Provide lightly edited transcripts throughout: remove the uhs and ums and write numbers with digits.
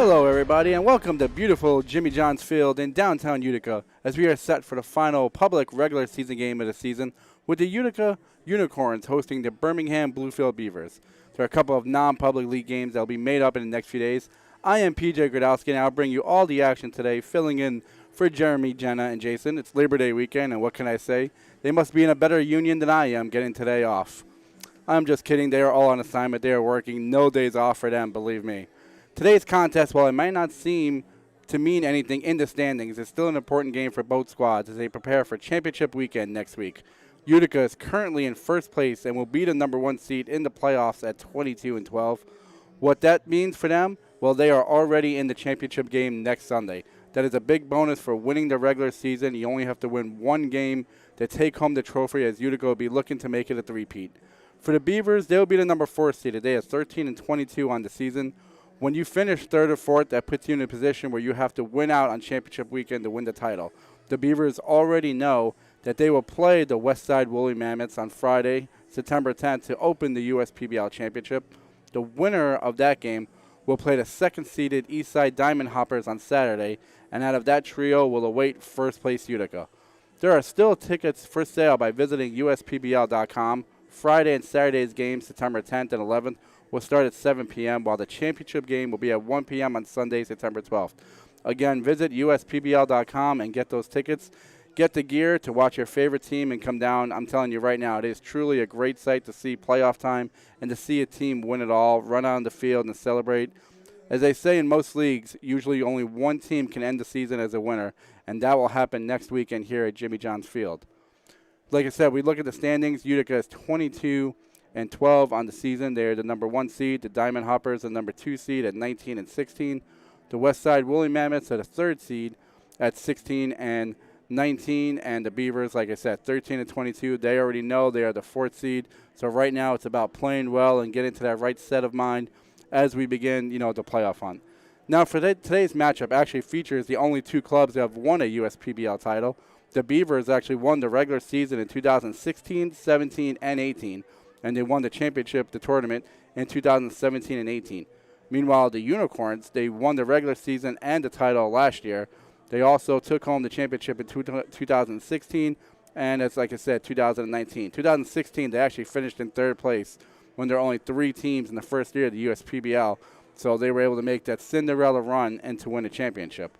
Hello, everybody, and welcome to beautiful Jimmy John's Field in downtown Utica as we are set for the final public regular season game of the season with the Utica Unicorns hosting the Birmingham Bloomfield Beavers. There are a couple of non-public league games that will be made up in the next few days. I am PJ Gradowski, and I'll bring you all the action today, filling in for Jeremy, Jenna, and Jason. It's Labor Day weekend, and what can I say? They must be in a better union than I am getting today off. I'm just kidding. They are all on assignment. They are working. No days off for them, believe me. Today's contest, while it might not seem to mean anything in the standings, is still an important game for both squads as they prepare for championship weekend next week. Utica is currently in first place and will be the number one seed in the playoffs at 22-12. What that means for them? Well, they are already in the championship game next Sunday. That is a big bonus for winning the regular season. You only have to win one game to take home the trophy, as Utica will be looking to make it a three-peat. For the Beavers, they will be the number 4 seed. They are 13-22 on the season. When you finish third or fourth, that puts you in a position where you have to win out on championship weekend to win the title. The Beavers already know that they will play the Westside Woolly Mammoths on Friday, September 10th, to open the USPBL Championship. The winner of that game will play the second-seeded Eastside Diamond Hoppers on Saturday, and out of that trio will await first-place Utica. There are still tickets for sale by visiting USPBL.com. Friday and Saturday's games, September 10th and 11th, will start at 7 p.m., while the championship game will be at 1 p.m. on Sunday, September 12th. Again, visit USPBL.com and get those tickets. Get the gear to watch your favorite team and come down. I'm telling you right now, it is truly a great sight to see playoff time and to see a team win it all, run out on the field and celebrate. As they say in most leagues, usually only one team can end the season as a winner, and that will happen next weekend here at Jimmy John's Field. Like I said, we look at the standings. Utica is 22-12 on the season. They're the number 1 seed. The Diamond Hoppers, the number 2 seed at 19-16. The Westside Woolly Mammoths are the 3rd seed at 16-19. And the Beavers, like I said, 13-22. They already know they are the 4th seed. So right now it's about playing well and getting to that right set of mind as we begin, the playoff hunt. Now for today's matchup actually features the only 2 clubs that have won a USPBL title. The Beavers actually won the regular season in 2016, 17, and 18, and they won the championship, the tournament, in 2017 and 18. Meanwhile, the Unicorns, they won the regular season and the title last year. They also took home the championship in 2016, and as like I said, 2019. 2016, they actually finished in 3rd place when there were only 3 teams in the first year of the USPBL, so they were able to make that Cinderella run and to win a championship.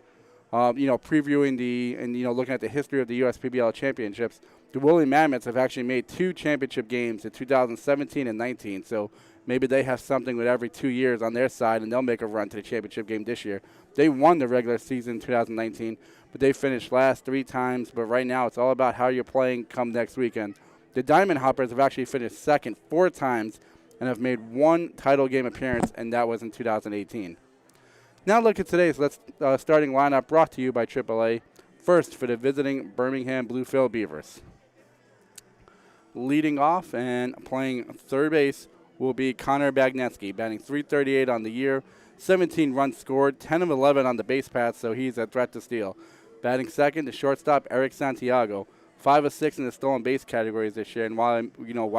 Previewing looking at the history of the USPBL championships, the Woolly Mammoths have actually made 2 championship games in 2017 and 19. So maybe they have something with every 2 years on their side, and they'll make a run to the championship game this year. They won the regular season in 2019, but they finished last 3 times. But right now, it's all about how you're playing come next weekend. The Diamond Hoppers have actually finished second 4 times and have made 1 title game appearance, and that was in 2018. Now look at today's starting lineup brought to you by AAA. First for the visiting Birmingham Bluefield Beavers. Leading off and playing third base will be Connor Bagnetsky, batting .338 on the year, 17 runs scored, 10 of 11 on the base paths, so he's a threat to steal. Batting second, the shortstop Eric Santiago, 5 of 6 in the stolen base categories this year, and why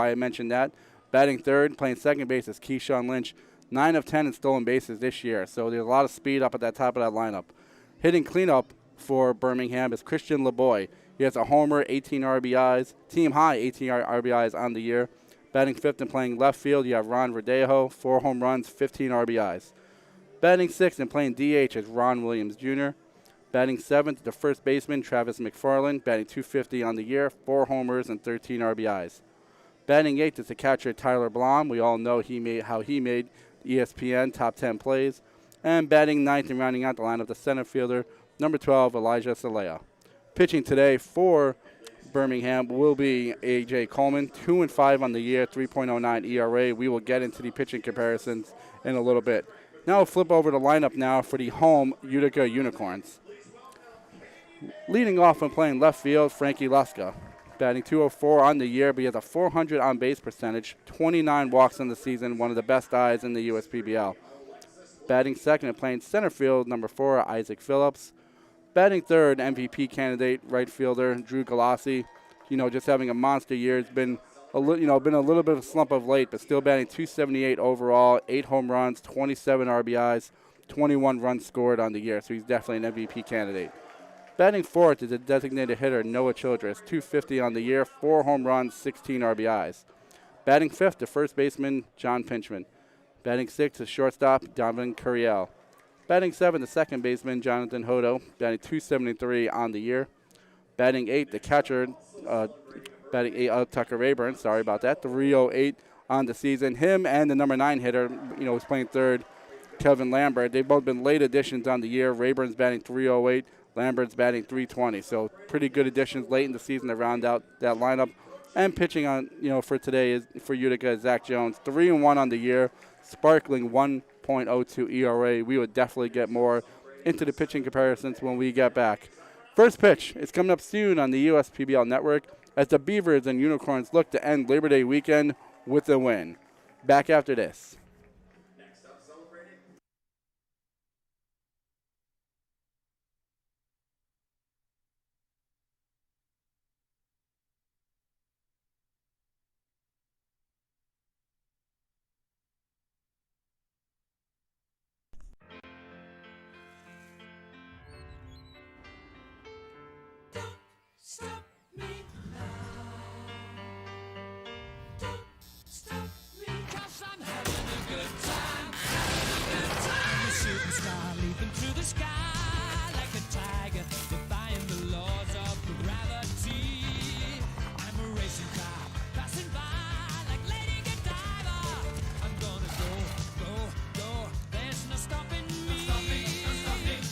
I mentioned that. Batting third, playing second base is Keyshawn Lynch, 9 of 10 in stolen bases this year, so there's a lot of speed up at that top of that lineup. Hitting cleanup for Birmingham is Christian LeBoy. He has a homer, 18 RBIs, team high 18 RBIs on the year. Batting fifth and playing left field, you have Ron Verdejo, 4 home runs, 15 RBIs. Batting sixth and playing DH is Ron Williams Jr. Batting seventh, the first baseman, Travis McFarland, batting .250 on the year, 4 homers and 13 RBIs. Batting eighth is the catcher Tyler Blom. We all know how he made ESPN top 10 plays. And batting ninth and rounding out the lineup, the center fielder, number 12, Elijah Salea. Pitching today for Birmingham will be A.J. Coleman, 2-5 on the year, 3.09 ERA. We will get into the pitching comparisons in a little bit. Now we'll flip over the lineup now for the home Utica Unicorns. Leading off and playing left field, Frankie Luska. Batting .204 on the year, but he has a .400 on-base percentage, 29 walks in the season, one of the best eyes in the USPBL. Batting second and playing center field, number 4, Isaac Phillips. Batting third, MVP candidate, right fielder, Drew Galassi. Just having a monster year. It's been a little bit of a slump of late, but still batting .278 overall, 8 home runs, 27 RBIs. 21 runs scored on the year, so he's definitely an MVP candidate. Batting fourth is a designated hitter, Noah Childress, 250 on the year, 4 home runs, 16 RBIs. Batting fifth, the first baseman, John Pinchman. Batting sixth, the shortstop, Donovan Curiel. Batting seventh, the second baseman, Jonathan Hodo, batting 273 on the year. Batting eighth, the catcher, Tucker Rayburn, sorry about that, 308 on the season. Him and the number 9 hitter, who's playing third, Kevin Lambert, they've both been late additions on the year. Rayburn's batting 308, Lambert's batting 320. So pretty good additions late in the season to round out that lineup. And pitching on, for today is for Utica, Zach Jones, 3-1 on the year, sparkling 1.02 ERA. We would definitely get more into the pitching comparisons when we get back. First pitch is coming up soon on the USPBL network as the Beavers and Unicorns look to end Labor Day weekend with a win. Back after this. Stop me now. Don't stop me, 'cause I'm having a good time. Having a good time. I'm a shooting star leaping through the sky like a tiger, defying the laws of gravity. I'm a racing car passing by like Lady Godiva. I'm gonna go, go, go. There's no stopping me. No stopping, no stopping.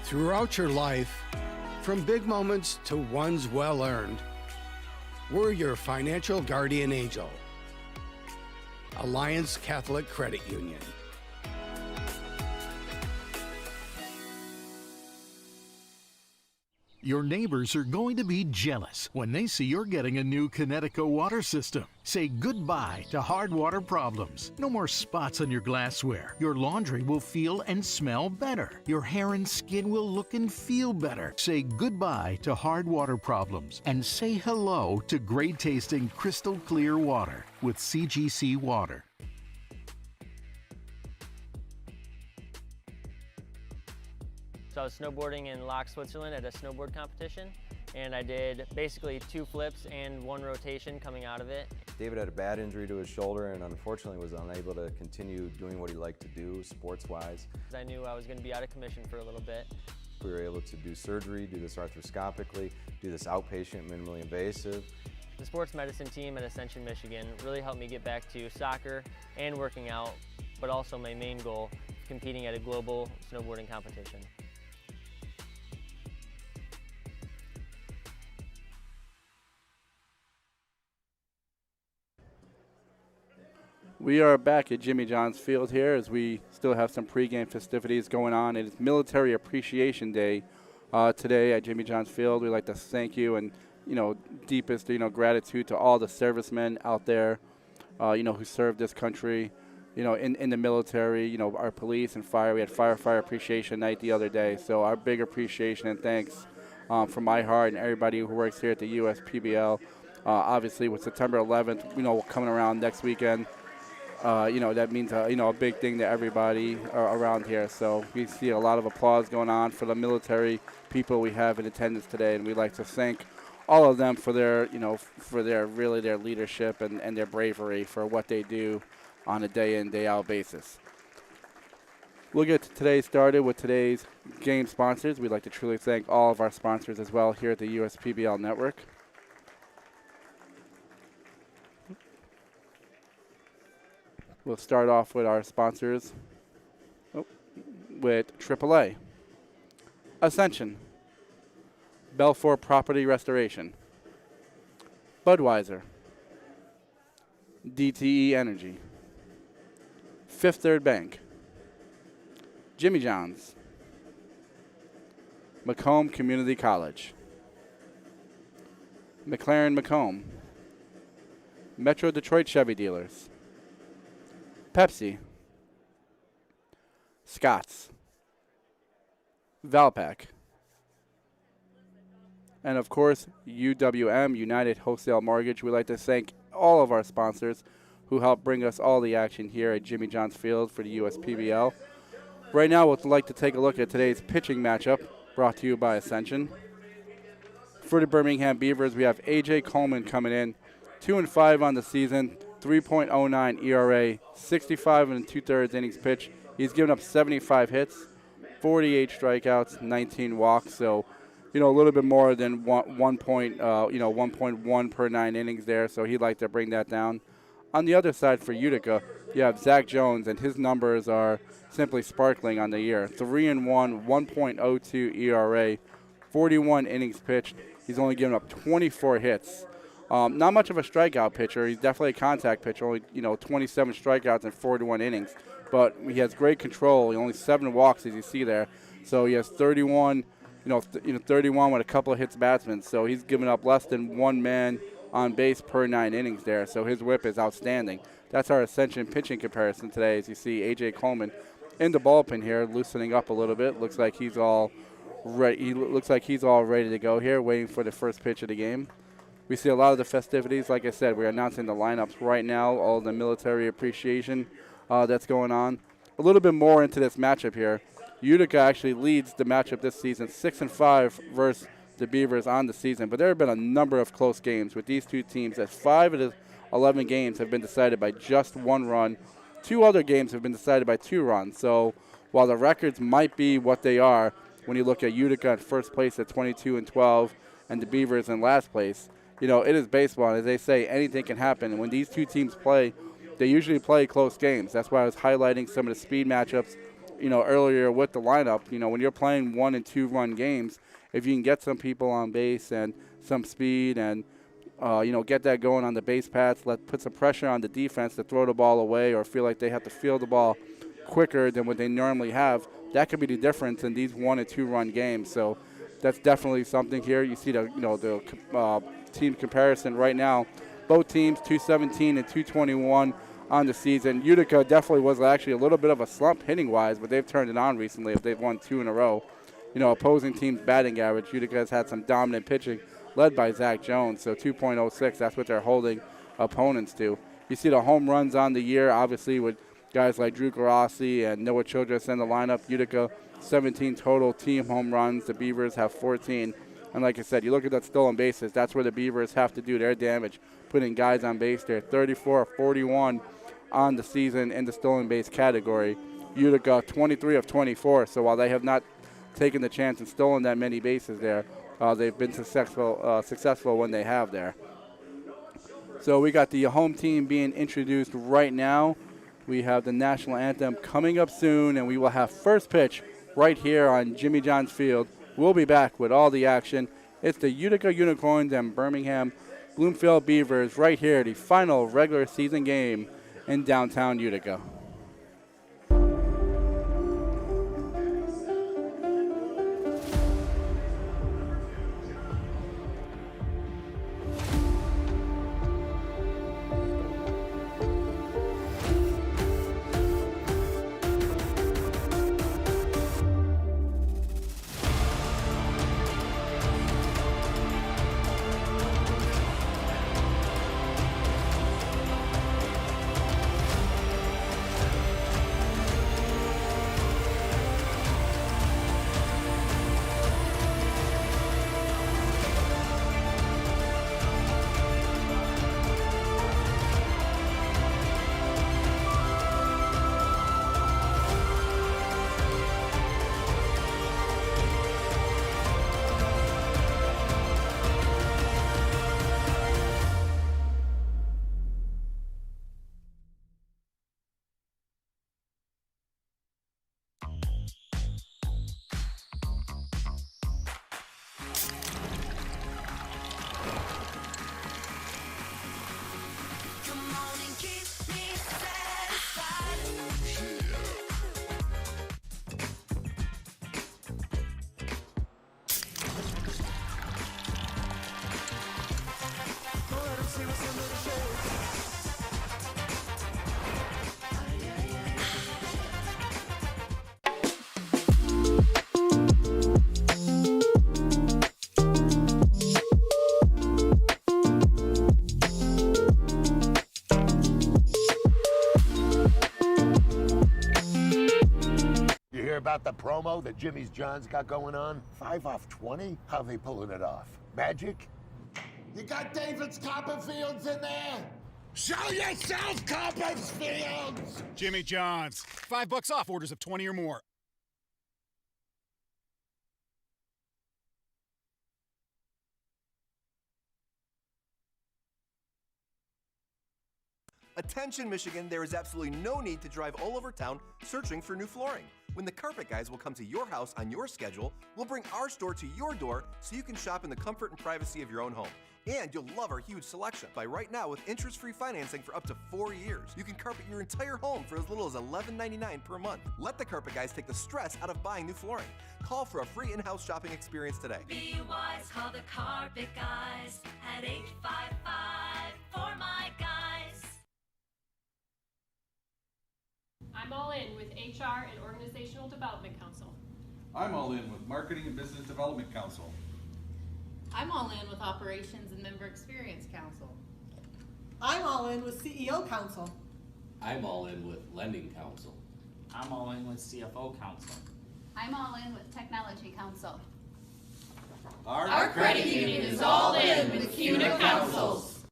Throughout your life, from big moments to ones well earned, we're your financial guardian angel. Alliance Catholic Credit Union. Your neighbors are going to be jealous when they see you're getting a new Connecticut water system. Say goodbye to hard water problems. No more spots on your glassware. Your laundry will feel and smell better. Your hair and skin will look and feel better. Say goodbye to hard water problems and say hello to great tasting crystal clear water with CGC Water. So I was snowboarding in Lach, Switzerland at a snowboard competition, and I did basically 2 flips and 1 rotation coming out of it. David had a bad injury to his shoulder and unfortunately was unable to continue doing what he liked to do sports-wise. I knew I was going to be out of commission for a little bit. We were able to do surgery, do this arthroscopically, do this outpatient, minimally invasive. The sports medicine team at Ascension, Michigan really helped me get back to soccer and working out, but also my main goal, competing at a global snowboarding competition. We are back at Jimmy John's Field here as we still have some pregame festivities going on. It is Military Appreciation Day today at Jimmy John's Field. We'd like to thank you and, deepest, gratitude to all the servicemen out there, who served this country, in the military, our police and fire. We had Firefighter Appreciation Night the other day. So our big appreciation and thanks from my heart and everybody who works here at the USPBL. Obviously, with September 11th, coming around next weekend, that means, a big thing to everybody around here. So we see a lot of applause going on for the military people we have in attendance today, and we'd like to thank all of them for their, their leadership and their bravery for what they do on a day in, day out basis. We'll get today started with today's game sponsors. We'd like to truly thank all of our sponsors as well here at the USPBL Network. We'll start off with our sponsors with AAA, Ascension, Belfour Property Restoration, Budweiser, DTE Energy, Fifth Third Bank, Jimmy John's, Macomb Community College, McLaren Macomb, Metro Detroit Chevy Dealers, Pepsi, Scott's, Valpak, and of course, UWM, United Wholesale Mortgage. We'd like to thank all of our sponsors who help bring us all the action here at Jimmy John's Field for the USPBL. Right now, we'd like to take a look at today's pitching matchup brought to you by Ascension. For the Birmingham Beavers, we have A.J. Coleman coming in, 2-5 on the season, 3.09 ERA, 65 and 2/3 innings pitched. He's given up 75 hits, 48 strikeouts, 19 walks. So, a little bit more than 1.1 per 9 innings there. So he'd like to bring that down. On the other side for Utica, you have Zach Jones, and his numbers are simply sparkling on the year. 3-1, 1.02 ERA, 41 innings pitched. He's only given up 24 hits. Not much of a strikeout pitcher. He's definitely a contact pitcher. Only 27 strikeouts in 41 innings, but he has great control. He only 7 walks, as you see there. So he has 31. 31 with a couple of hits batsmen. So he's given up less than 1 man on base per 9 innings there. So his whip is outstanding. That's our Ascension pitching comparison today. As you see, A.J. Coleman in the bullpen here, loosening up a little bit. Looks like he's all ready. He looks like he's all ready to go here, waiting for the first pitch of the game. We see a lot of the festivities. Like I said, we're announcing the lineups right now, all the military appreciation that's going on. A little bit more into this matchup here. Utica actually leads the matchup this season, 6-5 versus the Beavers on the season. But there have been a number of close games with these two teams, as 5 of the 11 games have been decided by just 1 run. 2 other games have been decided by 2 runs. So while the records might be what they are, when you look at Utica in first place at 22-12 and the Beavers in last place, it is baseball. And as they say, anything can happen. And when these two teams play, they usually play close games. That's why I was highlighting some of the speed matchups, earlier with the lineup. When you're playing 1- and 2-run games, if you can get some people on base and some speed and, get that going on the base paths, put some pressure on the defense to throw the ball away or feel like they have to field the ball quicker than what they normally have, that could be the difference in these 1- and 2-run games. So that's definitely something here. You see the team comparison right now. Both teams 217 and 221 on the season. Utica definitely was actually a little bit of a slump hitting-wise, but they've turned it on recently if they've won 2 in a row. Opposing teams' batting average, Utica has had some dominant pitching led by Zach Jones, so 2.06, that's what they're holding opponents to. You see the home runs on the year, obviously, with guys like Drew Garossi and Noah Childress in the lineup. Utica, 17 total team home runs. The Beavers have 14. And like I said, you look at that stolen bases, that's where the Beavers have to do their damage, putting guys on base there. 34-41 on the season in the stolen base category. Utica, 23 of 24. So while they have not taken the chance and stolen that many bases there, they've been successful when they have there. So we got the home team being introduced right now. We have the national anthem coming up soon, and we will have first pitch right here on Jimmy John's Field. We'll be back with all the action. It's the Utica Unicorns and Birmingham Bloomfield Beavers right here, the final regular season game in downtown Utica. about the promo that Jimmy's John's got going on? 5 off 20? How they pulling it off? Magic? You got David's Copperfields in there? Show yourself, Copperfields! Jimmy John's. $5 off orders of 20 or more. Attention, Michigan, there is absolutely no need to drive all over town searching for new flooring. When the Carpet Guys will come to your house on your schedule, we'll bring our store to your door so you can shop in the comfort and privacy of your own home. And you'll love our huge selection. Buy right now with interest-free financing for up to 4 years. You can carpet your entire home for as little as $11.99 per month. Let the Carpet Guys take the stress out of buying new flooring. Call for a free in-house shopping experience today. Be wise, call the Carpet Guys at 855 for my guys. I'm all in with HR and Organizational Development Council. I'm all in with Marketing and Business Development Council. I'm all in with Operations and Member Experience Council. I'm all in with CEO Council. I'm all in with Lending Council. I'm all in with CFO Council. I'm all in with Technology Council. Our credit union is all in with CUNA councils.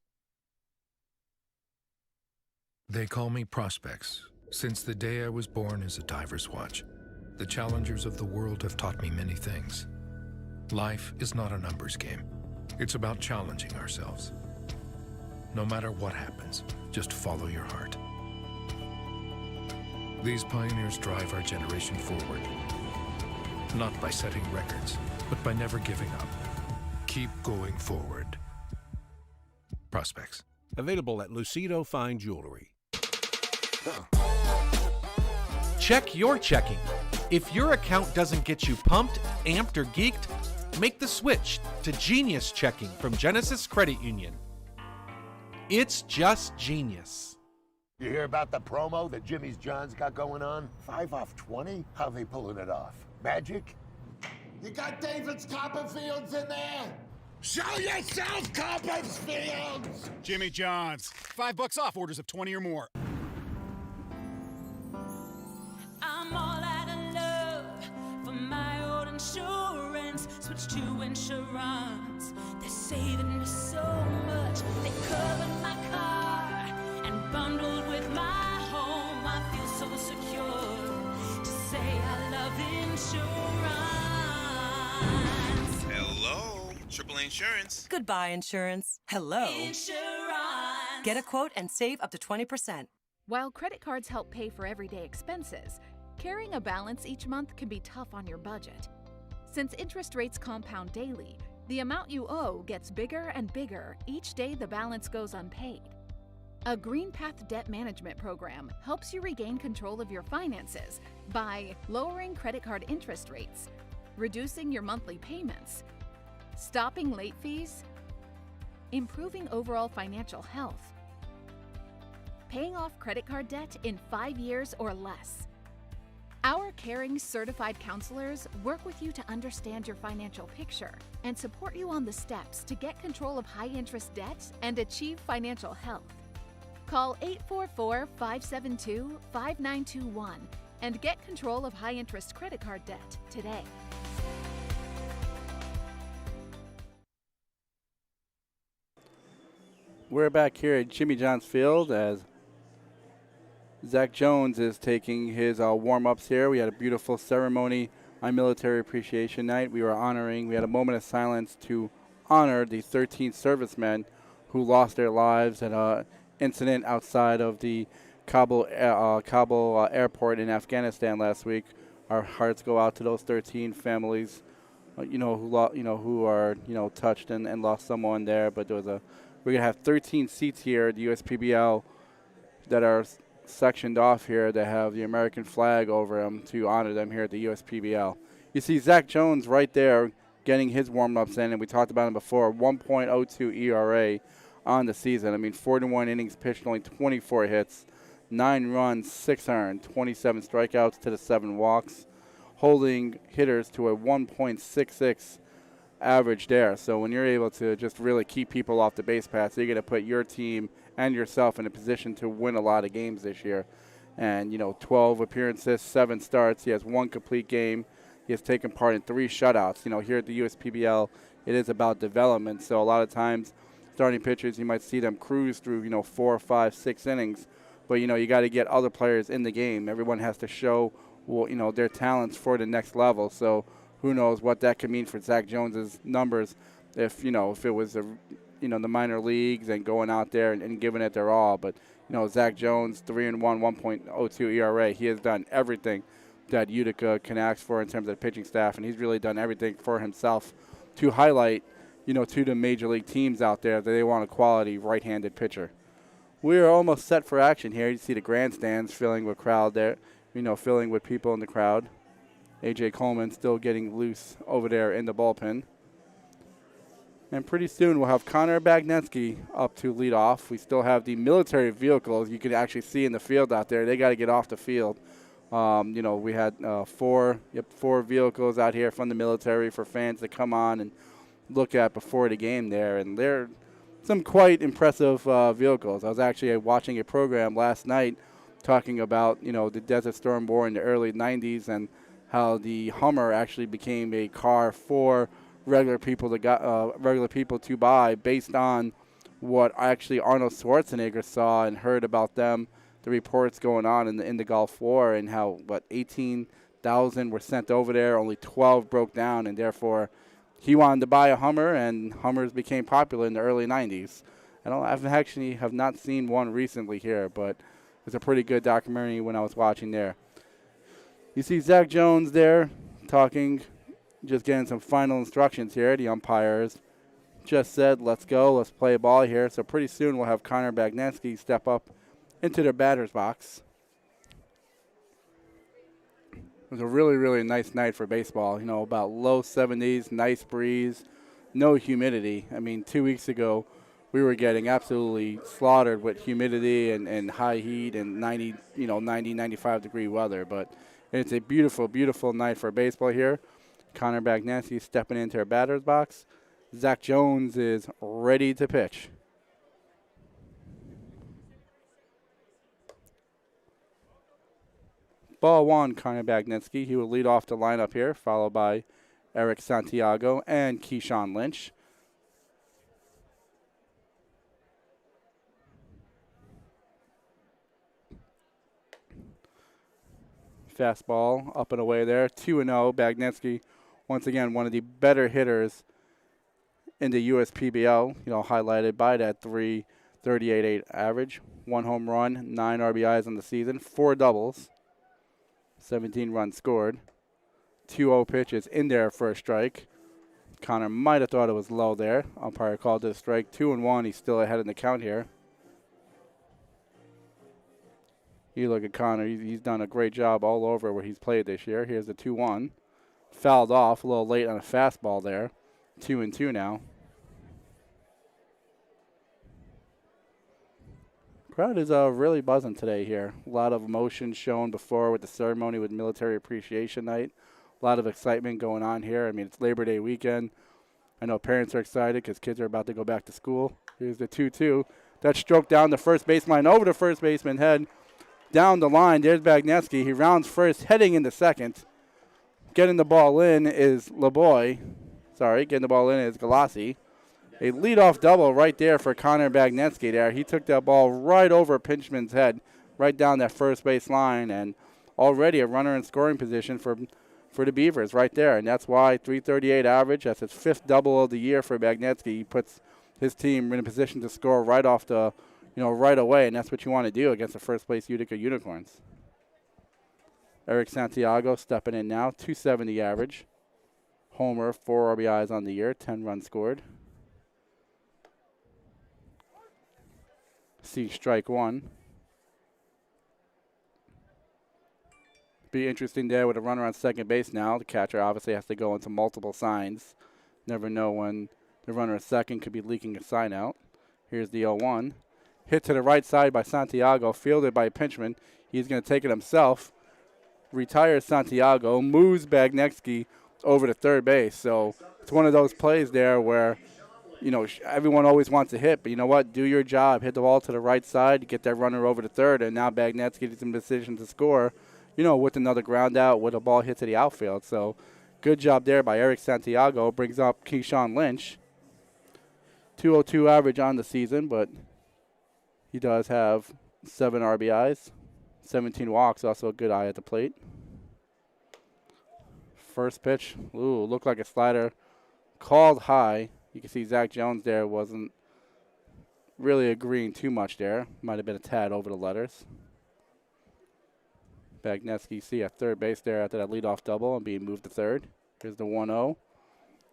They call me Prospects. Since the day I was born as a diver's watch, the challengers of the world have taught me many things. Life is not a numbers game. It's about challenging ourselves. No matter what happens, just follow your heart. These pioneers drive our generation forward, not by setting records, but by never giving up. Keep going forward. Prospects. Available at Lucido Fine Jewelry. Check your checking. If your account doesn't get you pumped, amped, or geeked, make the switch to Genius Checking from Genesis Credit Union. It's just genius. You hear about the promo that Jimmy's John's got going on? 5 off 20? How they pulling it off? Magic? You got David's Copperfields in there? Show yourself, Copperfields! Jimmy John's. $5 off orders of 20 or more. I'm all out of love for my old insurance. Switch to insurance. They're saving me so much. They covered my car and bundled with my home. I feel so secure to say I love insurance. Hello, AAA Insurance. Goodbye, insurance. Hello. Insurance. Get a quote and save up to 20%. While credit cards help pay for everyday expenses, carrying a balance each month can be tough on your budget. Since interest rates compound daily, the amount you owe gets bigger and bigger each day the balance goes unpaid. A Green Path debt management program helps you regain control of your finances by lowering credit card interest rates, reducing your monthly payments, stopping late fees, improving overall financial health, paying off credit card debt in 5 years or less. Our caring certified counselors work with you to understand your financial picture and support you on the steps to get control of high-interest debt and achieve financial health. Call 844-572-5921 and get control of high-interest credit card debt today. We're back here at Jimmy John's Field as Zach Jones is taking his warm-ups here. We had a beautiful ceremony on Military Appreciation Night. We had a moment of silence to honor the 13 servicemen who lost their lives at an incident outside of the Kabul airport in Afghanistan last week. Our hearts go out to those 13 families, who are touched and lost someone there. But we're gonna have 13 seats here at the USPBL that are sectioned off here that have the American flag over them to honor them here at the USPBL. You see Zach Jones right there getting his warm-ups in, and we talked about him before, 1.02 ERA on the season. I mean, 41 innings pitched, only 24 hits, 9 runs, 6 earned, 27 strikeouts to the 7 walks, holding hitters to a 1.66 average there. So when you're able to just really keep people off the base paths, you're going to put your team and yourself in a position to win a lot of games this year. And, 12 appearances, 7 starts. He has 1 complete game. He has taken part in 3 shutouts. Here at the USPBL, it is about development. So a lot of times, starting pitchers, you might see them cruise through, 4, 5, 6 innings. But, you got to get other players in the game. Everyone has to show, their talents for the next level. So who knows what that could mean for Zach Jones's numbers if it was, the minor leagues and going out there and giving it their all. But, Zach Jones, 3-1, 1.02 ERA. He has done everything that Utica can ask for in terms of the pitching staff, and he's really done everything for himself to highlight, to the major league teams out there that they want a quality right-handed pitcher. We are almost set for action here. You see the grandstands filling with crowd there, filling with people in the crowd. A.J. Coleman still getting loose over there in the bullpen. And pretty soon we'll have Connor Bagnetsky up to lead off. We still have the military vehicles you can actually see in the field out there. They got to get off the field. We had 4 vehicles out here from the military for fans to come on and look at before the game there. And they're some quite impressive vehicles. I was actually watching a program last night talking about, the Desert Storm War in the early 90s and how the Hummer actually became a car for regular people to buy based on what actually Arnold Schwarzenegger saw and heard about them, the reports going on in the Gulf War, and how 18,000 were sent over there, only 12 broke down, and therefore he wanted to buy a Hummer, and Hummers became popular in the early 90s. I have not seen one recently here, but it's a pretty good documentary when I was watching there. You see Zach Jones there talking, just getting some final instructions here. The umpires just said, let's go, let's play ball here. So pretty soon we'll have Connor Bagnetsky step up into their batter's box. It was a really, really nice night for baseball. About low 70s, nice breeze, no humidity. 2 weeks ago we were getting absolutely slaughtered with humidity and high heat and 90, 95 degree weather. But it's a beautiful, beautiful night for baseball here. Connor Bagnetsky stepping into our batter's box. Zach Jones is ready to pitch. Ball 1, Connor Bagnetsky. He will lead off the lineup here, followed by Eric Santiago and Keyshawn Lynch. Fastball up and away there. 2-0. Bagnetsky, once again, one of the better hitters in the USPBL, highlighted by that 3.38.8 average. 1 home run, 9 RBIs on the season, 4 doubles, 17 runs scored. 2-0 pitches in there for a strike. Connor might have thought it was low there. Umpire called it a strike. 2-1. He's still ahead in the count here. You look at Connor. He's done a great job all over where he's played this year. Here's the 2-1. Fouled off a little late on a fastball there. 2-2 now. Crowd is really buzzing today here. A lot of emotion shown before with the ceremony with Military Appreciation Night. A lot of excitement going on here. It's Labor Day weekend. I know parents are excited because kids are about to go back to school. Here's the 2-2. That stroke down the first baseline over the first baseman head. Down the line, there's Bagnetsky. He rounds first, heading into second. Getting the ball in is getting the ball in is Galassi. A leadoff double right there for Connor Bagnetsky there. He took that ball right over Pinchman's head, right down that first base line, and already a runner in scoring position for the Beavers right there. And that's why 3.38 average. That's his 5th double of the year for Bagnetsky. He puts his team in a position to score right off the right away, and that's what you want to do against the first place Utica Unicorns. Eric Santiago stepping in now, 270 average. Homer, 4 RBIs on the year, 10 runs scored. See strike 1. Be interesting there with a runner on second base now. The catcher obviously has to go into multiple signs. Never know when the runner at second could be leaking a sign out. Here's the 0-1. Hit to the right side by Santiago, fielded by Pinchman. He's going to take it himself. Retires Santiago, moves Bagnetsky over to third base. So it's one of those plays there where everyone always wants to hit, but you know what? Do your job. Hit the ball to the right side, get that runner over to third, and now Bagnet's getting some decision to score, with another ground out with a ball hit to the outfield. So good job there by Eric Santiago. Brings up Keyshawn Lynch. 202 average on the season, but he does have 7 RBIs, 17 walks, also a good eye at the plate. First pitch, looked like a slider. Called high. You can see Zach Jones there wasn't really agreeing too much there. Might have been a tad over the letters. Bagnetsky see at third base there after that leadoff double and being moved to third. Here's the 1-0.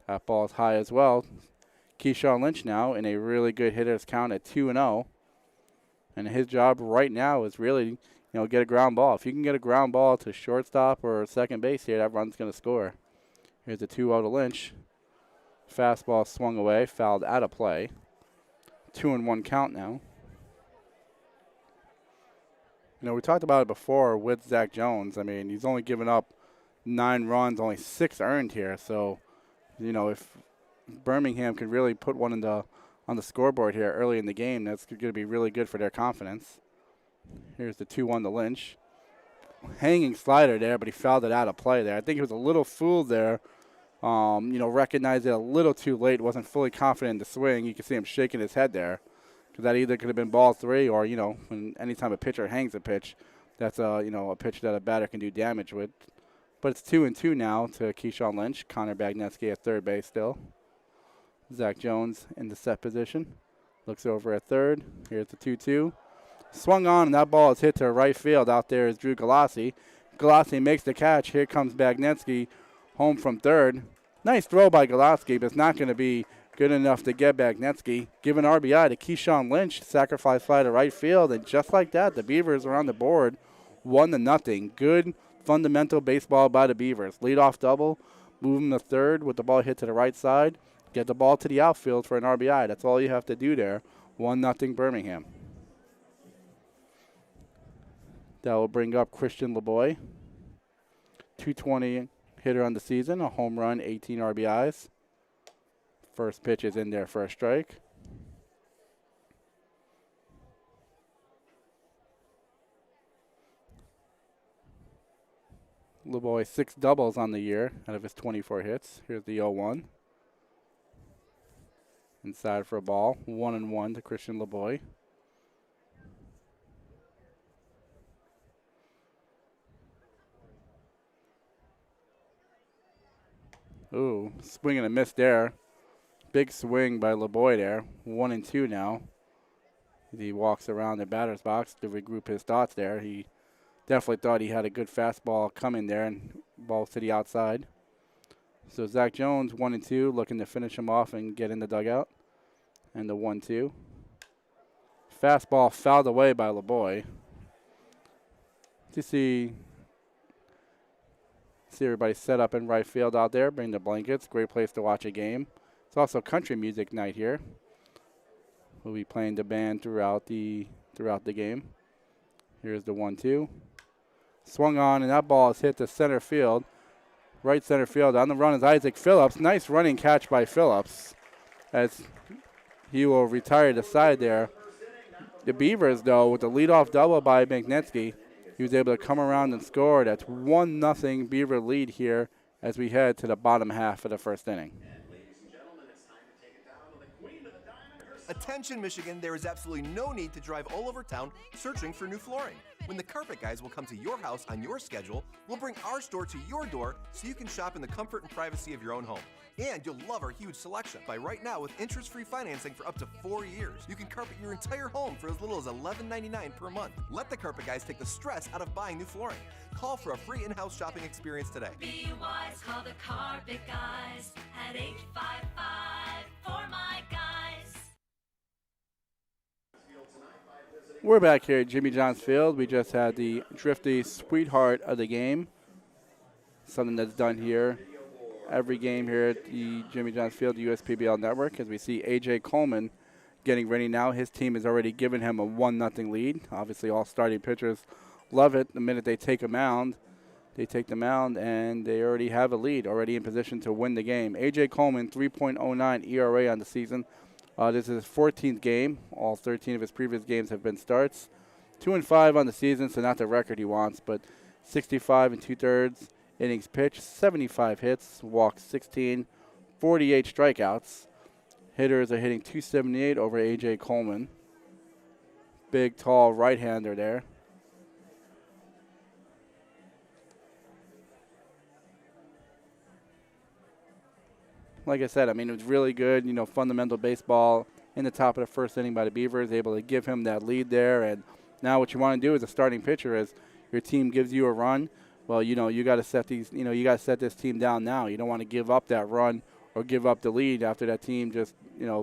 That ball is high as well. Keyshawn Lynch now in a really good hitter's count at 2-0. And his job right now is really, get a ground ball. If you can get a ground ball to shortstop or second base here, that run's going to score. Here's the 2-0 to Lynch. Fastball swung away, fouled out of play. 2-1 count now. We talked about it before with Zach Jones. I mean, he's only given up 9 runs, only 6 earned here. So, if Birmingham could really put one on the scoreboard here early in the game, that's going to be really good for their confidence. Here's the 2-1 to Lynch. Hanging slider there, but he fouled it out of play there. I think he was a little fooled there. Recognized it a little too late, wasn't fully confident in the swing. You can see him shaking his head there. Because that either could have been ball 3 or, when anytime a pitcher hangs a pitch, that's a pitch that a batter can do damage with. But it's 2-2 now to Keyshawn Lynch. Connor Bagnetsky at third base still. Zach Jones in the set position. Looks over at third. Here's the 2-2. Swung on, and that ball is hit to right field. Out there is Drew Galassi. Galassi makes the catch. Here comes Bagnetsky home from third. Nice throw by Galassi, but it's not going to be good enough to get Bagnetsky. Give an RBI to Keyshawn Lynch. Sacrifice fly to right field, and just like that, the Beavers are on the board 1-0. Good fundamental baseball by the Beavers. Leadoff double, move him to third with the ball hit to the right side. Get the ball to the outfield for an RBI. That's all you have to do there. 1-0 Birmingham. That will bring up Christian LeBoy. 220 hitter on the season, a home run, 18 RBIs. First pitch is in there for a strike. LeBoy 6 doubles on the year out of his 24 hits. Here's the 0-1. Inside for a ball. 1-1 to Christian LeBoy. Ooh, swing and a miss there. Big swing by LeBoy there. 1-2 now. He walks around the batter's box to regroup his thoughts there. He definitely thought he had a good fastball coming there and ball to the outside. So Zach Jones, 1-2, looking to finish him off and get in the dugout. And the 1-2. Fastball fouled away by LeBoy. To see everybody set up in right field out there. Bring the blankets. Great place to watch a game. It's also country music night here. We'll be playing the band throughout the game. Here's the 1-2. Swung on, and that ball is hit to center field. Right center field. On the run is Isaac Phillips. Nice running catch by Phillips as he will retire the side there. The Beavers, though, with the leadoff double by Bagnetsky, he was able to come around and score. That's 1-0 Beaver lead here as we head to the bottom half of the first inning. Attention, Michigan, there is absolutely no need to drive all over town searching for new flooring. When the carpet guys will come to your house on your schedule, we'll bring our store to your door so you can shop in the comfort and privacy of your own home. And you'll love our huge selection. Buy right now with interest-free financing for up to 4 years. You can carpet your entire home for as little as $11.99 per month. Let the carpet guys take the stress out of buying new flooring. Call for a free in-house shopping experience today. Be wise, call the carpet guys at 855 for my guys. We're back here at Jimmy John's Field. We just had the Drifty Sweetheart of the game. Something that's done here every game here at the Jimmy John's Field USPBL Network. As we see A.J. Coleman getting ready now. His team has already given him a 1-0 lead. Obviously, all starting pitchers love it the minute they take a mound. They take the mound, and they already have a lead, already in position to win the game. A.J. Coleman, 3.09 ERA on the season. This is his 14th game. All 13 of his previous games have been starts. 2-5 on the season, so not the record he wants, but 65 2/3 innings pitched, 75 hits, walks 16, 48 strikeouts. Hitters are hitting .278 over A.J. Coleman. Big, tall right-hander there. Like I said, I mean, it was really good, fundamental baseball in the top of the first inning by the Beavers, able to give him that lead there. And now what you want to do as a starting pitcher is your team gives you a run. Well, you got to set this team down now. You don't want to give up that run or give up the lead after that team just,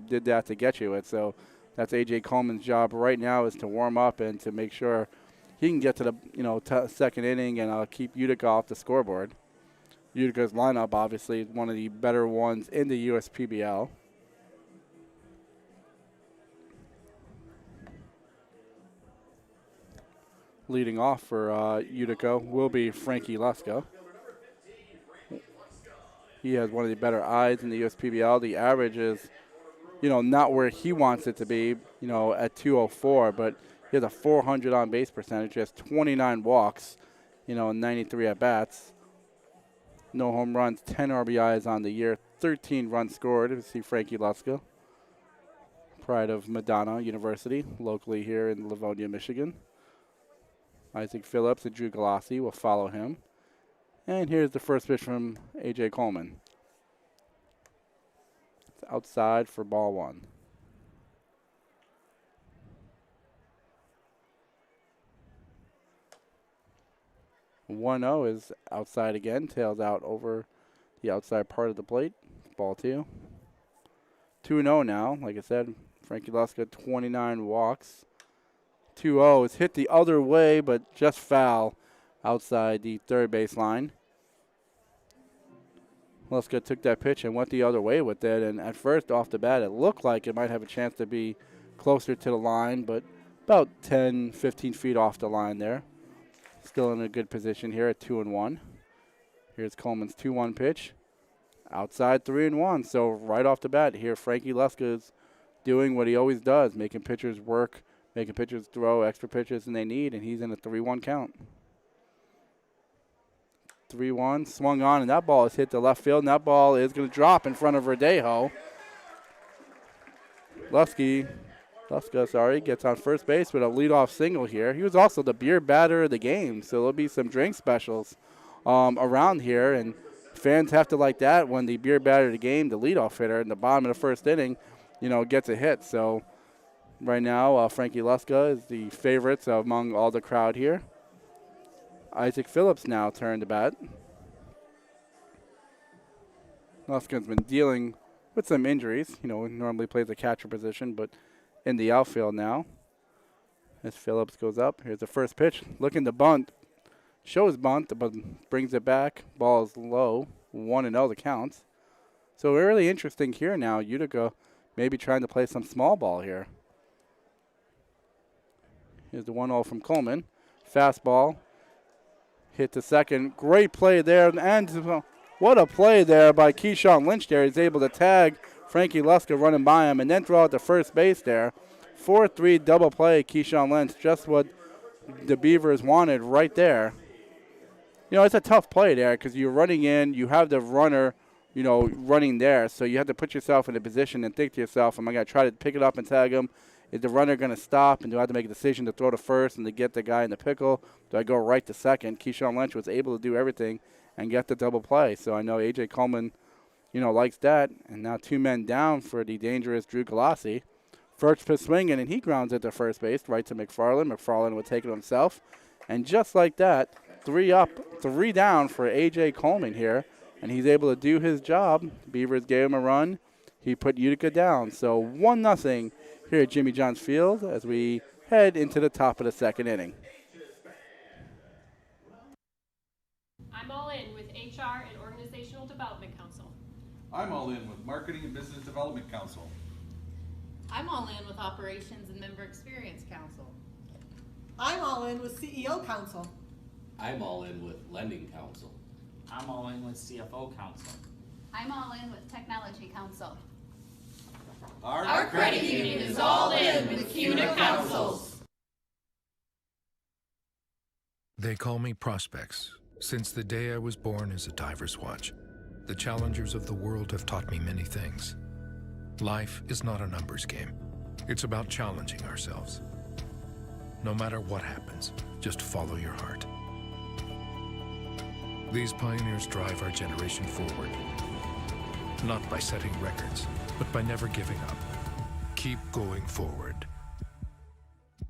did that to get you it. So that's A.J. Coleman's job right now, is to warm up and to make sure he can get to the, second inning and keep Utica off the scoreboard. Utica's lineup, obviously, is one of the better ones in the USPBL. Leading off for Utica will be Frankie Luska. He has one of the better eyes in the USPBL. The average is, not where he wants it to be, at 204, but he has a 400 on base percentage. He has 29 walks, 93 at bats. No home runs, 10 RBIs on the year, 13 runs scored. We see Frankie Luska, pride of Madonna University, locally here in Livonia, Michigan. Isaac Phillips and Drew Galassi will follow him. And here's the first pitch from A.J. Coleman. It's outside for ball one. 1-0 is outside again, tails out over the outside part of the plate. Ball two. 2-0 now. Like I said, Frankie Luska, 29 walks. 2-0 is hit the other way, but just foul outside the third base line. Luska took that pitch and went the other way with it, and at first off the bat it looked like it might have a chance to be closer to the line, but about 10, 15 feet off the line there. Still in a good position here at 2-1. Here's Coleman's 2-1 pitch. Outside 3-1. So right off the bat here, Frankie Luska is doing what he always does, making pitchers work, making pitchers throw extra pitches than they need, and he's in a 3-1 count. 3-1, swung on, and that ball is hit to left field, and that ball is going to drop in front of Verdejo. Luska gets on first base with a leadoff single here. He was also the beer batter of the game, so there'll be some drink specials around here, and fans have to like that when the beer batter of the game, the leadoff hitter in the bottom of the first inning, gets a hit. So right now, Frankie Luska is the favorite among all the crowd here. Isaac Phillips now turned to bat. Luska's been dealing with some injuries. Normally plays a catcher position, but in the outfield now. As Phillips goes up, here's the first pitch. Looking to bunt. Shows bunt, but brings it back. Ball is low. 1-0 the count. So really interesting here now. Utica maybe trying to play some small ball here. Here's the 1-0 from Coleman. Fastball. Hit to second. Great play there. And what a play there by Keyshawn Lynch there. He's able to tag Frankie Luska running by him and then throw out to first base there. 4-3 double play, Keyshawn Lynch. Just what the Beavers wanted right there. It's a tough play there because you're running in. You have the runner, running there. So you have to put yourself in a position and think to yourself, am I going to try to pick it up and tag him? Is the runner going to stop, and do I have to make a decision to throw to first and to get the guy in the pickle? Do I go right to second? Keyshawn Lynch was able to do everything and get the double play. So I know A.J. Coleman, likes that. And now 2 men down for the dangerous Drew Galassi. First pitch swinging, and he grounds it to first base, right to McFarland. McFarland would take it himself. And just like that, 3 up, 3 down for A.J. Coleman here. And he's able to do his job. Beavers gave him a run. He put Utica down. So 1-0 here at Jimmy John's Field as we head into the top of the second inning. I'm all in with HR and Organizational Development Council. I'm all in with Marketing and Business Development Council. I'm all in with Operations and Member Experience Council. I'm all in with CEO Council. I'm all in with Lending Council. I'm all in with CFO Council. I'm all in with Technology Council. Our credit union is all in with CUNA councils. They call me Prospects. Since the day I was born as a diver's watch, the challengers of the world have taught me many things. Life is not a numbers game. It's about challenging ourselves. No matter what happens, just follow your heart. These pioneers drive our generation forward, not by setting records, but by never giving up. Keep going forward.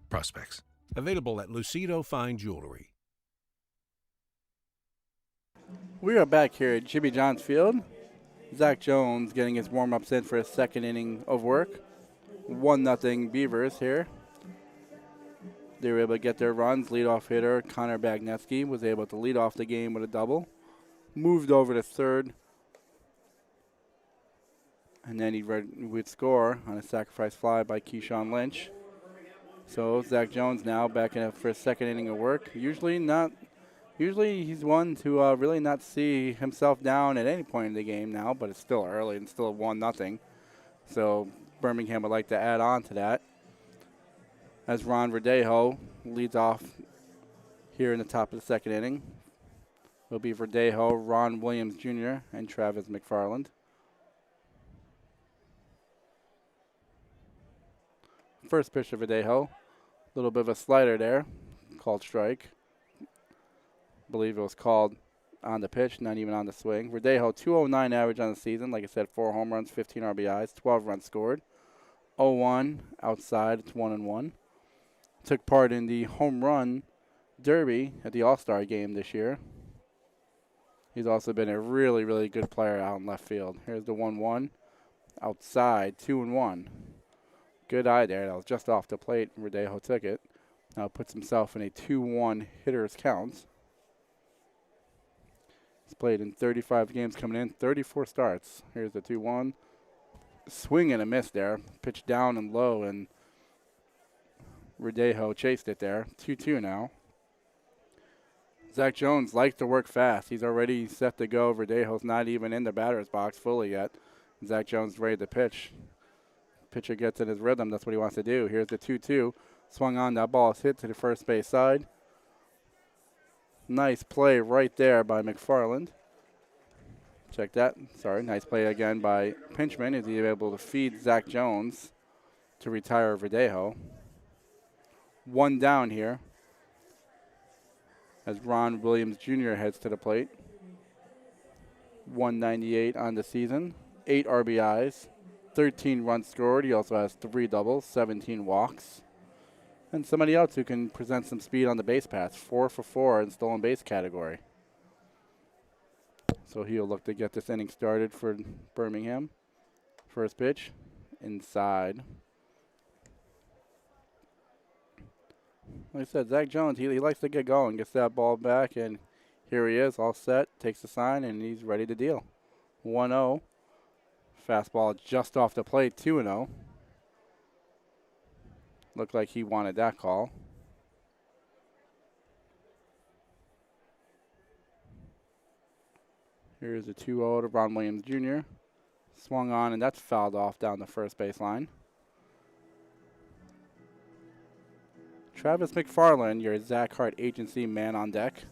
Prospects. Available at Lucido Fine Jewelry. We are back here at Jimmy John's Field. Zach Jones getting his warm-ups in for his second inning of work. 1-0 Beavers here. They were able to get their runs. Leadoff hitter Connor Bagneski was able to lead off the game with a double. Moved over to third. And then he would score on a sacrifice fly by Keyshawn Lynch. So Zach Jones now back in for his second inning of work. Usually he's one to really not see himself down at any point in the game now, but it's still early and still 1-0. So Birmingham would like to add on to that. As Ron Verdejo leads off here in the top of the second inning. It'll be Verdejo, Ron Williams Jr., and Travis McFarland. First pitch to Verdejo. A little bit of a slider there. Called strike. Believe it was called on the pitch, not even on the swing. Verdejo, 209 average on the season. Like I said, 4 home runs, 15 RBIs, 12 runs scored. 0-1 outside. It's 1-1. Took part in the home run derby at the All-Star game this year. He's also been a really, really good player out in left field. Here's the 1-1. Outside, 2-1. Good eye there. That was just off the plate. Verdejo took it. Now puts himself in a 2-1 hitter's count. He's played in 35 games coming in, 34 starts. Here's the 2-1. Swing and a miss there. Pitch down and low, and Verdejo chased it there. 2-2 now. Zach Jones likes to work fast. He's already set to go. Verdejo's not even in the batter's box fully yet. Zach Jones ready to pitch. Pitcher gets in his rhythm. That's what he wants to do. Here's the 2-2. Swung on. That ball is hit to the first base side. Nice play right there by McFarland. Check that. Sorry. Nice play again by Pinchman. Is he able to feed Zach Jones to retire Verdejo? 1 down here as Ron Williams Jr. heads to the plate. 198 on the season. 8 RBIs. 13 runs scored. He also has 3 doubles, 17 walks. And somebody else who can present some speed on the base paths. 4 for 4 in stolen base category. So he'll look to get this inning started for Birmingham. First pitch, inside. Like I said, Zach Jones, he likes to get going, gets that ball back, and here he is, all set, takes the sign, and he's ready to deal. 1-0. Fastball just off the plate, 2-0. Looked like he wanted that call. Here's a 2-0 to Ron Williams Jr. Swung on, and that's fouled off down the first base line. Travis McFarland, your Zach Hart agency man on deck.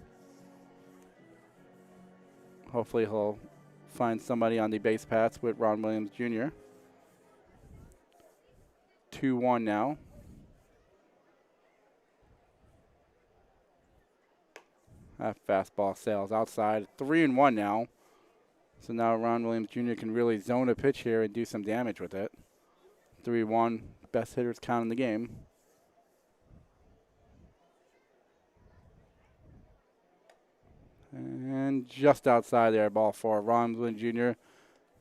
Hopefully he'll find somebody on the base paths with Ron Williams Jr. 2-1 now. That fastball sails outside. 3-1 now. So now Ron Williams Jr. can really zone a pitch here and do some damage with it. 3-1, best hitters count in the game. And just outside there, ball 4. Ron Williams Jr.,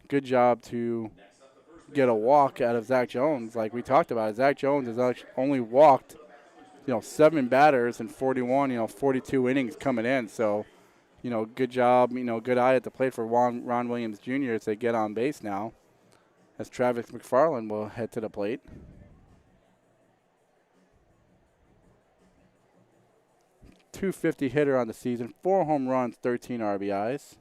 good job to get a walk out of Zach Jones. Like we talked about, Zach Jones has actually only walked 7 batters in 41, 42 innings coming in. So, good job, good eye at the plate for Ron Williams Jr. to get on base now as Travis McFarland will head to the plate. .250 hitter on the season, 4 home runs, 13 RBIs,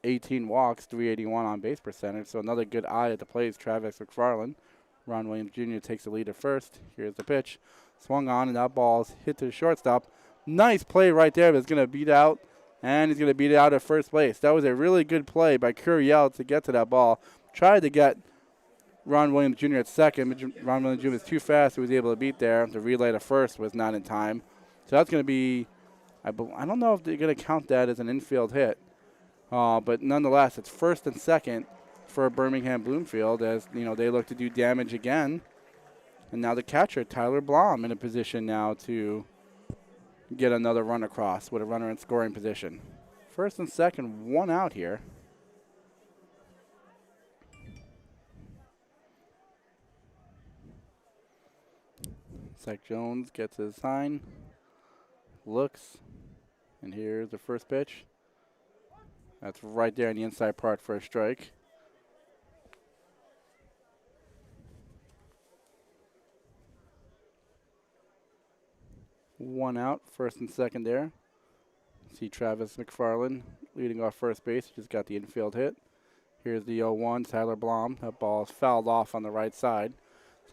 18 walks, .381 on base percentage. So another good eye at the plate is Travis McFarland. Ron Williams Jr. takes the lead at first. Here's the pitch. Swung on, and that ball's hit to the shortstop. Nice play right there, but it's going to beat out, and he's going to beat it out at first base. That was a really good play by Curiel to get to that ball. Tried to get Ron Williams Jr. at second, but Ron Williams Jr. was too fast. He was able to beat there. The relay to first was not in time. So that's going to be, I don't know if they're going to count that as an infield hit. But nonetheless, it's first and second for Birmingham Bloomfield as, they look to do damage again. And now the catcher, Tyler Blom, in a position now to get another run across with a runner in scoring position. First and second, 1 out here. Zach Jones gets his sign, looks, and here's the first pitch. That's right there in the inside part for a strike. One out, first and second there. See Travis McFarland leading off first base. Just got the infield hit. Here's the 0-1, Tyler Blom. That ball is fouled off on the right side.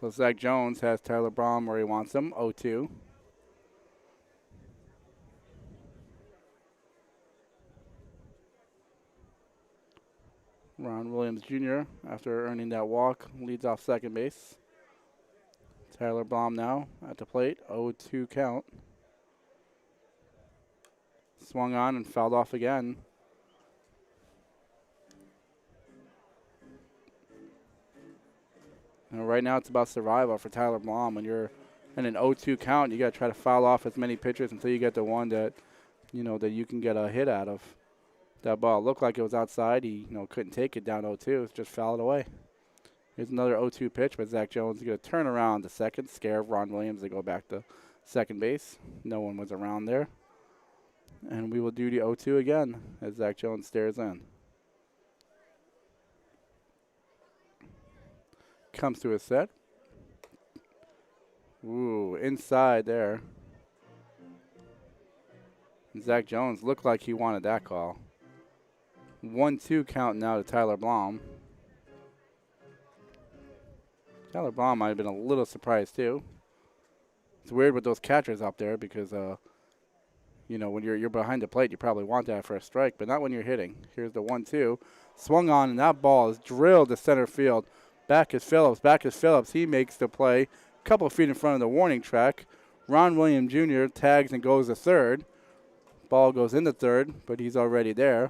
So Zach Jones has Tyler Blom where he wants him, 0-2. Ron Williams Jr., after earning that walk, leads off second base. Tyler Blom now at the plate, 0-2 count. Swung on and fouled off again. And right now it's about survival for Tyler Blom. When you're in an 0-2 count, you got to try to foul off as many pitches until you get the one that, that you can get a hit out of. That ball looked like it was outside. He, couldn't take it down 0-2. It's just fouled away. Here's another 0-2 pitch, but Zach Jones is going to turn around to second, scare Ron Williams to go back to second base. No one was around there. And we will do the 0-2 again as Zach Jones stares in. Comes to a set. Ooh, inside there. And Zach Jones looked like he wanted that call. 1-2 count now to Tyler Blom. Tyler Blom might have been a little surprised too. It's weird with those catchers up there because, when you're behind the plate, you probably want that for a strike, but not when you're hitting. Here's the 1-2. Swung on, and that ball is drilled to center field. Back is Phillips. He makes the play. A couple feet in front of the warning track. Ron Williams Jr. tags and goes to third. Ball goes into third, but he's already there.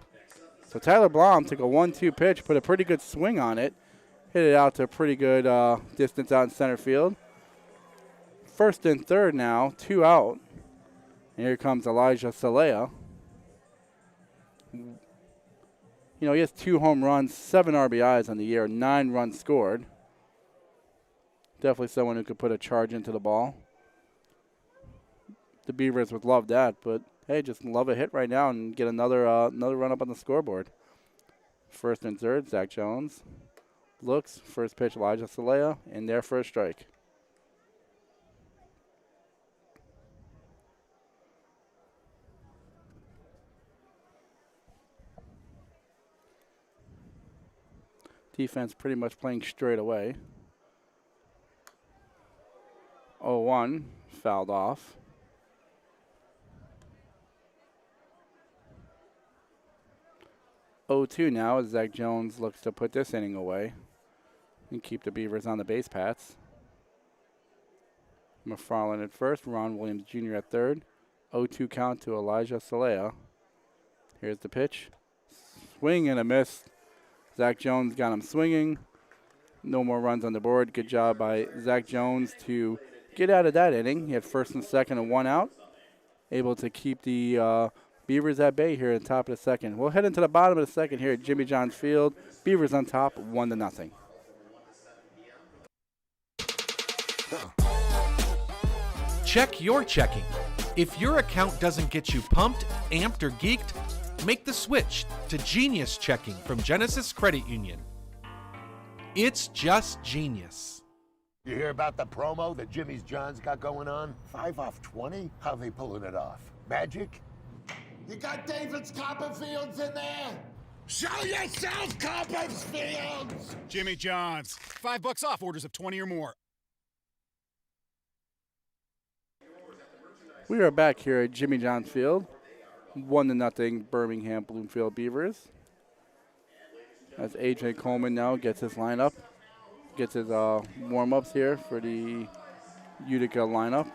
So Tyler Blom took a 1-2 pitch, put a pretty good swing on it. Hit it out to a pretty good distance out in center field. First and third now, 2 out. And here comes Elijah Salea. He has 2 home runs, 7 RBIs on the year, 9 runs scored. Definitely someone who could put a charge into the ball. The Beavers would love that, but hey, just love a hit right now and get another run up on the scoreboard. First and third, Zach Jones. Looks, first pitch, Elijah Salea, in there for a strike. Defense pretty much playing straight away. 0-1, fouled off. .02 now as Zach Jones looks to put this inning away and keep the Beavers on the base paths. McFarland at first, Ron Williams Jr. at third. 0-2 count to Elijah Salea. Here's the pitch. Swing and a miss. Zach Jones got him swinging. No more runs on the board. Good job by Zach Jones to get out of that inning. He had first and second and 1 out. Able to keep the Beavers at bay here at the top of the second. We'll head into the bottom of the second here at Jimmy John's Field. Beavers on top, 1-0. Check your checking. If your account doesn't get you pumped, amped, or geeked, make the switch to Genius Checking from Genesis Credit Union. It's just genius. You hear about the promo that Jimmy's John's got going on? 5 off 20? How they pulling it off? Magic? You got David's Copperfields in there? Show yourself, Copperfields! Jimmy John's. $5 off orders of 20 or more. We are back here at Jimmy John's Field. 1-0 Birmingham Bloomfield Beavers. As A.J. Coleman now gets his lineup. Gets his warm-ups here for the Utica lineup.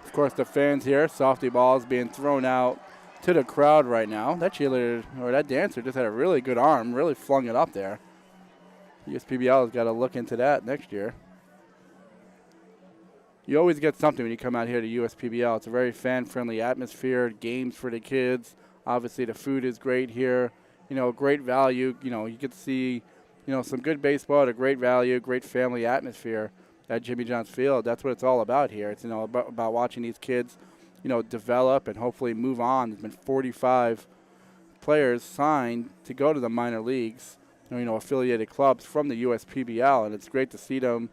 Of course, the fans here, softy balls being thrown out to the crowd right now. That cheerleader, or that dancer, just had a really good arm, really flung it up there. USPBL has got to look into that next year. You always get something when you come out here to USPBL. It's a very fan-friendly atmosphere, games for the kids. Obviously, the food is great here. You know, great value. You know, you get to see, you know, some good baseball at a great value, great family atmosphere at Jimmy John's Field. That's what it's all about here. It's, you know, about watching these kids, you know, develop and hopefully move on. There's been 45 players signed to go to the minor leagues, you know, affiliated clubs from the USPBL, and it's great to see them,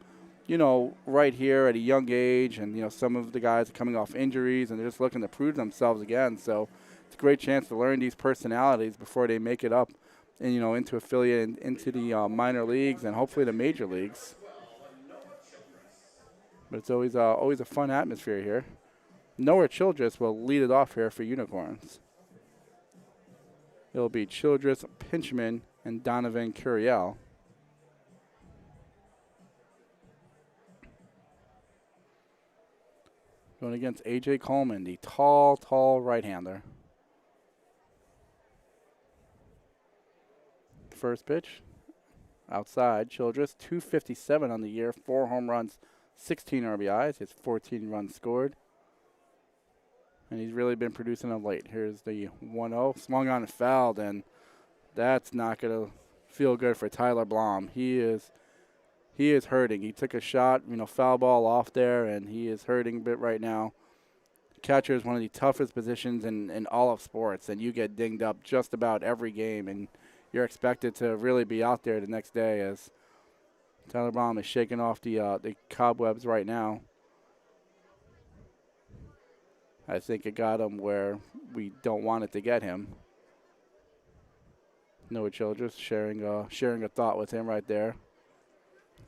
you know, right here at a young age. And, you know, some of the guys are coming off injuries and they're just looking to prove themselves again. So it's a great chance to learn these personalities before they make it up and, you know, into affiliate and into the minor leagues and hopefully the major leagues. But it's always a fun atmosphere here. Noah Childress will lead it off here for Unicorns. It'll be Childress, Pinchman, and Donovan Curiel. Going against A.J. Coleman, the tall right-hander. First pitch, outside. Childress, 257 on the year, 4 home runs, 16 RBIs. His 14 runs scored. And he's really been producing of late. Here's the 1-0. Swung on and fouled, and that's not going to feel good for Tyler Blom. He is hurting. He took a shot, you know, foul ball off there, and he is hurting a bit right now. Catcher is one of the toughest positions in all of sports, and you get dinged up just about every game, and you're expected to really be out there the next day as Tyler Blom is shaking off the cobwebs right now. I think it got him where we don't want it to get him. Noah Childress sharing a thought with him right there.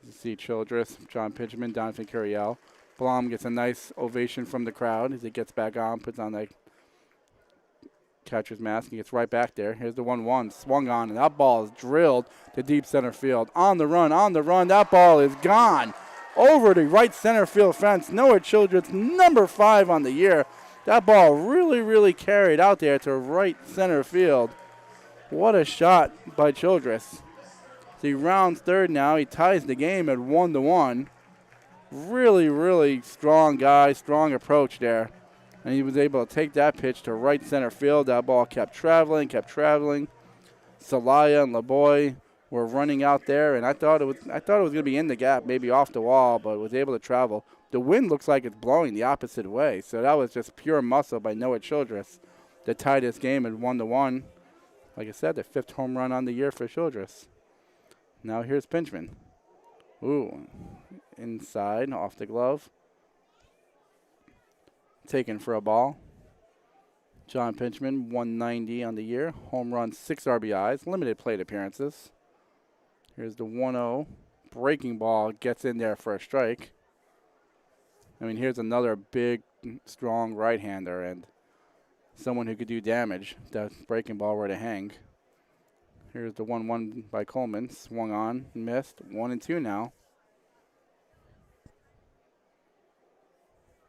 You see Childress, John Pinchman, Donovan Curiel. Blom gets a nice ovation from the crowd as he gets back on, puts on that catcher's mask, and gets right back there. Here's the 1-1, swung on, and that ball is drilled to deep center field. On the run, that ball is gone. Over the right center field fence. Noah Childress, number 5 on the year. That ball really carried out there to right center field. What a shot by Childress. He rounds third now. He ties the game at 1-1. Really strong guy, strong approach there. And he was able to take that pitch to right center field. That ball kept traveling. Salaya and LeBoy were running out there, and I thought it was going to be in the gap, maybe off the wall, but was able to travel. The wind looks like it's blowing the opposite way, so that was just pure muscle by Noah Childress to tie this game at 1-1. Like I said, the 5th home run on the year for Childress. Now here's Pinchman. Ooh, inside, off the glove. Taken for a ball. John Pinchman, 190 on the year. Home run, 6 RBIs, limited plate appearances. Here's the 1-0. Breaking ball gets in there for a strike. I mean, here's another big, strong right-hander and someone who could do damage if that breaking ball were to hang. Here's the 1-1 by Coleman. Swung on, missed. 1-2 now.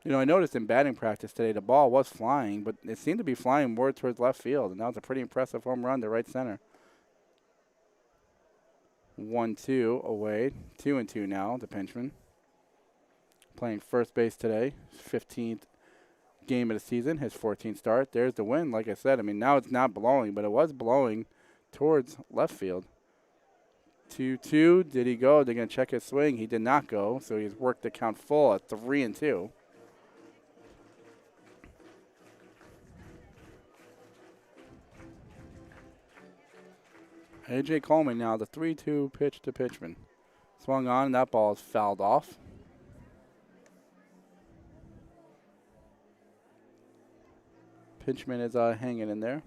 You know, I noticed in batting practice today the ball was flying, but it seemed to be flying more towards left field, and that was a pretty impressive home run to right center. 1-2 away. 2-2 now to Pinchman. Playing first base today. 15th game of the season, his 14th start. There's the win, like I said. I mean, now it's not blowing, but it was blowing towards left field. 2-2. Did he go? They're going to check his swing. He did not go, so he's worked the count full at 3-2. A.J. Coleman now, the 3-2 pitch to Pinchman. Swung on, and that ball is fouled off. Pinchman is hanging in there.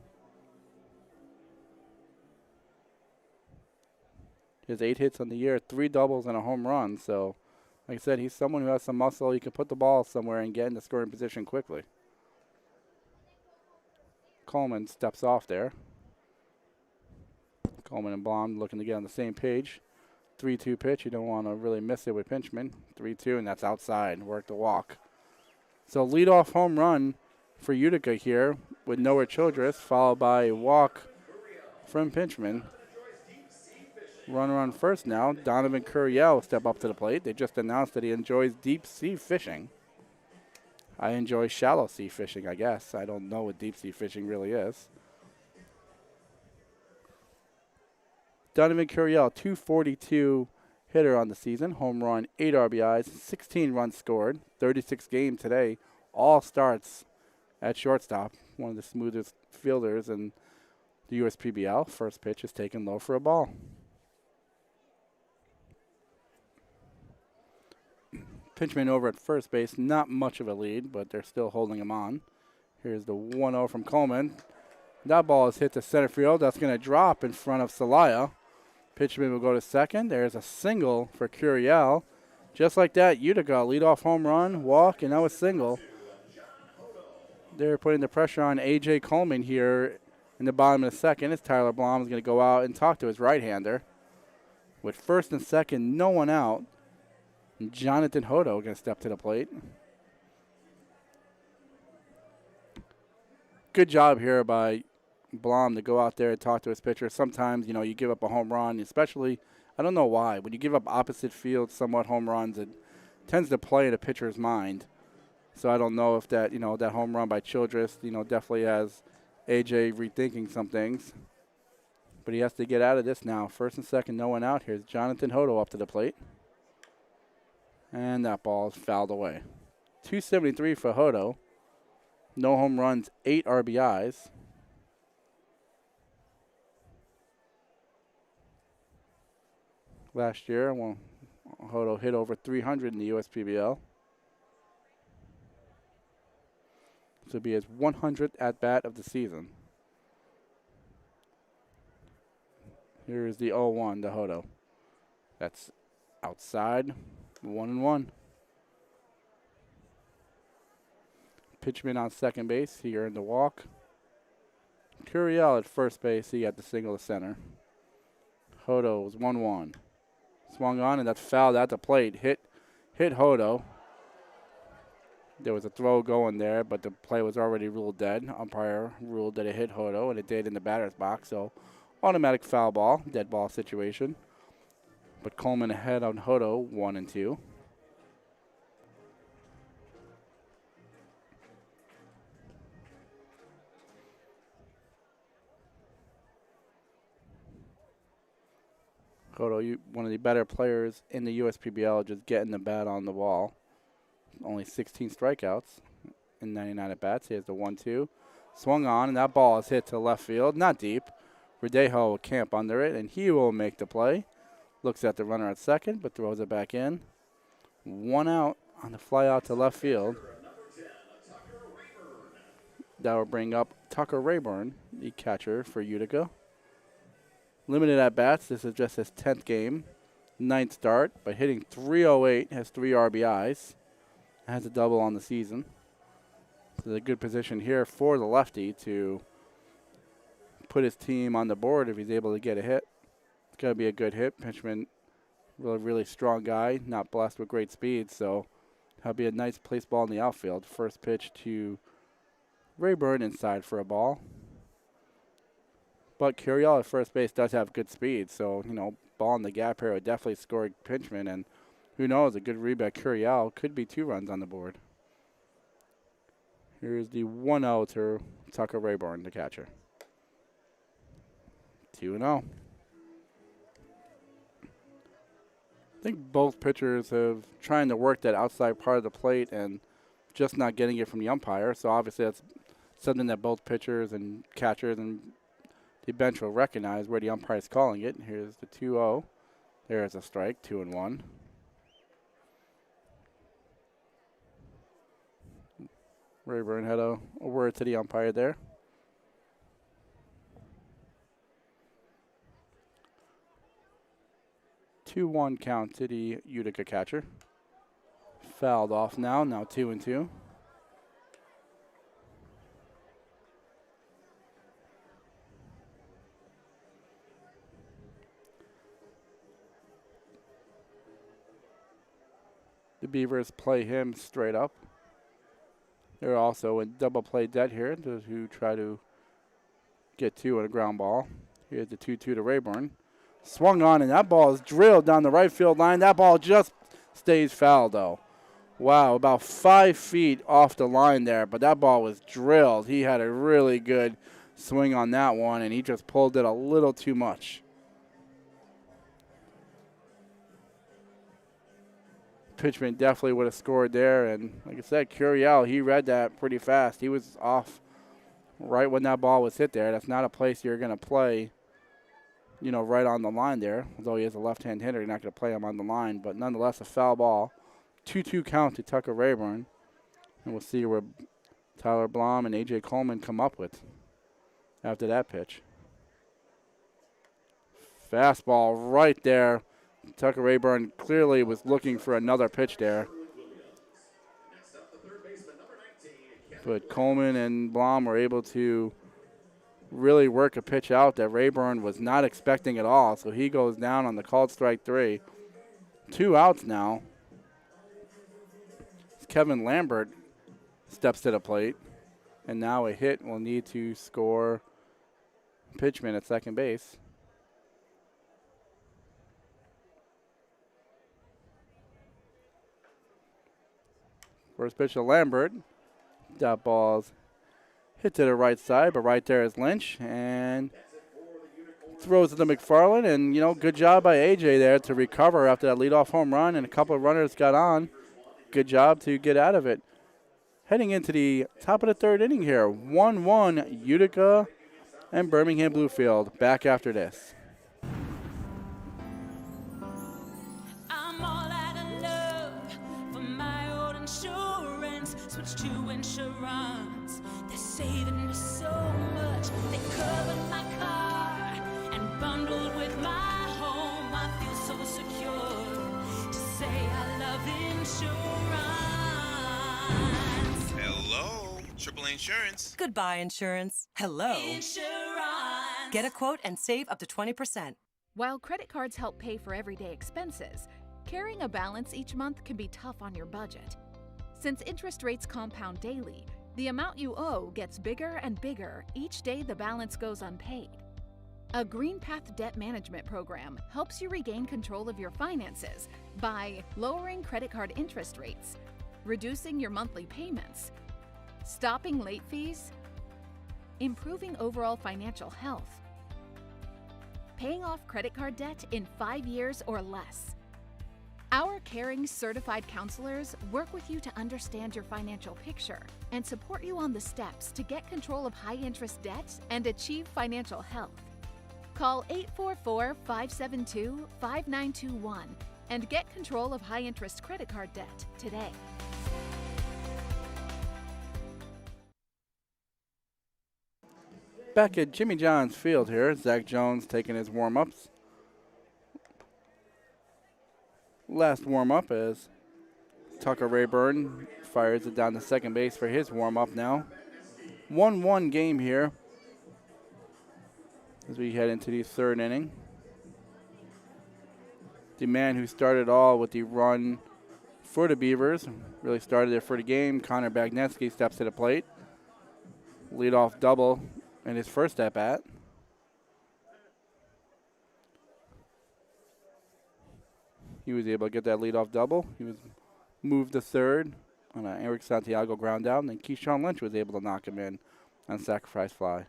He has 8 hits on the year, 3 doubles and a home run. So, like I said, he's someone who has some muscle. He can put the ball somewhere and get in the scoring position quickly. Coleman steps off there. Coleman and Blom looking to get on the same page. 3-2 pitch. You don't want to really miss it with Pinchman. 3-2, and that's outside. Work the walk. So leadoff home run for Utica here with Noah Childress, followed by a walk from Pinchman. Runner on first now. Donovan Curiel will step up to the plate. They just announced that he enjoys deep sea fishing. I enjoy shallow sea fishing, I guess. I don't know what deep sea fishing really is. Donovan Curiel, 242 hitter on the season. Home run, 8 RBIs, 16 runs scored, 36 games today. All starts at shortstop. One of the smoothest fielders in the USPBL. First pitch is taken low for a ball. Pinchman over at first base, not much of a lead, but they're still holding him on. Here's the 1-0 from Coleman. That ball is hit to center field. That's going to drop in front of Celaya. Pinchman will go to second. There's a single for Curiel. Just like that, Utica, leadoff home run, walk, and now a single. They're putting the pressure on A.J. Coleman here in the bottom of the second as Tyler Blom is going to go out and talk to his right-hander. With first and second, no one out. Jonathan Hodo going to step to the plate. Good job here by Blom to go out there and talk to his pitcher. Sometimes, you know, you give up a home run, especially, I don't know why, when you give up opposite field somewhat home runs, it tends to play in a pitcher's mind. So I don't know if that, you know, that home run by Childress, you know, definitely has AJ rethinking some things. But he has to get out of this now. First and second, no one out. Here's Jonathan Hodo up to the plate. And that ball is fouled away. 273 for Hodo. No home runs, 8 RBIs. Last year, well, Hodo hit over 300 in the USPBL. This will be his 100th at-bat of the season. Here is the 0-1 to Hodo. That's outside, 1-1. Pitchman on second base. He earned the walk. Curiel at first base. He got the single to center. Hodo was 1-1. Swung on, and that's fouled at the plate. Hit Hodo. There was a throw going there, but the play was already ruled dead. Umpire ruled that it hit Hodo, and it did in the batter's box. So automatic foul ball, dead ball situation. But Coleman ahead on Hodo, 1-2. Hodo, one of the better players in the USPBL, just getting the bat on the ball. Only 16 strikeouts in 99 at-bats. He has the 1-2. Swung on, and that ball is hit to left field. Not deep. Verdejo will camp under it, and he will make the play. Looks at the runner at second, but throws it back in. 1 out on the fly out to left field. That will bring up Tucker Rayburn, the catcher for Utica. Limited at-bats. This is just his 10th game. 9th start, but hitting .308, has 3 RBIs. Has a double on the season. So a good position here for the lefty to put his team on the board if he's able to get a hit. It's going to be a good hit. Pinchman, really strong guy, not blessed with great speed, so that'll be a nice place ball in the outfield. First pitch to Rayburn inside for a ball. But Curiel at first base does have good speed, so, you know, ball in the gap here would definitely score Pinchman, and who knows, a good read by Curiel could be 2 runs on the board. Here's the 1-0 to Tucker Rayburn, the catcher. 2-0. I think both pitchers have trying to work that outside part of the plate and just not getting it from the umpire. So obviously that's something that both pitchers and catchers and the bench will recognize where the umpire is calling it. Here's the 2-0. There's a strike, 2-1. Rayburn had a word to the umpire there. Two-one count to the Utica catcher. Fouled off now 2-2. The Beavers play him straight up. They're also in double play debt here to try to get two on a ground ball. Here's the 2-2 to Rayburn. Swung on, and that ball is drilled down the right field line. That ball just stays foul, though. Wow, about 5 feet off the line there, but that ball was drilled. He had a really good swing on that one, and he just pulled it a little too much. Pitchman definitely would have scored there, and like I said, Curiel, he read that pretty fast. He was off right when that ball was hit there. That's not a place you're going to play, you know, right on the line there. Although he is a left-hand hitter, you're not going to play him on the line, but nonetheless a foul ball. 2-2 count to Tucker Rayburn, and we'll see where Tyler Blom and A.J. Coleman come up with after that pitch. Fastball right there. Tucker Rayburn clearly was looking for another pitch there. But Coleman and Blom were able to really work a pitch out that Rayburn was not expecting at all. So he goes down on the called strike 3. 2 outs now. Kevin Lambert steps to the plate. And now a hit will need to score Pitchman at second base. First pitch to Lambert. That ball's hit to the right side, but right there is Lynch. And throws it to McFarland. And, you know, good job by A.J. there to recover after that leadoff home run. And a couple of runners got on. Good job to get out of it. Heading into the top of the third inning here. 1-1 Utica and Birmingham Bloomfield. Back after this. Switch to insurance. They're saving me so much. They covered my car and bundled with my home. I feel so secure to say I love insurance. Hello, AAA Insurance. Goodbye, insurance. Hello. Insurance. Get a quote and save up to 20%. While credit cards help pay for everyday expenses, carrying a balance each month can be tough on your budget. Since interest rates compound daily, the amount you owe gets bigger and bigger each day the balance goes unpaid. A Green Path debt management program helps you regain control of your finances by lowering credit card interest rates, reducing your monthly payments, stopping late fees, improving overall financial health, paying off credit card debt in 5 years or less. Our caring certified counselors work with you to understand your financial picture and support you on the steps to get control of high-interest debt and achieve financial health. Call 844-572-5921 and get control of high-interest credit card debt today. Back at Jimmy John's Field here, Zach Jones taking his warm-ups. Last warm-up as Tucker Rayburn fires it down to second base for his warm-up now. 1-1 game here as we head into the third inning. The man who started all with the run for the Beavers, really started it for the game, Connor Bagnetsky steps to the plate. Leadoff double in his first at-bat. He was able to get that leadoff double. He was moved to third on an Eric Santiago ground out, and then Keyshawn Lynch was able to knock him in on sacrifice fly.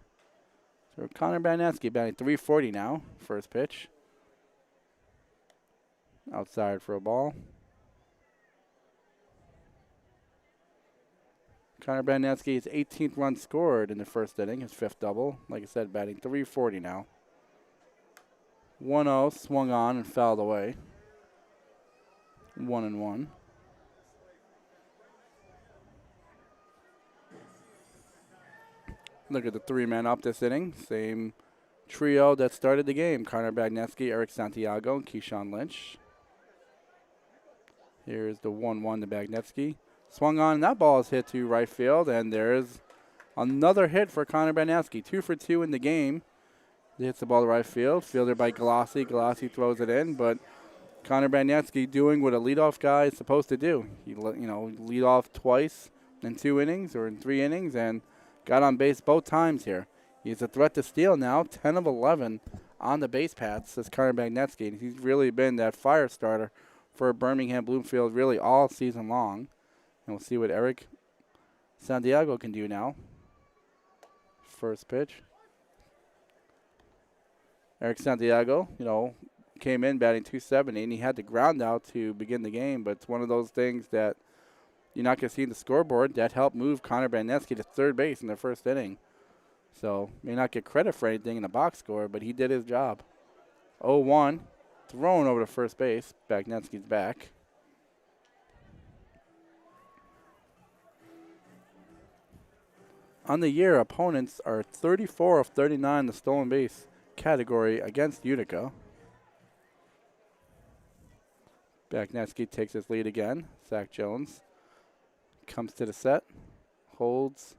So Connor Bagnetsky batting .340 now, first pitch. Outside for a ball. Connor Bagnetsky's 18th run scored in the first inning, his fifth double. Like I said, batting .340 now. 1-0, swung on and fouled away. 1-1. Look at the three-man up this inning. Same trio that started the game. Connor Bagneski, Eric Santiago, and Keyshawn Lynch. Here's the 1-1 to Bagneski. Swung on, and that ball is hit to right field, and there's another hit for Connor Bagneski. 2 for 2 in the game. He hits the ball to right field. Fielded by Galassi. Galassi throws it in, but Connor Bagneski doing what a leadoff guy is supposed to do. He lead off twice in 2 innings or in 3 innings and got on base both times here. He's a threat to steal now, 10 of 11 on the base paths, says Connor Bagneski. He's really been that fire starter for Birmingham Bloomfield really all season long. And we'll see what Eric Santiago can do now. First pitch. Eric Santiago, came in batting .270, and he had the ground out to begin the game, but it's one of those things that you're not going to see in the scoreboard that helped move Connor Bagneski to third base in the first inning. So may not get credit for anything in the box score, but he did his job. 0-1, thrown over to first base. Bagneski's back. On the year, opponents are 34 of 39 in the stolen base category against Utica. Bagneski takes his lead again. Zach Jones comes to the set, holds.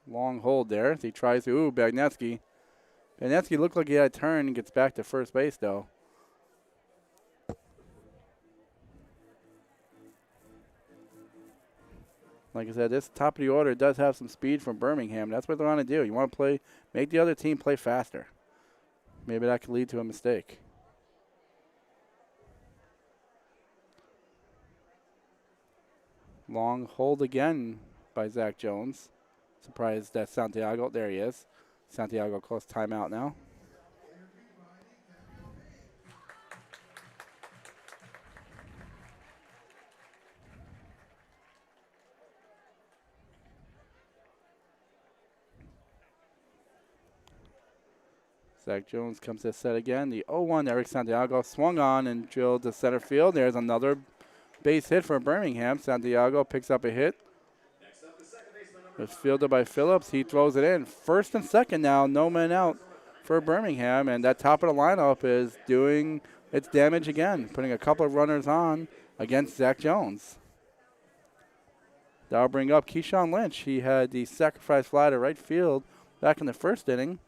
Long hold there. He tries to, Bagneski. Bagneski looked like he had a turn and gets back to first base, though. Like I said, this top of the order does have some speed from Birmingham. That's what they want to do. You want to make the other team play faster. Maybe that could lead to a mistake. Long hold again by Zach Jones. Surprised that Santiago, there he is. Santiago calls timeout now. Zach Jones comes to the set again. The 0-1, Eric Santiago swung on and drilled to center field. There's another base hit for Birmingham. Santiago picks up a hit. It's fielded by Phillips. He throws it in. First and second now, no man out for Birmingham. And that top of the lineup is doing its damage again, putting a couple of runners on against Zach Jones. That'll bring up Keyshawn Lynch. He had the sacrifice fly to right field back in the first inning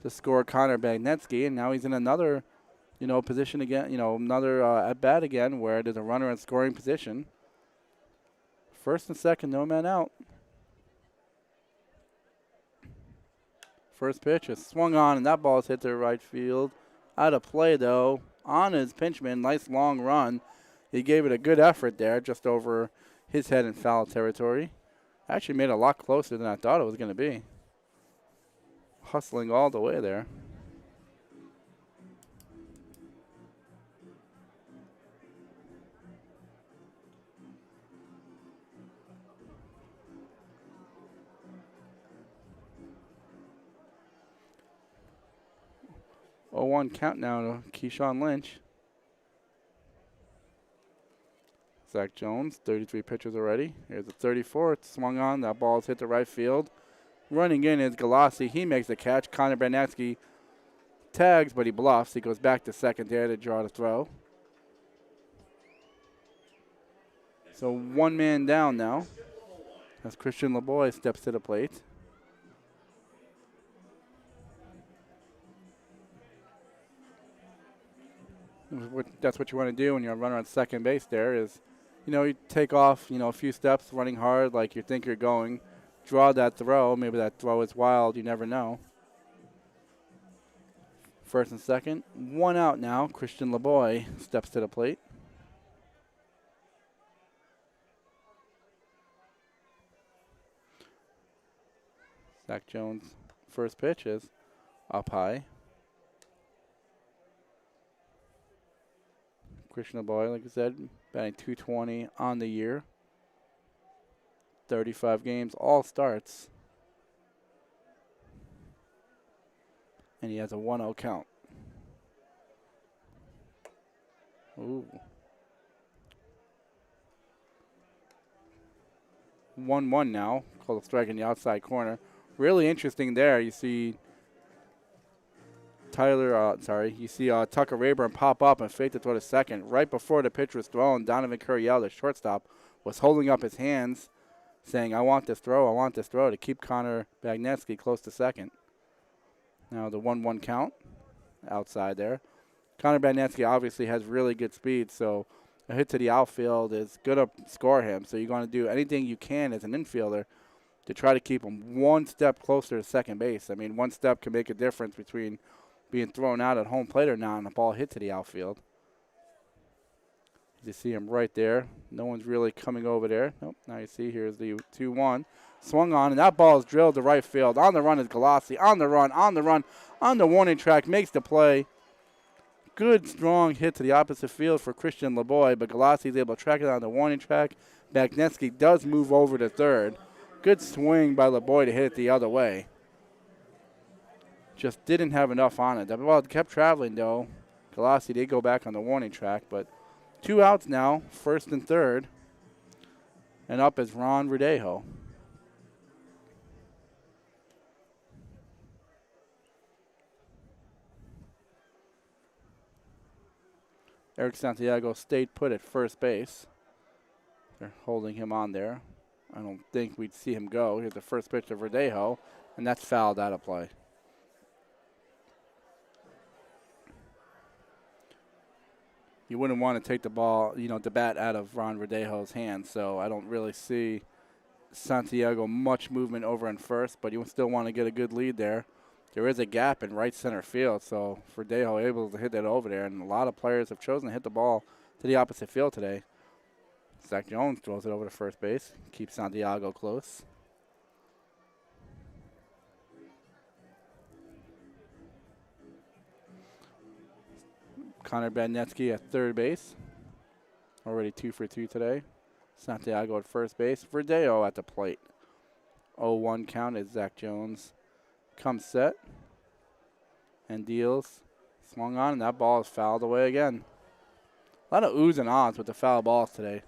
to score Connor Bagneski. And now he's in another, position again, another at-bat again where there's a runner in scoring position. First and second, no man out. First pitch is swung on, and that ball is hit to right field. Out of play, though, on his pinchman. Nice long run. He gave it a good effort there, just over his head in foul territory. Actually made it a lot closer than I thought it was going to be. Hustling all the way there. Oh, 1 count now to Keyshawn Lynch. Zach Jones, 33 pitches already. Here's the 34th, swung on. That ball's hit the right field. Running in is Galassi. He makes the catch. Connor Bagneski tags, but he bluffs. He goes back to second there to draw the throw. So 1 man down now as Christian LeBoy steps to the plate. That's what you want to do when you're a runner on second base there is, you take off, a few steps running hard like you think you're going. Draw that throw. Maybe that throw is wild. You never know. First and second. 1 out now. Christian LeBoy steps to the plate. Zach Jones' first pitch is up high. Christian LeBoy, like I said, batting .220 on the year. 35 games, all starts. And he has a 1-0 count. Ooh. 1-1 now. Called a strike in the outside corner. Really interesting there. You see Tucker Rayburn pop up and fake the throw to second. Right before the pitch was thrown, Donovan Curiel, the shortstop, was holding up his hands, saying, I want this throw, to keep Connor Bagnetsky close to second. Now the 1-1 count outside there. Connor Bagnetsky obviously has really good speed, so a hit to the outfield is going to score him. So you're going to do anything you can as an infielder to try to keep him one step closer to second base. I mean, one step can make a difference between being thrown out at home plate or not and a ball hit to the outfield. You see him right there. No one's really coming over there. Nope. Now you see here's the 2-1. Swung on, and that ball is drilled to right field. On the run is Galassi. On the warning track, makes the play. Good, strong hit to the opposite field for Christian LeBoy, but Galassi is able to track it on the warning track. Bagnetsky does move over to third. Good swing by LeBoy to hit it the other way. Just didn't have enough on it. The ball kept traveling, though. Galassi did go back on the warning track, but 2 outs now, first and third. And up is Ron Verdejo. Eric Santiago stayed put at first base. They're holding him on there. I don't think we'd see him go. Here's the first pitch to Verdejo, and that's fouled out of play. You wouldn't want to take the ball, the bat out of Ron Verdejo's hands, so I don't really see Santiago much movement over in first, but you still want to get a good lead there. There is a gap in right center field, so Verdejo able to hit that over there, and a lot of players have chosen to hit the ball to the opposite field today. Zach Jones throws it over to first base, keeps Santiago close. Connor Bagnetsky at third base, already 2 for 2 today. Santiago at first base. Verdejo at the plate. 0-1 count as Zach Jones comes set and deals. Swung on, and that ball is fouled away again. A lot of oohs and ahs with the foul balls today.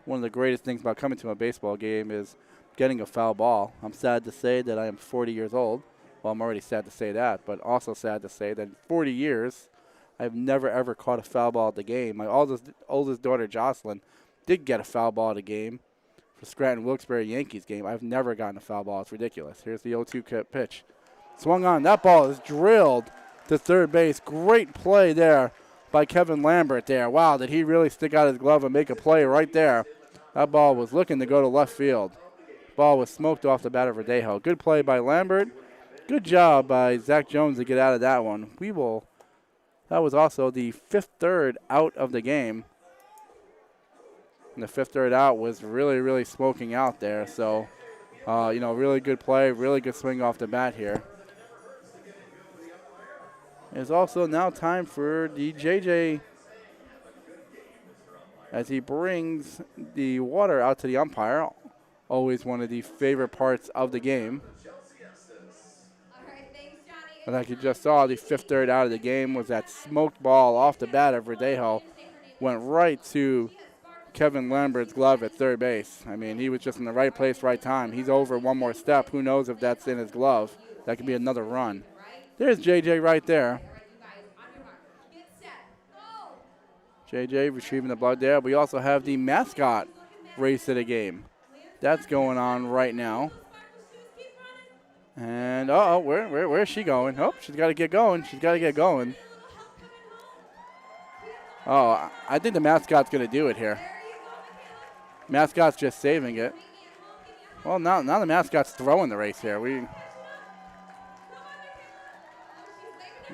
One of the greatest things about coming to a baseball game is getting a foul ball. I'm sad to say that I am 40 years old. Well, I'm already sad to say that, but also sad to say that in 40 years, I've never, ever caught a foul ball at the game. My oldest daughter, Jocelyn, did get a foul ball at a game for Scranton Wilkes-Barre Yankees game. I've never gotten a foul ball. It's ridiculous. Here's the 0-2 pitch. Swung on. That ball is drilled to third base. Great play there by Kevin Lambert there. Wow, did he really stick out his glove and make a play right there. That ball was looking to go to left field. Ball was smoked off the bat of Verdejo. Good play by Lambert. Good job by Zach Jones to get out of that one. That was also the 5th third out of the game. And the 5th third out was really, really smoking out there. So, really good play, really good swing off the bat here. It's also now time for the JJ as he brings the water out to the umpire. Always one of the favorite parts of the game. And like you just saw, the 5th third out of the game was that smoked ball off the bat of Verdejo. Went right to Kevin Lambert's glove at third base. I mean, he was just in the right place, right time. He's over one more step. Who knows if that's in his glove. That could be another run. There's JJ right there. JJ retrieving the blood there. We also have the mascot race of the game. That's going on right now. And, where is she going? Oh, she's got to get going. Oh, I think the mascot's going to do it here. Mascot's just saving it. Well, now the mascot's throwing the race here.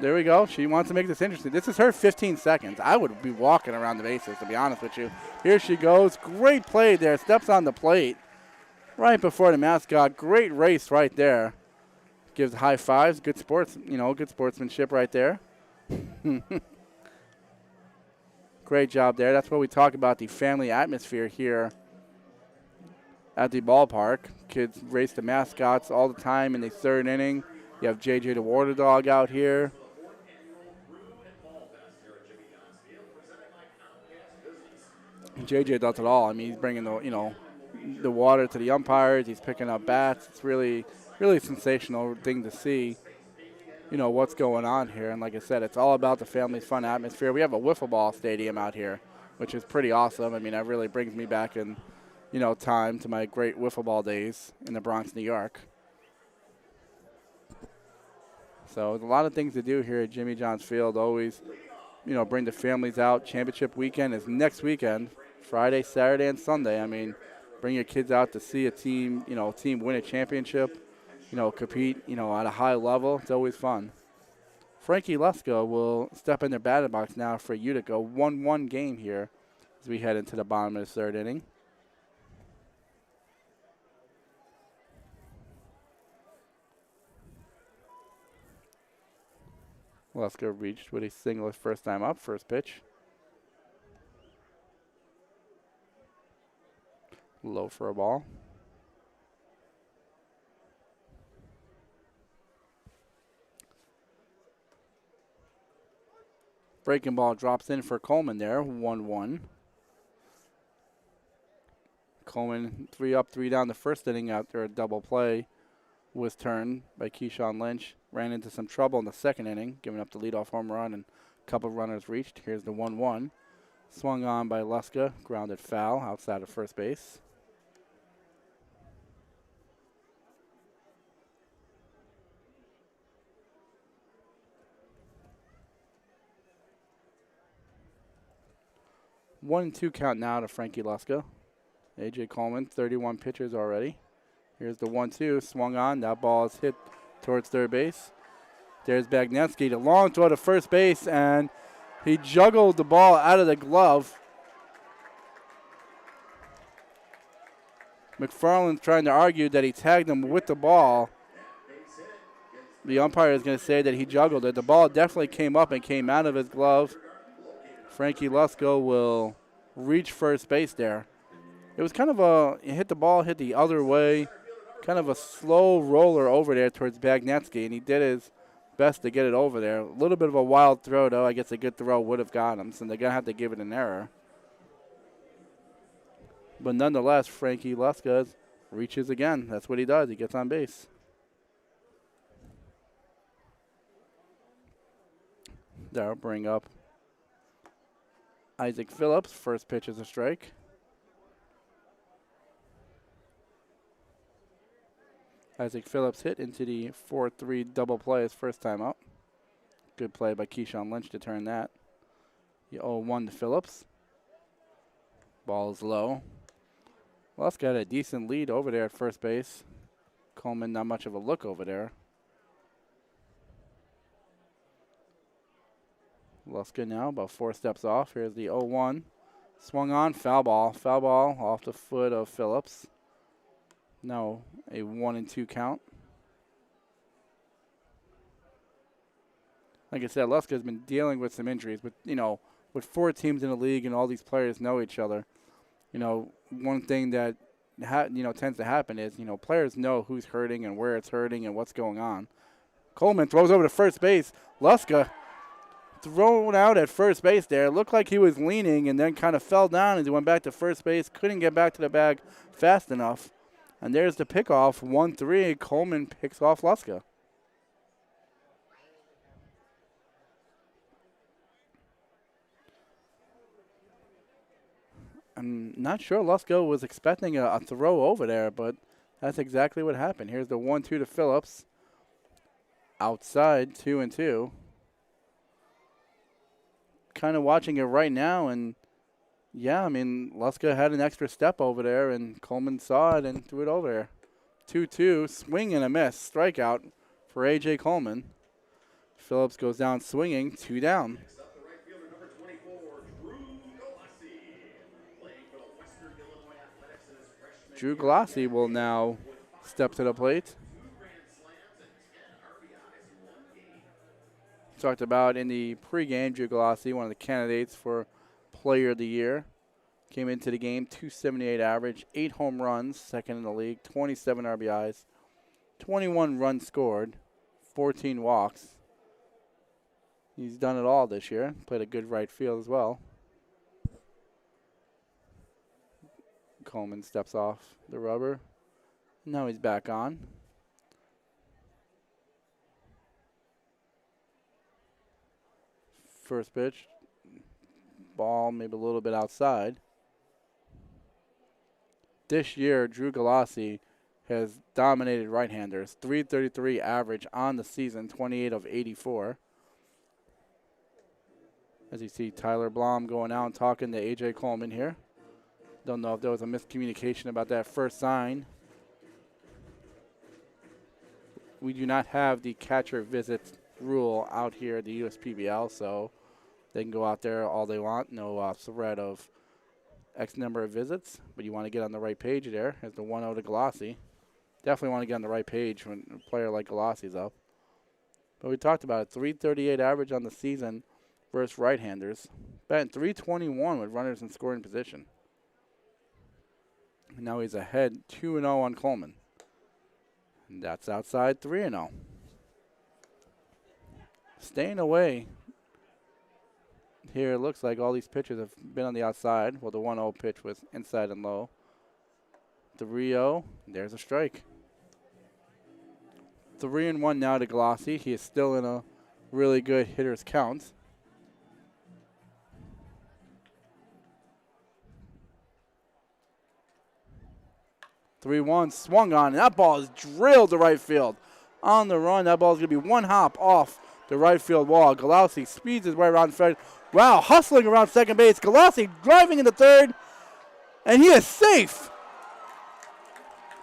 There we go. She wants to make this interesting. This is her 15 seconds. I would be walking around the bases, to be honest with you. Here she goes. Great play there. Steps on the plate right before the mascot. Great race right there. Gives high fives. Good sportsmanship right there. Great job there. That's what we talk about, the family atmosphere here at the ballpark. Kids race the mascots all the time in the 3rd inning. You have JJ the Water Dog out here. And JJ does it all. I mean, he's bringing the, the water to the umpires. He's picking up bats. It's really, really sensational thing to see, what's going on here. And like I said, it's all about the family fun atmosphere. We have a wiffle ball stadium out here, which is pretty awesome. I mean, that really brings me back in, time to my great wiffle ball days in the Bronx, New York. So there's a lot of things to do here at Jimmy John's Field. Always, bring the families out. Championship weekend is next weekend, Friday, Saturday, and Sunday. I mean, bring your kids out to see a team, team win a championship, compete, at a high level. It's always fun. Frankie Lesko will step in their batting box now for Utica. 1-1 game here as we head into the bottom of the third inning. Lesko reached with a single his first time up. First pitch. Low for a ball. Breaking ball drops in for Coleman there. 1-1. Coleman 3 up, 3 down the first inning after a double play was turned by Keyshawn Lynch. Ran into some trouble in the second inning, giving up the leadoff home run and a couple runners reached. Here's the 1-1. Swung on by Leska, grounded foul outside of first base. One and 2 count now to Frankie Leska. A.J. Coleman, 31 pitches already. Here's the 1-2, swung on. That ball is hit towards third base. There's Bagnetsky, the long throw to first base, and he juggled the ball out of the glove. McFarland's trying to argue that he tagged him with the ball. The umpire is going to say that he juggled it. The ball definitely came up and came out of his glove. Frankie Lesko will reach first base there. It was kind of he hit the ball, hit the other way, kind of a slow roller over there towards Bagnetsky, and he did his best to get it over there. A little bit of a wild throw, though. I guess a good throw would have got him, so they're going to have to give it an error. But nonetheless, Frankie Leska reaches again. That's what he does. He gets on base. That'll bring up Isaac Phillips. First pitch is a strike. Isaac Phillips hit into the 4-3 double play his first time up. Good play by Keyshawn Lynch to turn that. The 0-1 to Phillips. Ball is low. Leska got a decent lead over there at first base. Coleman not much of a look over there. Leska now about 4 steps off. Here's the 0-1. Swung on, foul ball. Foul ball off the foot of Phillips. No, a 1-2 count. Like I said, Leska has been dealing with some injuries, but with 4 teams in the league and all these players know each other, one thing that tends to happen is players know who's hurting and where it's hurting and what's going on. Coleman throws over to first base. Leska thrown out at first base there. Looked like he was leaning and then kind of fell down as he went back to first base. Couldn't get back to the bag fast enough. And there's the pickoff, 1-3. Coleman picks off Leska. I'm not sure Leska was expecting a throw over there, but that's exactly what happened. Here's the 1-2 to Phillips. Outside, 2-2. Kind of watching it right now, and yeah, I mean, Leska had an extra step over there, and Coleman saw it and threw it over there. 2-2, swing and a miss. Strikeout for A.J. Coleman. Phillips goes down swinging, 2 down. Drew Glossy will now step to the plate. Talked about in the pregame, Drew Glossy, one of the candidates for Player of the Year. Came into the game, 278 average, 8 home runs, second in the league, 27 RBIs, 21 runs scored, 14 walks. He's done it all this year. Played a good right field as well. Coleman steps off the rubber. Now he's back on. First pitch. Ball maybe a little bit outside. This year, Drew Galassi has dominated right-handers. 333 average on the season, 28 of 84. As you see Tyler Blom going out and talking to A.J. Coleman here. Don't know if there was a miscommunication about that first sign. We do not have the catcher visit rule out here at the USPBL, so they can go out there all they want. No threat of X number of visits, but you want to get on the right page there as the 1-0 to Galassi. Definitely want to get on the right page when a player like Galassi's up. But we talked about it, 338 average on the season versus right-handers. Batting 321 with runners in scoring position. And now he's ahead 2-0 on Coleman. And that's outside 3-0. Staying away. Here it looks like all these pitches have been on the outside. Well, the 1-0 pitch was inside and low. 3-0, there's a strike. 3-1 now to Galassi. He is still in a really good hitter's count. Three one swung on, and that ball is drilled to right field. On the run, that ball is going to be one hop off the right field wall. Galassi speeds his way around third. Wow, hustling around second base. Galassi driving into third, and he is safe.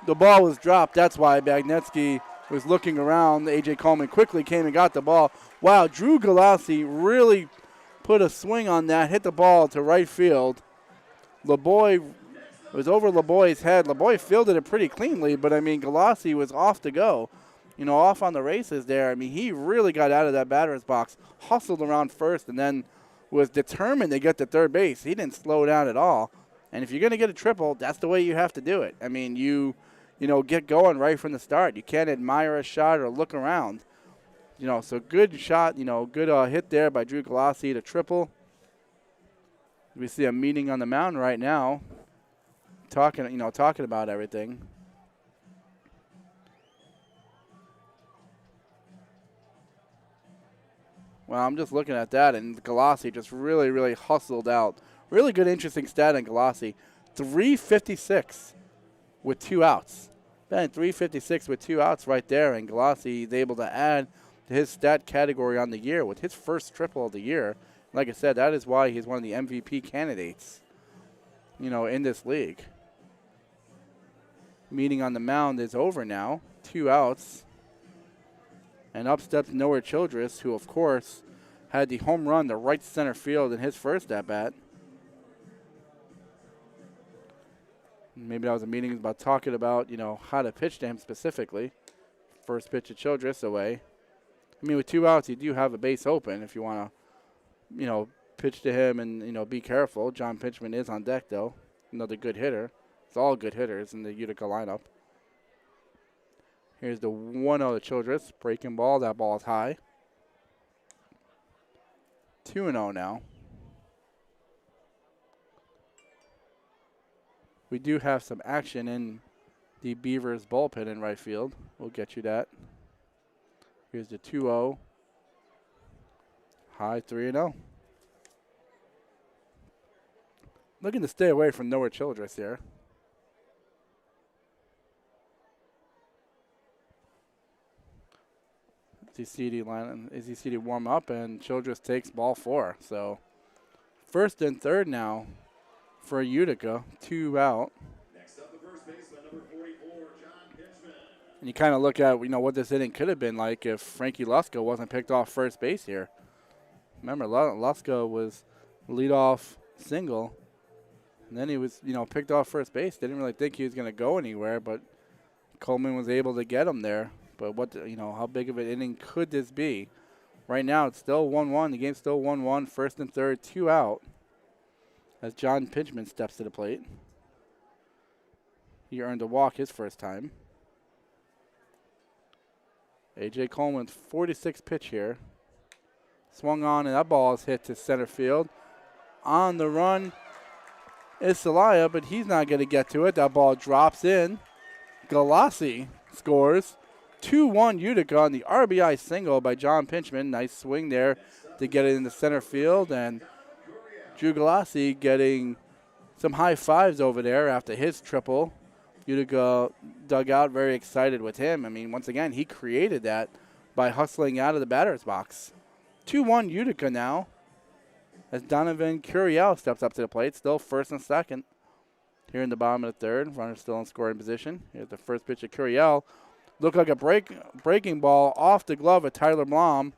The ball was dropped. That's why Bagnetsky was looking around. A.J. Coleman quickly came and got the ball. Wow, Drew Galassi really put a swing on that, hit the ball to right field. LeBoy was over LeBoy's head. LeBoy fielded it pretty cleanly, but, I mean, Galassi was off to go. You know, off on the races there. I mean, he really got out of that batter's box, hustled around first, and then was determined to get to third base. He didn't slow down at all. And if you're going to get a triple, that's the way you have to do it. I mean, you know, get going right from the start. You can't admire a shot or look around. You know, so good shot, you know, good hit there by Drew Galassi to triple. We see a meeting on the mound right now, talking about everything. Well, I'm just looking at that, and Galassi just really, really hustled out. Really good, interesting stat on Galassi. 356 with 2 outs. Batting 356 with 2 outs right there, and Galassi is able to add to his stat category on the year with his first triple of the year. Like I said, that is why he's one of the MVP candidates, you know, in this league. Meeting on the mound is over now. 2 outs. And up steps Noah Childress, who, of course, had the home run to right center field in his first at-bat. Maybe that was a meeting about talking about, you know, how to pitch to him specifically. First pitch to Childress away. I mean, with 2 outs, you do have a base open if you want to, you know, pitch to him and, you know, be careful. John Pinchman is on deck, though. Another good hitter. It's all good hitters in the Utica lineup. Here's the 1-0 to Childress. Breaking ball. That ball is high. 2-0 now. We do have some action in the Beavers bullpen in right field. We'll get you that. Here's the 2-0. High 3-0. Looking to stay away from Noah Childress here. ZCD warm up, and Childress takes ball 4. So first and third now for Utica, 2 out. Next up, the first baseman, number 44, John Pinchman. And you kind of look at, you know, what this inning could have been like if Frankie Lusko wasn't picked off first base here. Remember, Lusko was leadoff single, and then he was, you know, picked off first base. Didn't really think he was going to go anywhere, but Coleman was able to get him there. But what, you know, how big of an inning could this be? Right now, it's still 1-1. The game's still 1-1. First and third, 2 out. As John Pinchman steps to the plate. He earned a walk his first time. A.J. Coleman's 46th pitch here. Swung on, and that ball is hit to center field. On the run, is Celaya, but he's not going to get to it. That ball drops in. Galassi scores. 2-1 Utica on the RBI single by John Pinchman. Nice swing there to get it into center field. And Drew Galassi getting some high fives over there after his triple. Utica dug out, very excited with him. I mean, once again, he created that by hustling out of the batter's box. 2-1 Utica now as Donovan Curiel steps up to the plate, still first and second. Here in the bottom of the third, runner still in scoring position. Here's the first pitch of Curiel. Looked like a breaking ball off the glove of Tyler Blom.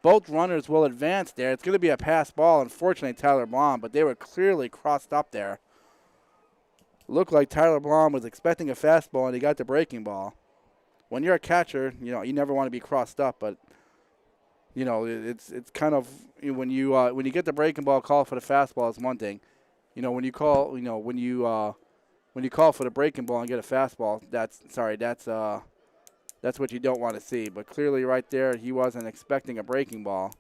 Both runners will advance there. It's going to be a pass ball, unfortunately, Tyler Blom, but they were clearly crossed up there. Looked like Tyler Blom was expecting a fastball, and he got the breaking ball. When you're a catcher, you know, you never want to be crossed up, but, you know, it's kind of, when you get the breaking ball call for the fastball is one thing. You know, when you call for the breaking ball and get a fastball, that's what you don't want to see. But clearly right there, he wasn't expecting a breaking ball,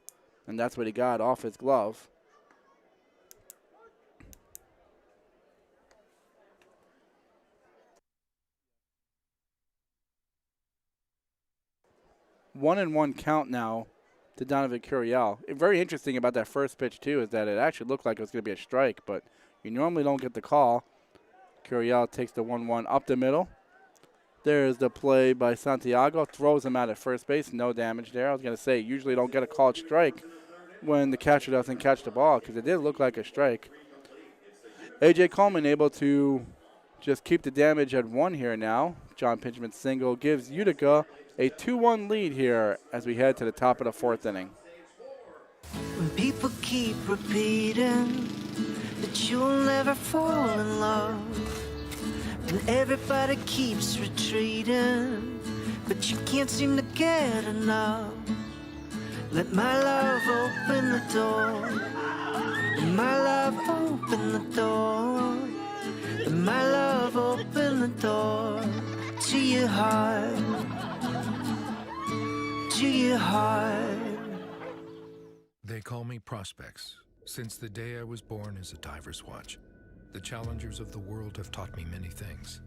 and that's what he got off his glove. One and one count now to Donovan Curiel. Very interesting about that first pitch, too, is that it actually looked like it was going to be a strike, but you normally don't get the call. Curiel takes the 1-1 up the middle. There's the play by Santiago. Throws him out at first base. No damage there. I was going to say, usually don't get a called strike when the catcher doesn't catch the ball, because it did look like a strike. A.J. Coleman able to just keep the damage at 1 here now. John Pinchman's single gives Utica a 2-1 lead here as we head to the top of the 4th inning. When people keep repeating that you'll never fall in love, and everybody keeps retreating, but you can't seem to get enough. Let my love open the door. Let my love open the door. Let my love open the door to your heart. To your heart. They call me Prospects. Since the day I was born is a diver's watch. The challengers of the world have taught me many things.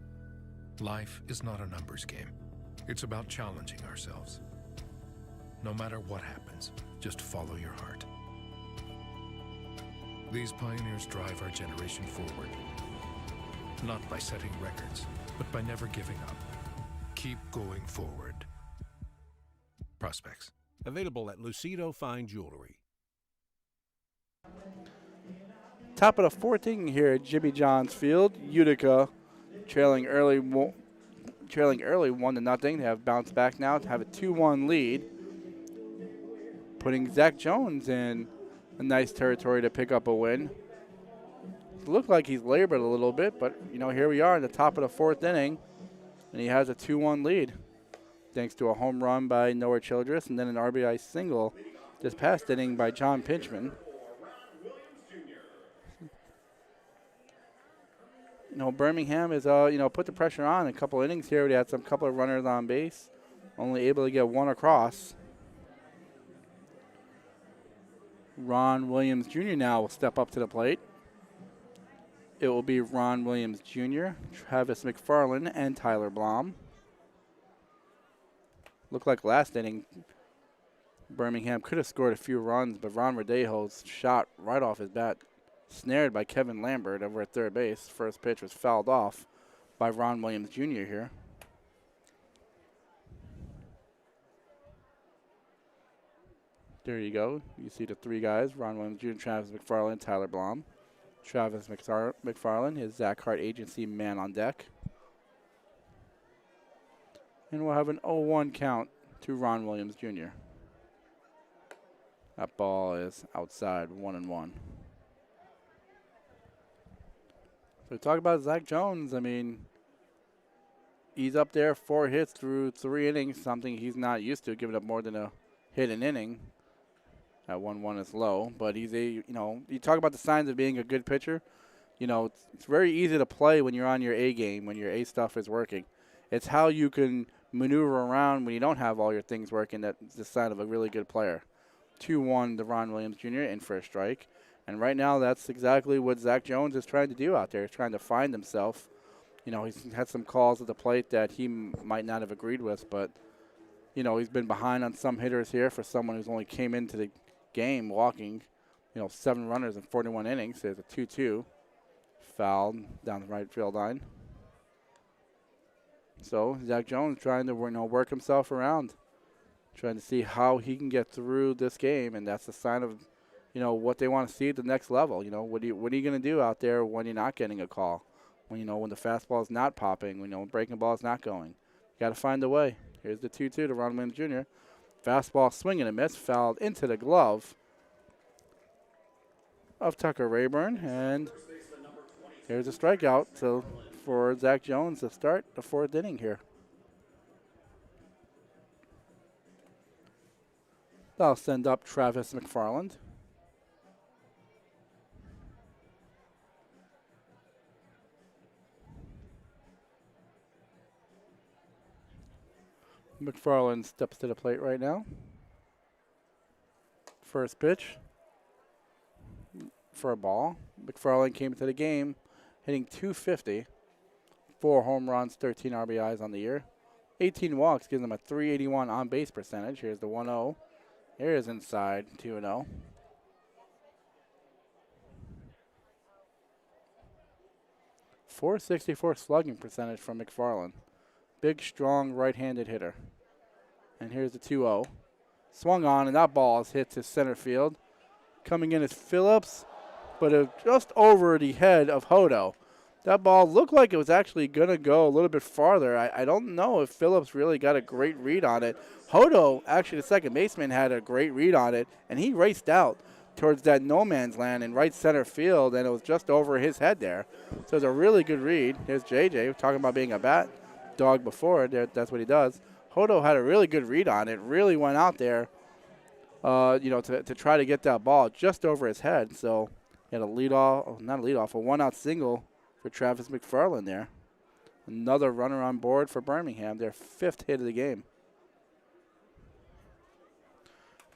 Life is not a numbers game. It's about challenging ourselves. No matter what happens, just follow your heart. These pioneers drive our generation forward. Not by setting records, but by never giving up. Keep going forward. Prospects. Available at Lucido Fine Jewelry. Top of the 4th inning here at Jimmy John's Field. Utica trailing early 1-0. They have bounced back now to have a 2-1 lead, putting Zach Jones in a nice territory to pick up a win. It looked like he's labored a little bit, but you know, here we are in the top of the 4th inning, and he has a 2-1 lead, thanks to a home run by Noah Childress and then an RBI single this past inning by John Pinchman. You know, Birmingham is, put the pressure on a couple innings here. We had some couple of runners on base, only able to get one across. Ron Williams Jr. now will step up to the plate. It will be Ron Williams Jr., Travis McFarland, and Tyler Blom. Looked like last inning, Birmingham could have scored a few runs, but Ron Rodejo's shot right off his bat, snared by Kevin Lambert over at third base. First pitch was fouled off by Ron Williams Jr. here. There you go. You see the 3 guys, Ron Williams Jr., Travis McFarland, Tyler Blom. Travis McFarland, his Zach Hart Agency man on deck. And we'll have an 0-1 count to Ron Williams Jr. That ball is outside, 1-1. So talk about Zach Jones. I mean, he's up there 4 hits through 3 innings, something he's not used to, giving up more than a hit an inning. That 1-1 is low, but he's you talk about the signs of being a good pitcher. You know, it's very easy to play when you're on your A game, when your A stuff is working. It's how you can maneuver around when you don't have all your things working that's the sign of a really good player. 2-1 to Ron Williams Jr. in for a strike. And right now, that's exactly what Zach Jones is trying to do out there. He's trying to find himself. You know, he's had some calls at the plate that he might not have agreed with, but, you know, he's been behind on some hitters here for someone who's only came into the game walking, 7 runners in 41 innings. There's a 2-2. Fouled down the right field line. So Zach Jones trying to work himself around, trying to see how he can get through this game, and that's a sign of, what they want to see at the next level. What are you going to do out there when you're not getting a call, when the fastball is not popping, when breaking ball is not going. You got to find a way. Here's the 2-2 to Ron Wynn Jr. Fastball swing and a miss, fouled into the glove of Tucker Rayburn, and here's a strikeout for Zach Jones to start the 4th inning here. I'll send up Travis McFarland. McFarland steps to the plate right now. First pitch for a ball. McFarland came to the game hitting .250, 4 home runs, 13 RBIs on the year. 18 walks gives him a .381 on-base percentage. Here's the 1-0. Here's inside, 2-0. .464 slugging percentage from McFarland. Big, strong, right-handed hitter. And here's the 2-0. Swung on, and that ball is hit to center field. Coming in is Phillips, but just over the head of Hodo. That ball looked like it was actually going to go a little bit farther. I don't know if Phillips really got a great read on it. Hodo, actually the second baseman, had a great read on it, and he raced out towards that no man's land in right center field, and it was just over his head there. So it's a really good read. There's JJ talking about being a bat dog before. That's what he does. Hodo had a really good read on it, really went out there, to try to get that ball just over his head. So he had a 1-out single for Travis McFarland there. Another runner on board for Birmingham, their 5th hit of the game.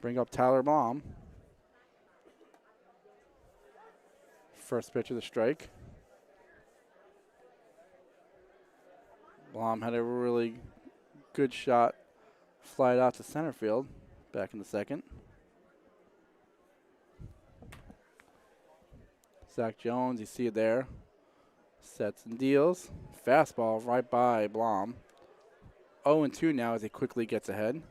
Bring up Tyler Baum. First pitch of the strike. Baum had a really good shot, fly it out to center field, back in the 2nd. Zach Jones, you see it there. Sets and deals. Fastball right by Blom. 0-2 now as he quickly gets ahead.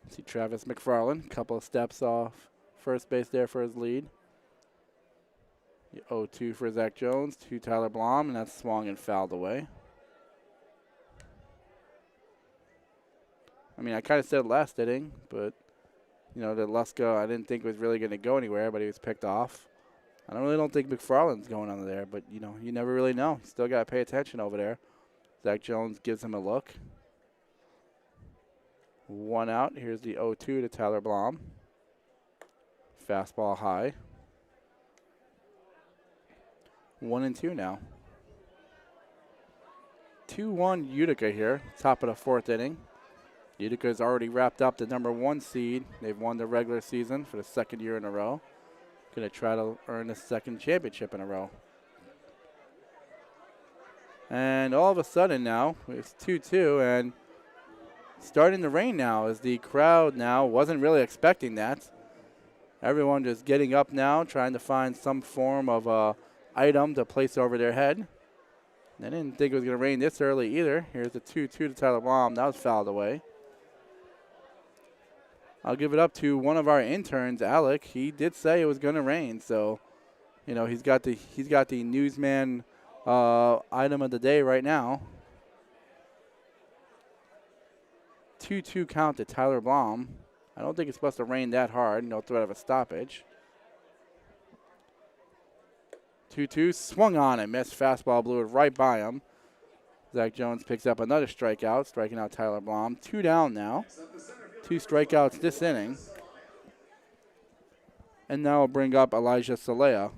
See Travis McFarland, couple of steps off first base there for his lead. 0-2 for Zach Jones, 2 Tyler Blom, and that's swung and fouled away. I mean, I kind of said last inning, but, that Lusko, I didn't think was really going to go anywhere, but he was picked off. I really don't think McFarland's going under there, but, you never really know. You still got to pay attention over there. Zach Jones gives him a look. 1 out. Here's the 0-2 to Tyler Blom. Fastball high. 1-2 now. 2-1 Utica here, top of the 4th inning. Utica has already wrapped up the number 1 seed. They've won the regular season for the 2nd year in a row. Going to try to earn the 2nd championship in a row. And all of a sudden now, it's 2-2, and starting to rain now as the crowd now wasn't really expecting that. Everyone just getting up now, trying to find some form of item to place over their head. They didn't think it was going to rain this early either. Here's the 2-2 to Tyler Baum. That was fouled away. I'll give it up to one of our interns, Alec. He did say it was going to rain, so he's got the newsman item of the day right now. 2-2 count to Tyler Baum. I don't think it's supposed to rain that hard. No threat of a stoppage. 2-2, swung on and missed. Fastball blew it right by him. Zach Jones picks up another strikeout, striking out Tyler Baum. 2 down now. 2 strikeouts this inning. And now we'll bring up Elijah Salea.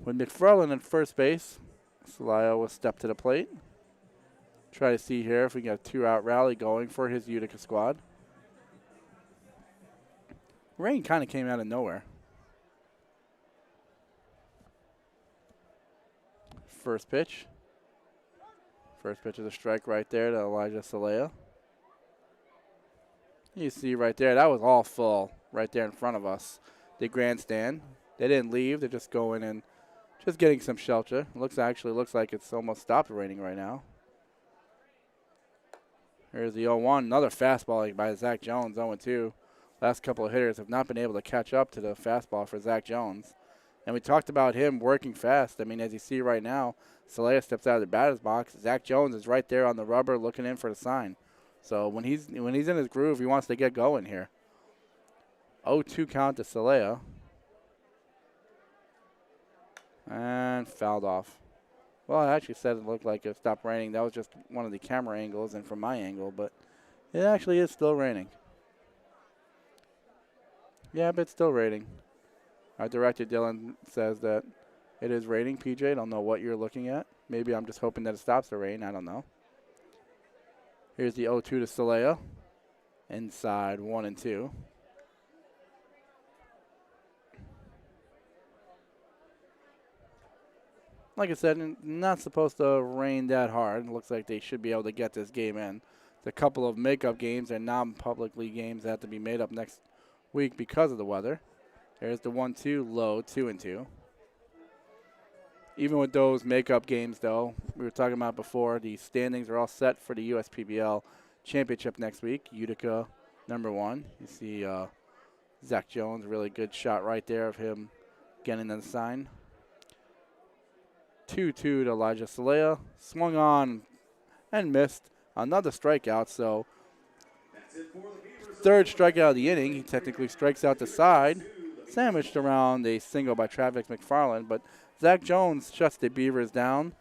With McFarland at first base, Salea will step to the plate. Try to see here if we get a 2-out rally going for his Utica squad. Rain kind of came out of nowhere. First pitch. First pitch is a strike right there to Elijah Salea. You see right there, that was all full right there in front of us. The grandstand. They didn't leave. They're just going and just getting some shelter. Looks like it's almost stopped raining right now. Here's the 0-1. Another fastball by Zach Jones, 0-2. Last couple of hitters have not been able to catch up to the fastball for Zach Jones. And we talked about him working fast. I mean, as you see right now, Salea steps out of the batter's box. Zach Jones is right there on the rubber looking in for the sign. So when he's in his groove, he wants to get going here. 0-2 count to Salea. And fouled off. Well, I actually said it looked like it stopped raining. That was just one of the camera angles and from my angle, but it actually is still raining. Yeah, but it's still raining. Our director, Dylan, says that it is raining. PJ, I don't know what you're looking at. Maybe I'm just hoping that it stops the rain. I don't know. Here's the 0-2 to Salea. Inside 1-2. Like I said, not supposed to rain that hard. Looks like they should be able to get this game in. There's a couple of makeup games and non-public league games that have to be made up next week because of the weather. There's the 1-2, low, 2-2. Even with those makeup games, though, we were talking about before, the standings are all set for the USPBL championship next week. Utica, #1. You see Zach Jones, really good shot right there of him getting the sign. 2-2 to Elijah Salea. Swung on and missed. Another strikeout, so third strikeout of the inning. He technically strikes out the side. Sandwiched around a single by Travis McFarland, but Zach Jones shuts the Beavers down.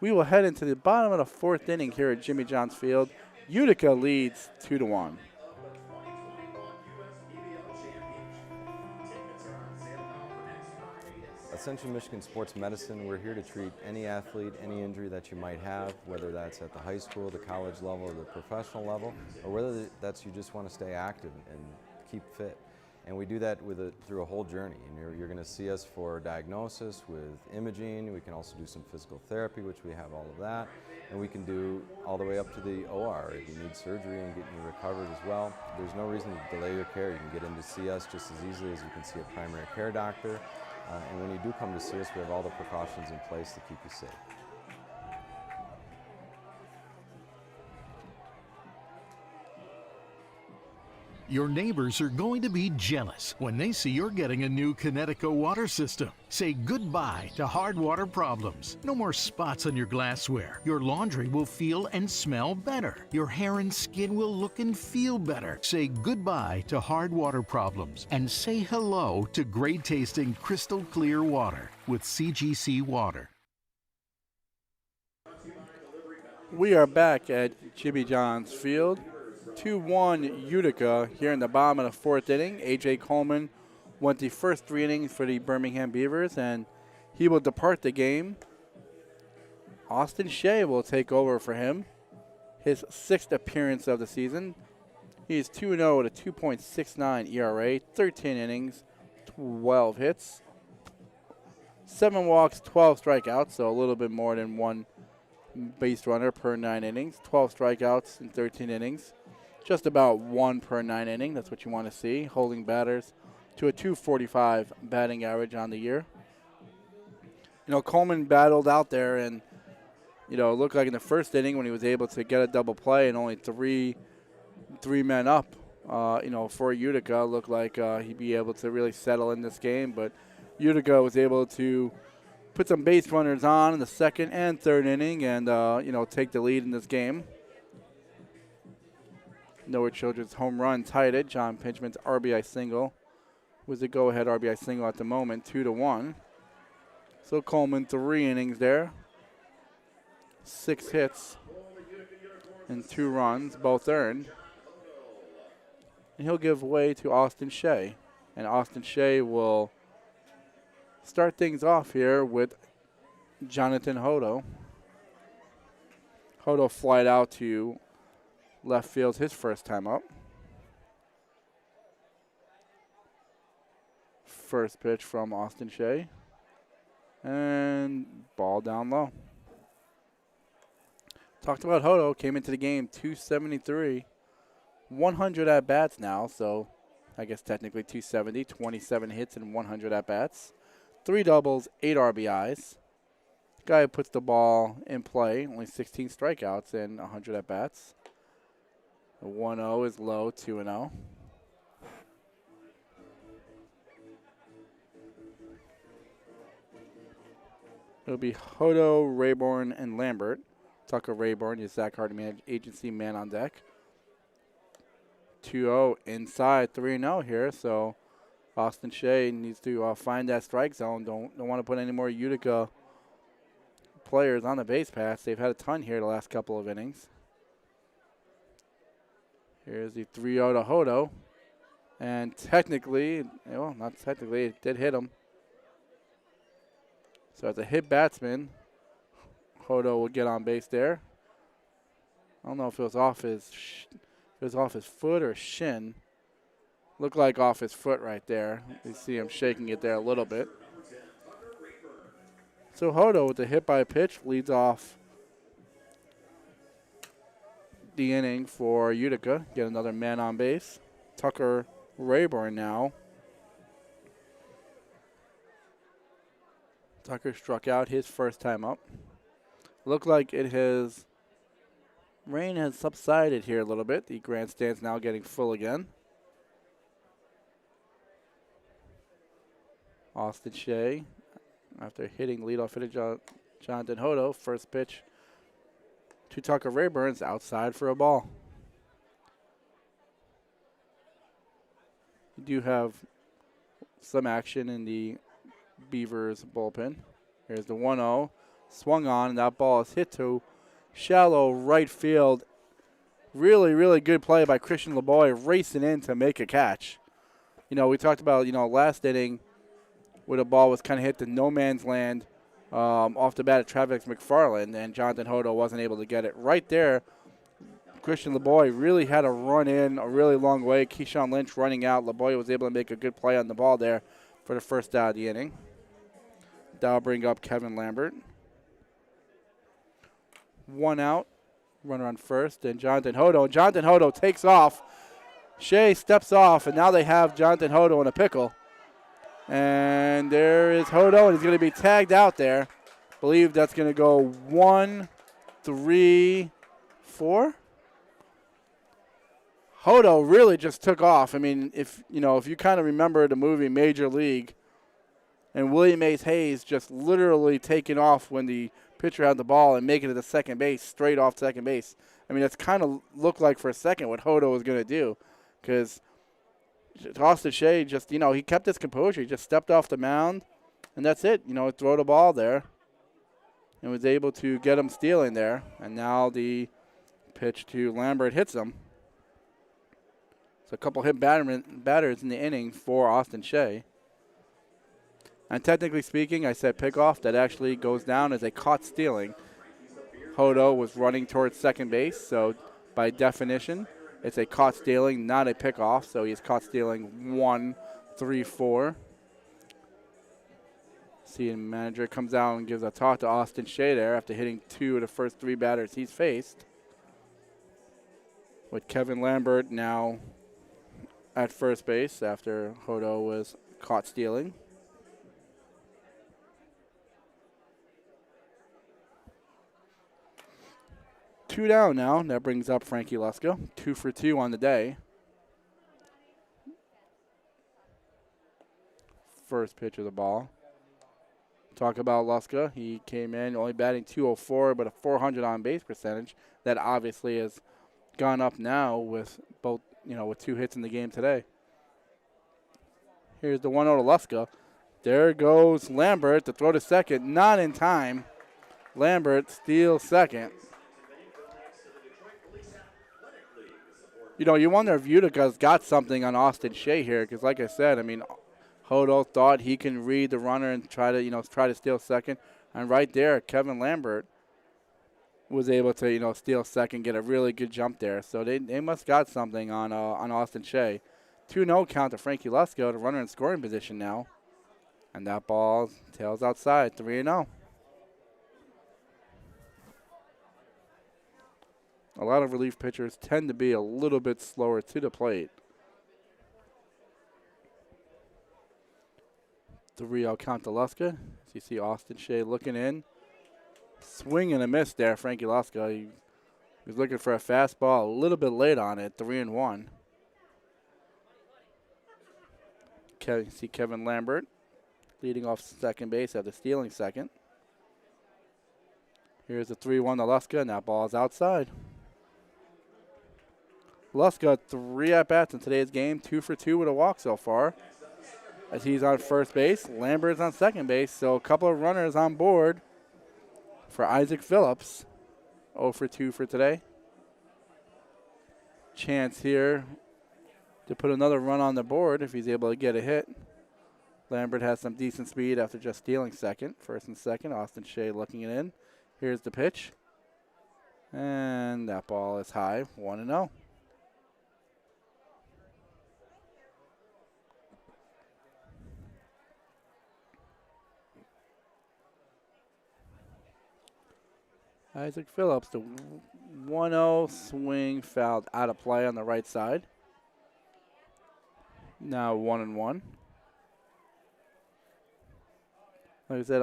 We will head into the bottom of the fourth inning here at Jimmy John's Field. Utica leads 2-1. Ascension Michigan Sports Medicine, we're here to treat any athlete, any injury that you might have, whether that's at the high school, the college level, the professional level, or whether that's you just want to stay active and keep fit. And we do that through a whole journey. And you're going to see us for diagnosis with imaging. We can also do some physical therapy, which we have all of that. And we can do all the way up to the OR if you need surgery and getting you recovered as well. There's no reason to delay your care. You can get in to see us just as easily as you can see a primary care doctor. And when you do come to see us, we have all the precautions in place to keep you safe. Your neighbors are going to be jealous when they see you're getting a new Connecticut water system. Say goodbye to hard water problems. No more spots on your glassware. Your laundry will feel and smell better. Your hair and skin will look and feel better. Say goodbye to hard water problems and say hello to great tasting crystal clear water with CGC Water. We are back at Jimmy John's Field. 2-1 Utica here in the bottom of the fourth inning. A.J. Coleman went the first 3 innings for the Birmingham Beavers, and he will depart the game. Austin Shea will take over for him. His 6th appearance of the season. He is 2-0 with a 2.69 ERA, 13 innings, 12 hits, 7 walks, 12 strikeouts, so a little bit more than 1 base runner per 9 innings, 12 strikeouts in 13 innings. Just about 1 per 9 inning. That's what you want to see. Holding batters to a .245 batting average on the year. You know, Coleman battled out there, and, you know, it looked like in the first inning when he was able to get a double play and only three men up, you know, for Utica, looked like he'd be able to really settle in this game. But Utica was able to put some base runners on in the second and third inning and, you know, take the lead in this game. Noah Children's home run tied it. John Pinchman's RBI single was the go-ahead RBI single at the moment, 2-1. So Coleman 3 innings there, 6 hits and 2 runs, both earned. And he'll give way to Austin Shea. And Austin Shea will start things off here with Jonathan Hodo. Hodo flied out to left field his first time up. First pitch from Austin Shea. And ball down low. Talked about Hodo, came into the game 273. 100 at-bats now, so I guess technically 270, 27 hits and 100 at-bats. 3 doubles, 8 RBIs. Guy who puts the ball in play, only 16 strikeouts and 100 at-bats. The 1-0 is low, 2-0. It'll be Hodo, Rayborn, and Lambert. Tucker Rayborn, your Zach Hardy agency man on deck. 2-0 inside, 3-0 here. So Austin Shea needs to find that strike zone. Don't want to put any more Utica players on the base paths. They've had a ton here the last couple of innings. Here's the 3-0 to Hodo. And technically, well, not technically, it did hit him. So as a hit batsman, Hodo will get on base there. I don't know if it was off his foot or shin. Looked like off his foot right there. You see him shaking it there a little bit. So Hodo with the hit by pitch leads off the inning for Utica. Get another man on base. Tucker Rayburn now. Tucker struck out his first time up. Looked like rain has subsided here a little bit. The grandstand's now getting full again. Austin Shea, after hitting leadoff hitter Jonathan Hodo, first pitch to Tucker Rayburn's outside for a ball. We do have some action in the Beavers bullpen. Here's the 1-0. Swung on, and that ball is hit to shallow right field. Really, really good play by Christian LeBoy racing in to make a catch. You know, we talked about, last inning where the ball was kind of hit to no man's land off the bat at Travis McFarland, and Jonathan Hodo wasn't able to get it. Right there, Christian LeBoy really had to run in a really long way. Keyshawn Lynch running out. LeBoy was able to make a good play on the ball there for the first out of the inning. That'll bring up Kevin Lambert. 1 out, runner on first, and Jonathan Hodo. Jonathan Hodo takes off. Shea steps off, and now they have Jonathan Hodo in a pickle. And there is Hodo, and he's going to be tagged out there. I believe that's going to go 1, 3, 4. Hodo really just took off. I mean, if you kind of remember the movie Major League, and William Mays Hayes just literally taking off when the pitcher had the ball and making it to second base, straight off second base. I mean, that's kind of looked like for a second what Hodo was going to do, because Austin Shea just, he kept his composure. He just stepped off the mound, and that's it. Throw the ball there, and was able to get him stealing there. And now the pitch to Lambert hits him. So a couple hit batters in the inning for Austin Shea. And technically speaking, I said pickoff. That actually goes down as a caught stealing. Hodo was running towards second base, so by definition, it's a caught stealing, not a pickoff. So he's caught stealing 1, 3, 4. Seeing manager comes out and gives a talk to Austin Shea there after hitting 2 of the first 3 batters he's faced. With Kevin Lambert now at first base after Hodo was caught stealing. Two down now. That brings up Frankie Luska. 2 for 2 on the day. First pitch of the ball. Talk about Luska. He came in only batting .204, but a .400 on base percentage. That obviously has gone up now with both, with 2 hits in the game today. Here's the 1-0 to Luska. There goes Lambert to throw to second. Not in time. Lambert steals second. You wonder if Utica's got something on Austin Shea here, because like I said, I mean, Hodo thought he can read the runner and try to steal second. And right there, Kevin Lambert was able to, steal second, get a really good jump there. So they must got something on Austin Shea. 2-0 count to Frankie Lusko, the runner in scoring position now. And that ball tails outside, 3-0. A lot of relief pitchers tend to be a little bit slower to the plate. 3-0 count to Luska. So you see Austin Shea looking in. Swing and a miss there, Frankie Luska. He was looking for a fastball, a little bit late on it, 3-1. See Kevin Lambert leading off second base after stealing second. Here's the 3-1 to Luska, and that ball is outside. Luska 3 at-bats in today's game, 2 for 2 with a walk so far. As he's on first base, Lambert's on second base, so a couple of runners on board for Isaac Phillips. 0 for 2 for today. Chance here to put another run on the board if he's able to get a hit. Lambert has some decent speed after just stealing second. First and second, Austin Shea looking it in. Here's the pitch. And that ball is high, 1-0. Isaac Phillips, the 1-0 swing fouled out of play on the right side. Now 1-1. Like I said,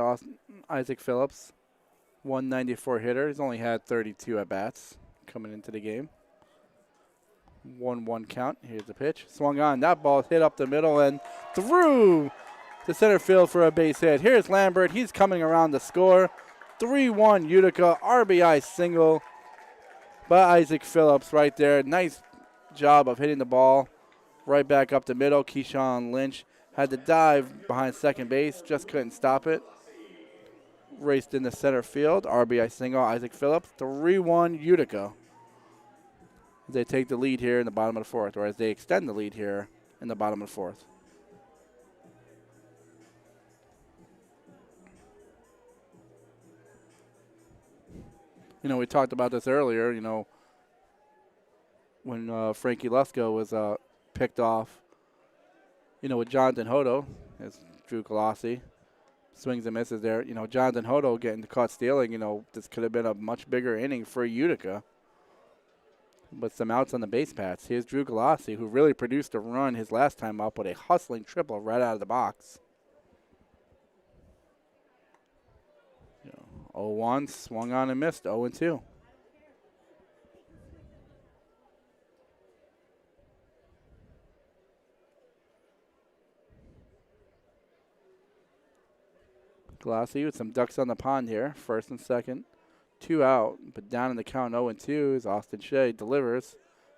Isaac Phillips, 194 hitter. He's only had 32 at-bats coming into the game. 1-1 count. Here's the pitch. Swung on. That ball hit up the middle and through to center field for a base hit. Here's Lambert. He's coming around to score. 3-1 Utica, RBI single by Isaac Phillips right there. Nice job of hitting the ball right back up the middle. Keyshawn Lynch had to dive behind second base, just couldn't stop it. Raced into center field, RBI single, Isaac Phillips. 3-1 Utica. They take the lead here in the bottom of the fourth, or as they extend the lead here in the bottom of the fourth. We talked about this earlier, when Frankie Lusko was picked off, with Jonathan Hodo, as Drew Galassi swings and misses there. Jonathan Hodo getting caught stealing, this could have been a much bigger inning for Utica. But some outs on the base paths. Here's Drew Galassi, who really produced a run his last time up with a hustling triple right out of the box. 0-1, swung on and missed, 0-2. Galassi with some ducks on the pond here, first and second. 2 out, but down in the count 0-2 is Austin Shea, delivers.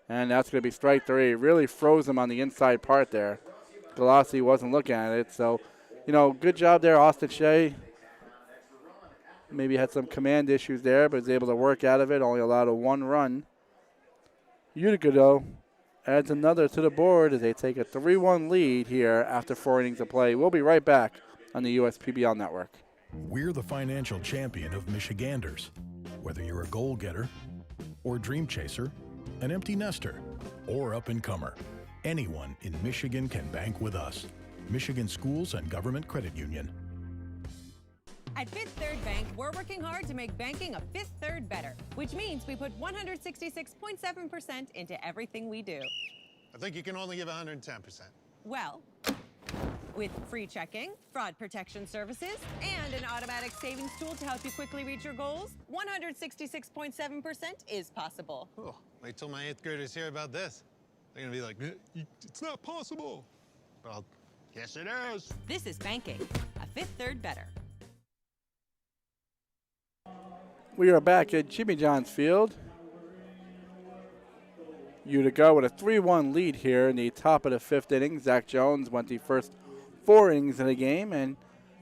And that's going to be strike 3. Really froze him on the inside part there. Galassi wasn't looking at it, so, good job there, Austin Shea. Maybe had some command issues there, but was able to work out of it. Only allowed a 1 run. Utica, though, adds another to the board as they take a 3-1 lead here after 4 innings of play. We'll be right back on the USPBL Network. We're the financial champion of Michiganders. Whether you're a goal-getter or dream chaser, an empty nester or up-and-comer, anyone in Michigan can bank with us. Michigan Schools and Government Credit Union. At Fifth Third Bank, we're working hard to make banking a Fifth Third better, which means we put 166.7% into everything we do. I think you can only give 110%. Well, with free checking, fraud protection services, and an automatic savings tool to help you quickly reach your goals, 166.7% is possible. Oh, wait till my 8th graders hear about this. They're gonna be like, it's not possible. Well, yes it is. This is banking, a Fifth Third better. We are back at Jimmy John's Field. Utica with a 3-1 lead here in the top of the 5th inning. Zach Jones went the first 4 innings of the game, and,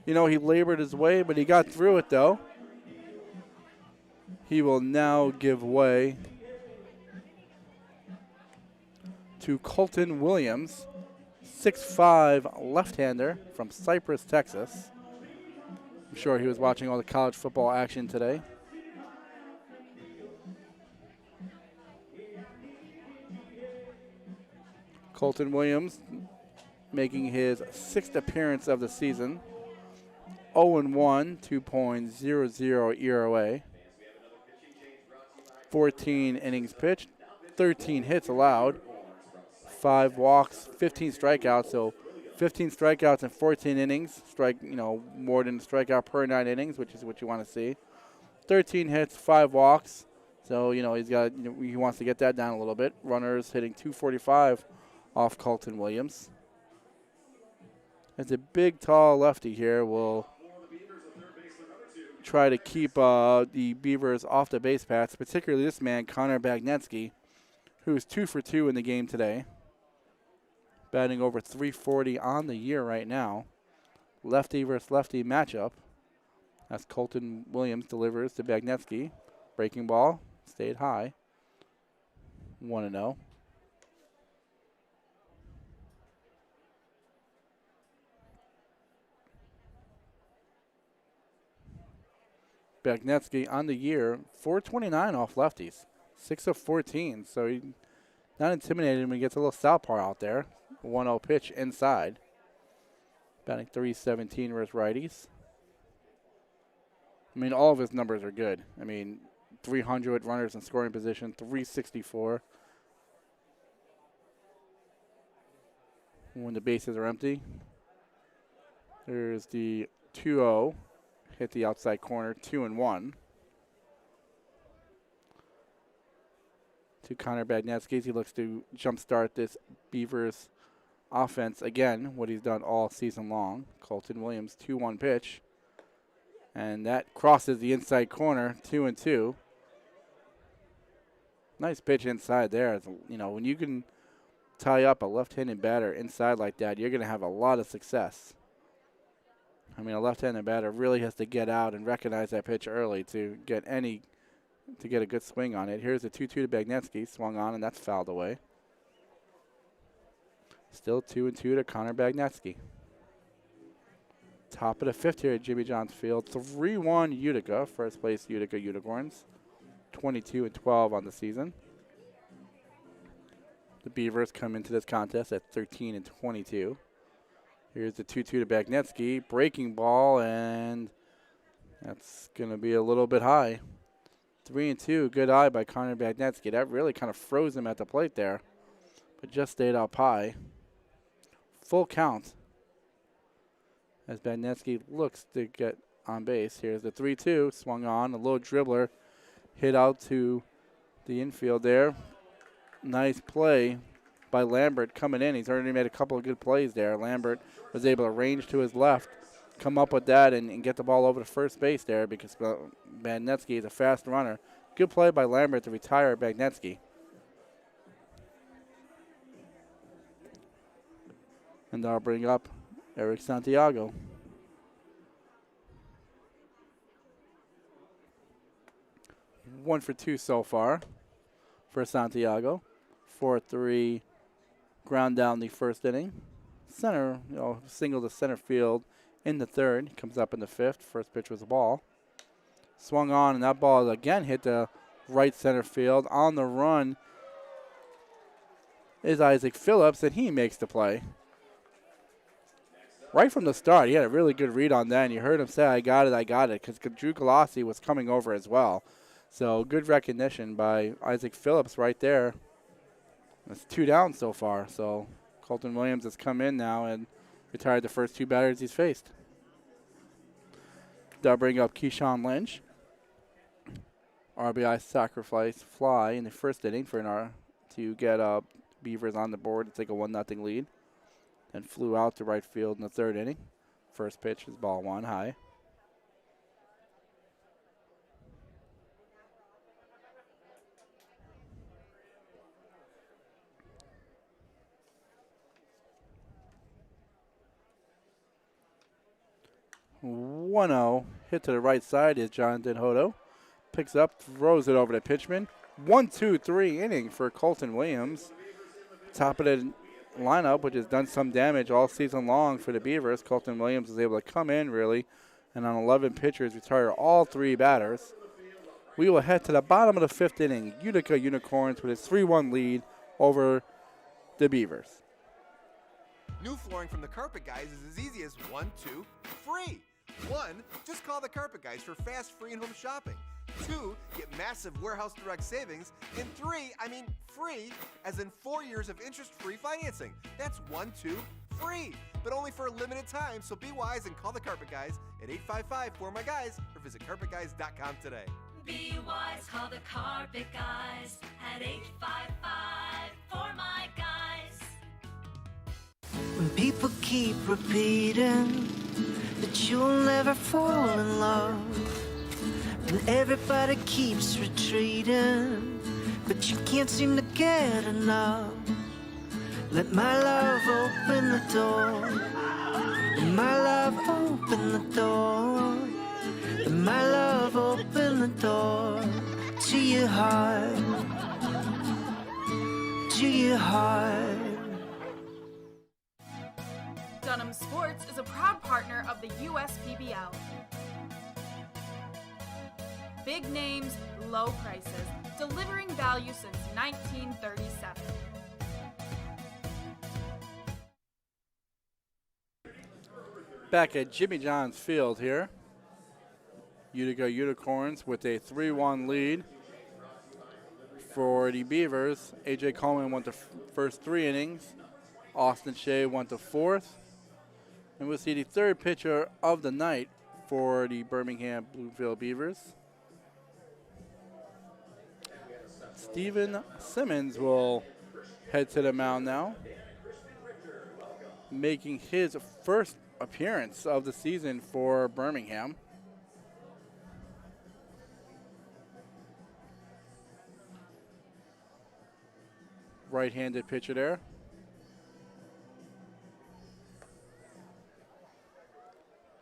he labored his way, but he got through it, though. He will now give way to Colton Williams, 6'5" left-hander from Cypress, Texas. I'm sure he was watching all the college football action today. Colton Williams making his 6th appearance of the season. 0-1, 2.00 ERA. 14 innings pitched, 13 hits allowed, 5 walks, 15 strikeouts. So 15 strikeouts in 14 innings, more than a strikeout per 9 innings, which is what you want to see. 13 hits, 5 walks. So, he wants to get that down a little bit. Runners hitting 245 off Colton Williams. It's a big, tall lefty here. Will try to keep the Beavers off the base paths, particularly this man, Connor Bagnetsky, who's 2 for 2 in the game today. Batting over 340 on the year right now. Lefty versus lefty matchup as Colton Williams delivers to Bagnetsky. Breaking ball, stayed high. 1-0. Bagnetsky on the year, 429 off lefties, 6 of 14. So he's not intimidated when he gets a little southpaw out there. 1-0 pitch inside. Batting 317 versus righties. I mean, all of his numbers are good. I mean, 300 runners in scoring position, 364. When the bases are empty. There's the 2-0. Hit the outside corner, 2-1. To Connor Bagnetsky, he looks to jumpstart this Beavers offense again, what he's done all season long. Colton Williams, 2-1 pitch. And that crosses the inside corner, 2-2. Nice pitch inside there. When you can tie up a left-handed batter inside like that, you're going to have a lot of success. I mean, a left-handed batter really has to get out and recognize that pitch early to get a good swing on it. Here's a 2-2 to Bagnetsky, swung on, and that's fouled away. Still 2-2 to Connor Bagnetsky. Top of the 5th here at Jimmy John's Field. 3-1 Utica, first place Utica Unicorns. 22-12 on the season. The Beavers come into this contest at 13-22. Here's the 2-2 to Bagnetsky. Breaking ball, and that's going to be a little bit high. 3-2. Good eye by Connor Bagnetsky. That really kind of froze him at the plate there, but just stayed up high. Full count as Bagnetsky looks to get on base. Here's the 3-2. Swung on. A little dribbler hit out to the infield there. Nice play by Lambert coming in. He's already made a couple of good plays there. Lambert was able to range to his left, come up with that, and get the ball over to first base there because Bagnetsky is a fast runner. Good play by Lambert to retire Bagnetsky. And I'll bring up Eric Santiago. One for 2 so far for Santiago. 4-3 ground down the first inning. Center, single to center field in the 3rd. Comes up in the 5th. First pitch was a ball. Swung on, and that ball again hit the right center field. On the run is Isaac Phillips, and he makes the play. Right from the start, he had a really good read on that, and you heard him say, I got it, because Drew Galassi was coming over as well. So good recognition by Isaac Phillips right there. It's 2 down so far, so Colton Williams has come in now and retired the first 2 batters he's faced. They'll bring up Keyshawn Lynch. RBI sacrifice fly in the first inning to get Beavers on the board to take a 1-0 lead. Then flew out to right field in the 3rd inning. First pitch is ball 1 high. Hit to the right side is Jonathan Hodo. Picks up, throws it over to Pitchman. 1-2-3 inning for Colton Williams. Top of the lineup, which has done some damage all season long for the Beavers. Colton Williams is able to come in really, and on 11 pitchers retire all 3 batters. We will head to the bottom of the 5th inning. Utica Unicorns with a 3-1 lead over the Beavers. New flooring from the Carpet Guys is as easy as 1, 2, free. 1, just call the Carpet Guys for fast, free, and home shopping. 2, get massive warehouse direct savings. And 3, I mean free, as in 4 years of interest-free financing. That's 1, 2, free, but only for a limited time. So be wise and call the Carpet Guys at 855-4MY-GUYS or visit carpetguys.com today. Be wise, call the Carpet Guys at 855-4MY-GUYS. When people keep repeating that you'll never fall in love, and everybody keeps retreating, but you can't seem to get enough. Let my love open the door. Let my love open the door. Let my love open the door to your heart. To your heart. Dunham Sports is a proud partner of the USPBL. Big names, low prices, delivering value since 1937. Back at Jimmy John's Field here. Utica Unicorns with a 3-1 lead for the Beavers. A.J. Coleman went the first 3 innings. Austin Shea went the 4th. And we'll see the 3rd pitcher of the night for the Birmingham Bloomfield Beavers. Steven Simmons will head to the mound now, making his first appearance of the season for Birmingham. Right-handed pitcher there.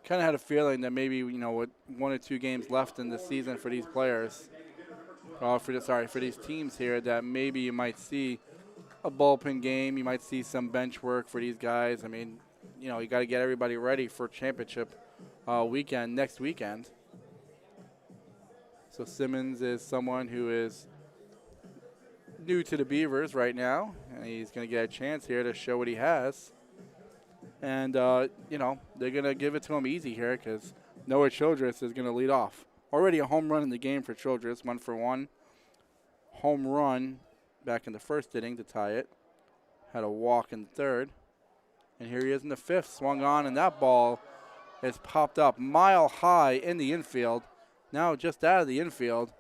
Kind of had a feeling that maybe, you know, with 1 or 2 games left in the season for these players, for these teams here, that maybe you might see a bullpen game. You might see some bench work for these guys. I mean, you know, you got to get everybody ready for championship weekend, next weekend. So Simmons is someone who is new to the Beavers right now, and he's going to get a chance here to show what he has. And, you know, they're going to give it to him easy here because Noah Childress is going to lead off. Already a home run in the game for Childress, 1-for-1. Home run back in the first inning to tie it. Had a walk in the 3rd. And here he is in the 5th, swung on, and that ball is popped up mile high in the infield. Now just out of the infield.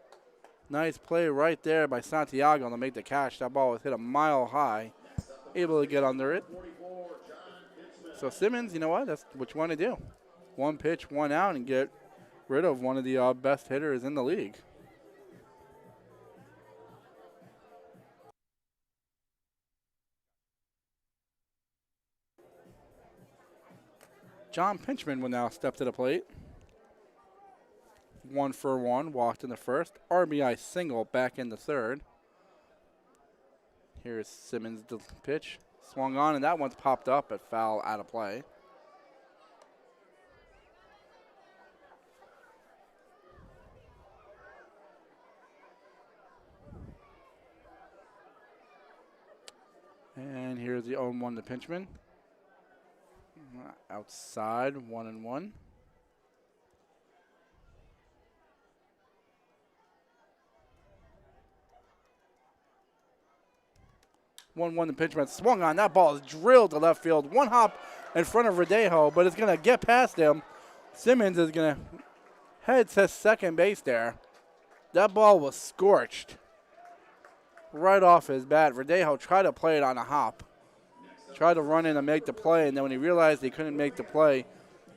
Nice play right there by Santiago to make the catch. That ball was hit a mile high, able to get under it. So Simmons, you know what? That's what you want to do. 1 pitch, 1 out, and get rid of one of the best hitters in the league. John Pinchman will now step to the plate. 1-for-1, walked in the 1st. RBI single back in the 3rd. Here's Simmons' the pitch. Swung on, and that one's popped up, but foul out of play. And here's the 0-1 to Pinchman. Outside, 1-1. The pitchman swung on. That ball is drilled to left field. 1 hop in front of Verdejo, but it's going to get past him. Simmons is going to head to second base there. That ball was scorched right off his bat. Verdejo tried to play it on a hop. Tried to run in and make the play, and then when he realized he couldn't make the play,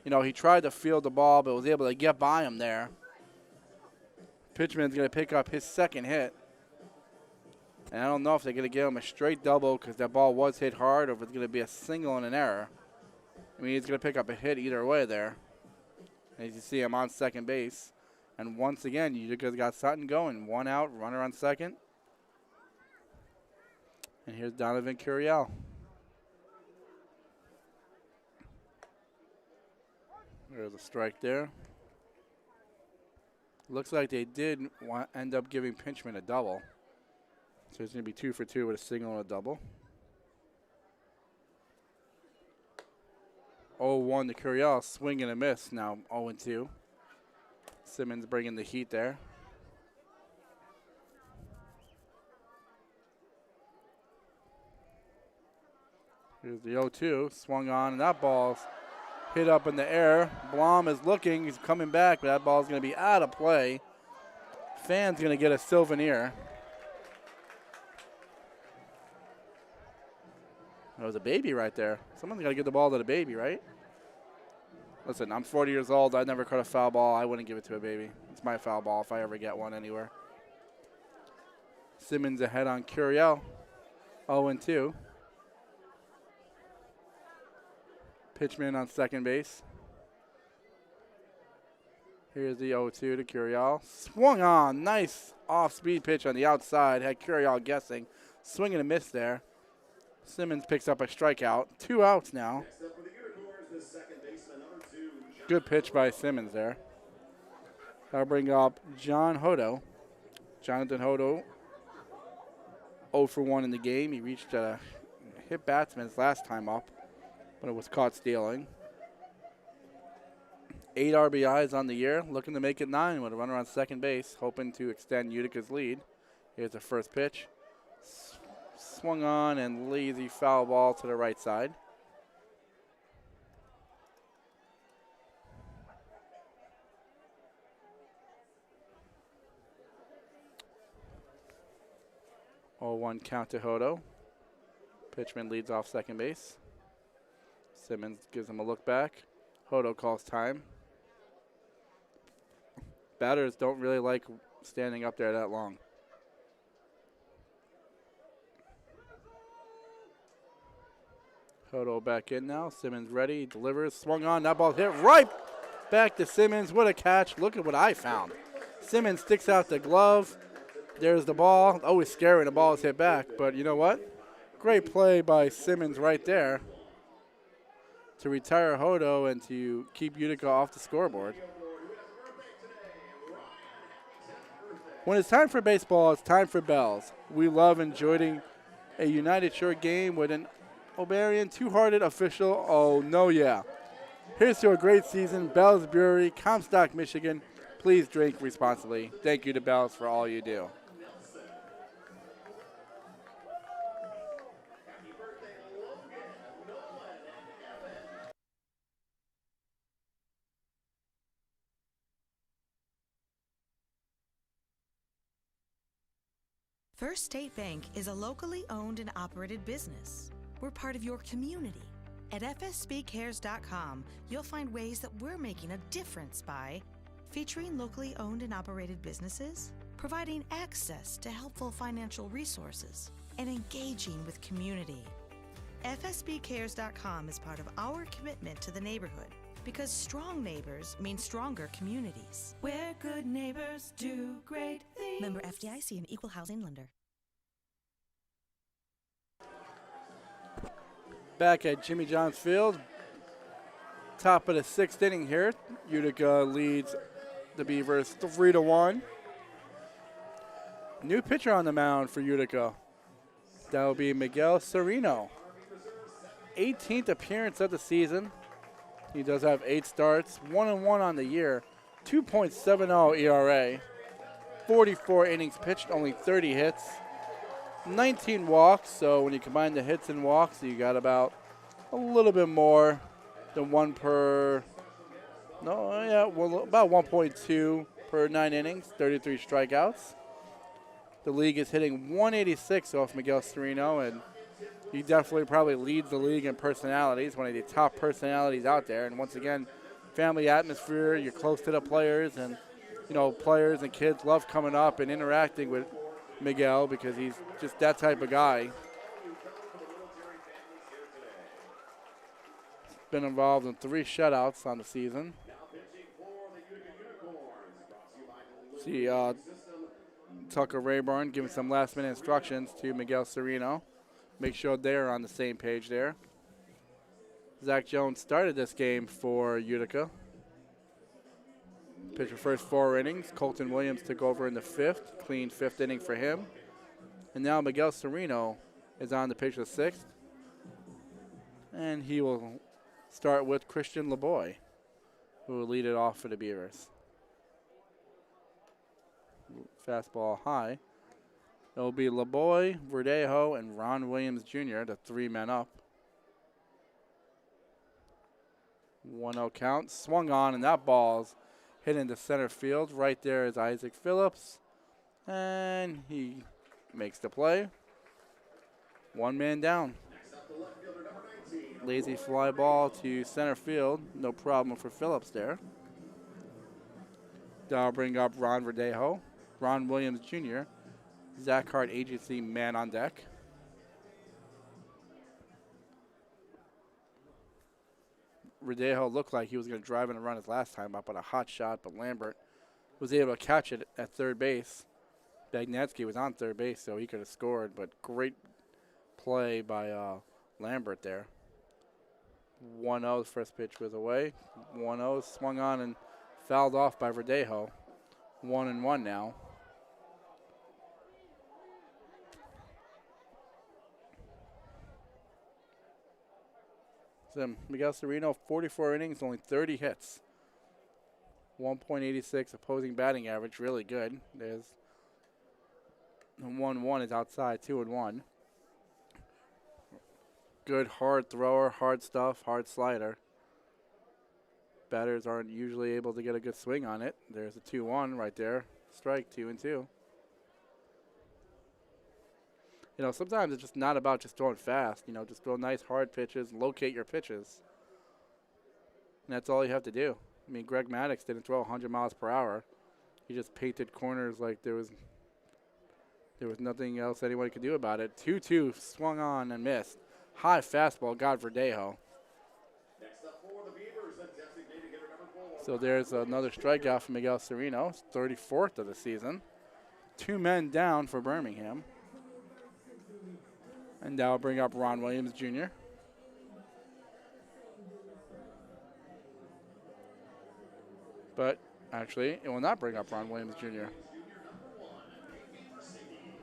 you know, he tried to field the ball, but was able to get by him there. Pitchman's going to pick up his 2nd hit. And I don't know if they're going to give him a straight double because that ball was hit hard, or if it's going to be a single and an error. I mean, he's going to pick up a hit either way there. As you see him on second base. And once again, Utica's got something going. 1 out, runner on second. And here's Donovan Curiel. There's a strike there. Looks like they did end up giving Pinchman a double. So he's going to be 2 for 2 with a single and a double. 0-1 to Curiel. Swing and a miss. Now 0-2. Simmons bringing the heat there. Here's the 0-2. Swung on, and that ball's hit up in the air. Blom is looking. He's coming back, but that ball's going to be out of play. Fan's going to get a souvenir. That was a baby right there. Someone's got to give the ball to the baby, right? Listen, I'm 40 years old. I never caught a foul ball. I wouldn't give it to a baby. It's my foul ball if I ever get one anywhere. Simmons ahead on Curiel. 0-2. Pitchman on second base. Here's the 0-2 to Curiel. Swung on. Nice off-speed pitch on the outside. Had Curiel guessing. Swing and a miss there. Simmons picks up a strikeout. 2 outs now. Good pitch by Simmons there. I'll bring up John Hodo. Jonathan Hodo, 0-for-1 in the game. He reached a hit batsman his last time up, but it was caught stealing. 8 RBIs on the year, looking to make it 9 with a runner on second base, hoping to extend Utica's lead. Here's the first pitch. Swung on and lazy foul ball to the right side. Oh, 1 count to Hodo. Pitchman leads off second base. Simmons gives him a look back. Hodo calls time. Batters don't really like standing up there that long. Hodo back in now. Simmons ready. Delivers. Swung on. That ball hit right back to Simmons. What a catch. Look at what I found. Simmons sticks out the glove. There's the ball. Always scary when the ball is hit back. But you know what? Great play by Simmons right there to retire Hodo and to keep Utica off the scoreboard. When it's time for baseball, it's time for bells. We love enjoying a United Shore game with an O'Barian two-hearted official. Oh, no, yeah. Here's to a great season. Bell's Brewery, Comstock, Michigan. Please drink responsibly. Thank you to Bell's for all you do. First State Bank is a locally owned and operated business. We're part of your community. At fsbcares.com, you'll find ways that we're making a difference by featuring locally owned and operated businesses, providing access to helpful financial resources, and engaging with community. fsbcares.com is part of our commitment to the neighborhood because strong neighbors mean stronger communities. Where good neighbors do great things. Member FDIC and Equal Housing Lender. Back at Jimmy John's Field. Top of the 6th inning here. Utica leads the Beavers 3-1. New pitcher on the mound for Utica. That will be Miguel Sereno. 18th appearance of the season. He does have 8 starts, 1-1 on the year, 2.70 ERA, 44 innings pitched, only 30 hits, 19 walks. So when you combine the hits and walks, you got about a little bit more than one per. No, yeah, well, about 1.2 per 9 innings, 33 strikeouts. The league is hitting 186 off Miguel Sereno, and he definitely probably leads the league in personalities, one of the top personalities out there. And once again, family atmosphere, you're close to the players, and you know, players and kids love coming up and interacting with Miguel because he's just that type of guy. Been involved in 3 shutouts on the season. See Tucker Rayburn giving some last-minute instructions to Miguel Sereno. Make sure they're on the same page there. Zach Jones started this game for Utica. Pitched the first 4 innings. Colton Williams took over in the 5th. Clean 5th inning for him. And now Miguel Sereno is on to pitch the 6th. And he will start with Christian LeBoy, who will lead it off for the Beavers. Fastball high. It'll be LeBoy, Verdejo, and Ron Williams Jr., the 3 men up. 1-0 count. Swung on, and that ball's hit into center field. Right there is Isaac Phillips. And he makes the play. 1 man down. Lazy fly ball to center field. No problem for Phillips there. That'll bring up Ron Verdejo, Ron Williams Jr., Zach Hart Agency man on deck. Verdejo looked like he was going to drive in and run his last time up on a hot shot, but Lambert was able to catch it at third base. Bagnetsky was on third base, so he could have scored, but great play by Lambert there. 1-0, first pitch was away. 1-0, swung on and fouled off by Verdejo. 1-1 now. So Miguel Sereno, 44 innings, only 30 hits. 1.86 opposing batting average, really good. There's 1-1 is outside, 2-1. Good hard thrower, hard stuff, hard slider. Batters aren't usually able to get a good swing on it. There's a 2-1 right there. Strike, 2-2. You know, sometimes it's just not about just throwing fast. You know, just throw nice hard pitches, locate your pitches. And that's all you have to do. I mean, Greg Maddux didn't throw 100 miles per hour. He just painted corners like there was nothing else anyone could do about it. 2-2, swung on and missed. High fastball, got Verdejo. So there's another strikeout from Miguel Sereno, 34th of the season. 2 men down for Birmingham. And that'll bring up Ron Williams Jr. But actually, it will not bring up Ron Williams Jr.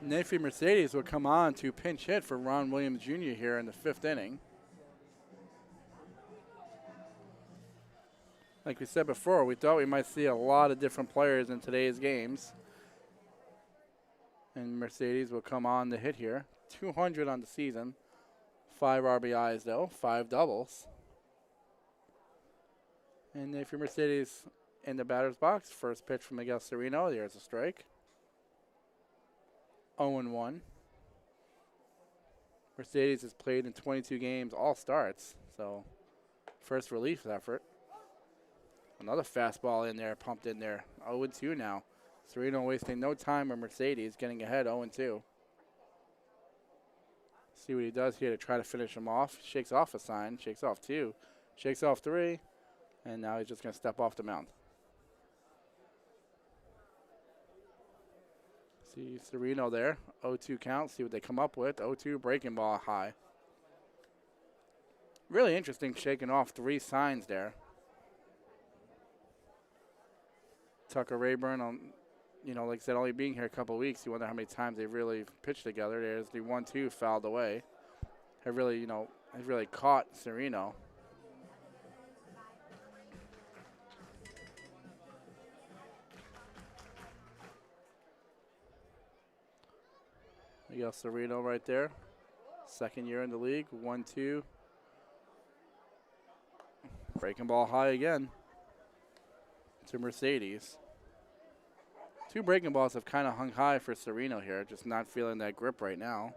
Nafi Mercedes will come on to pinch hit for Ron Williams Jr. here in the 5th inning. Like we said before, we thought we might see a lot of different players in today's games. And Mercedes will come on to hit here. 200 on the season. 5 RBIs, though. 5 doubles. And if you're Mercedes in the batter's box, first pitch from Miguel Sereno. There's a strike. 0-1. Mercedes has played in 22 games, all starts. So, first relief effort. Another fastball in there, pumped in there. 0-2 now. Sereno wasting no time on Mercedes, getting ahead 0-2. See what he does here to try to finish him off. Shakes off a sign, shakes off 2, shakes off 3, and now he's just going to step off the mound. See Sereno there, 0-2 count, see what they come up with. 0-2 breaking ball high. Really interesting shaking off 3 signs there. Tucker Rayburn, you know, like I said, only being here a couple of weeks, you wonder how many times they've really pitched together. There's the 1-2 fouled away. Have really, you know, has really caught Sereno. Miguel Sereno right there. 2nd year in the league. 1-2. Breaking ball high again to Mercedes. 2 breaking balls have kind of hung high for Sereno here, just not feeling that grip right now.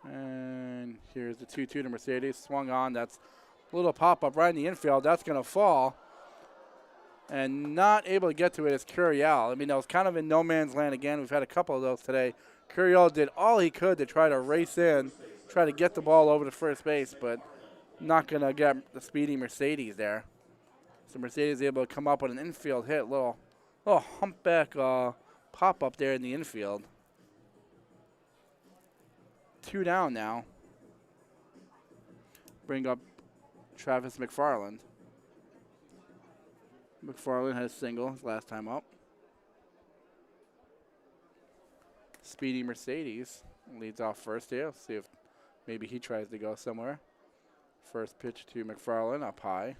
And here's the 2-2 to Mercedes. Swung on. That's a little pop-up right in the infield. That's going to fall. And not able to get to it is Curiel. I mean, that was kind of in no man's land again. We've had a couple of those today. Curiel did all he could to try to race in, try to get the ball over to first base, but not going to get the speedy Mercedes there. So Mercedes able to come up with an infield hit, little humpback pop up there in the infield. 2 down now. Bring up Travis McFarland. McFarland had a single his last time up. Speedy Mercedes leads off first here. See if maybe he tries to go somewhere. First pitch to McFarland up high.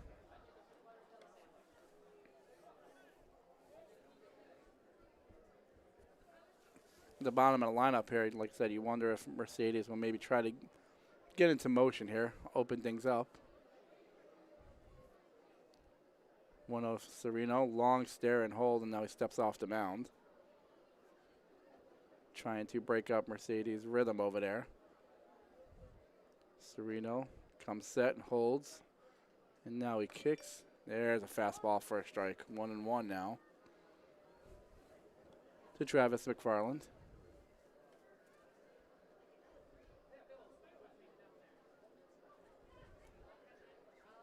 The bottom of the lineup here, like I said, you wonder if Mercedes will maybe try to get into motion here, open things up. 1-0 Sereno, long stare and hold, and now he steps off the mound. Trying to break up Mercedes' rhythm over there. Sereno comes set and holds, and now he kicks. There's a fastball for a strike. 1-1 now to Travis McFarland.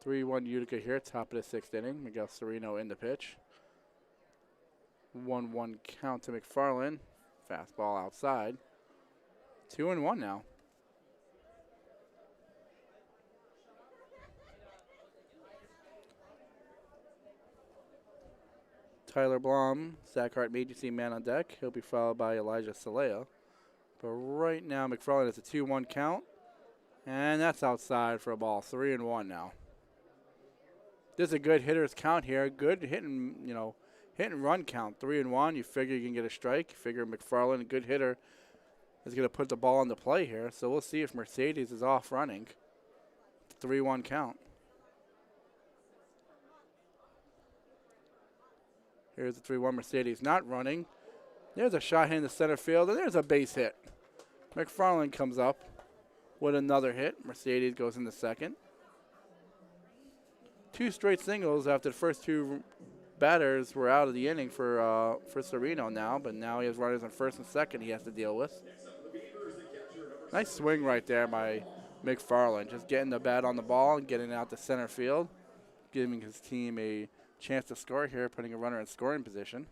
(3-1) Utica here, top of the 6th inning. Miguel Sereno in the pitch. 1-1 count to McFarland. Fastball outside. 2-1 now. Tyler Blom, Sac Hart Agency man on deck. He'll be followed by Elijah Salea. But right now, McFarland has a 2-1 count. And that's outside for a ball. 3-1 now. This is a good hitter's count here. Good hit and, hit and run count. 3-1. You figure you can get a strike. You figure McFarland, a good hitter, is going to put the ball into play here. So we'll see if Mercedes is off running. 3-1 count. Here's the 3-1 Mercedes not running. There's a shot hit in the center field, and there's a base hit. McFarland comes up with another hit. Mercedes goes into second. 2 straight singles after the first 2 batters were out of the inning for Sereno now, but now he has runners on first and second he has to deal with. Nice swing right there by McFarland, just getting the bat on the ball and getting it out to center field, giving his team a chance to score here, putting a runner in scoring position.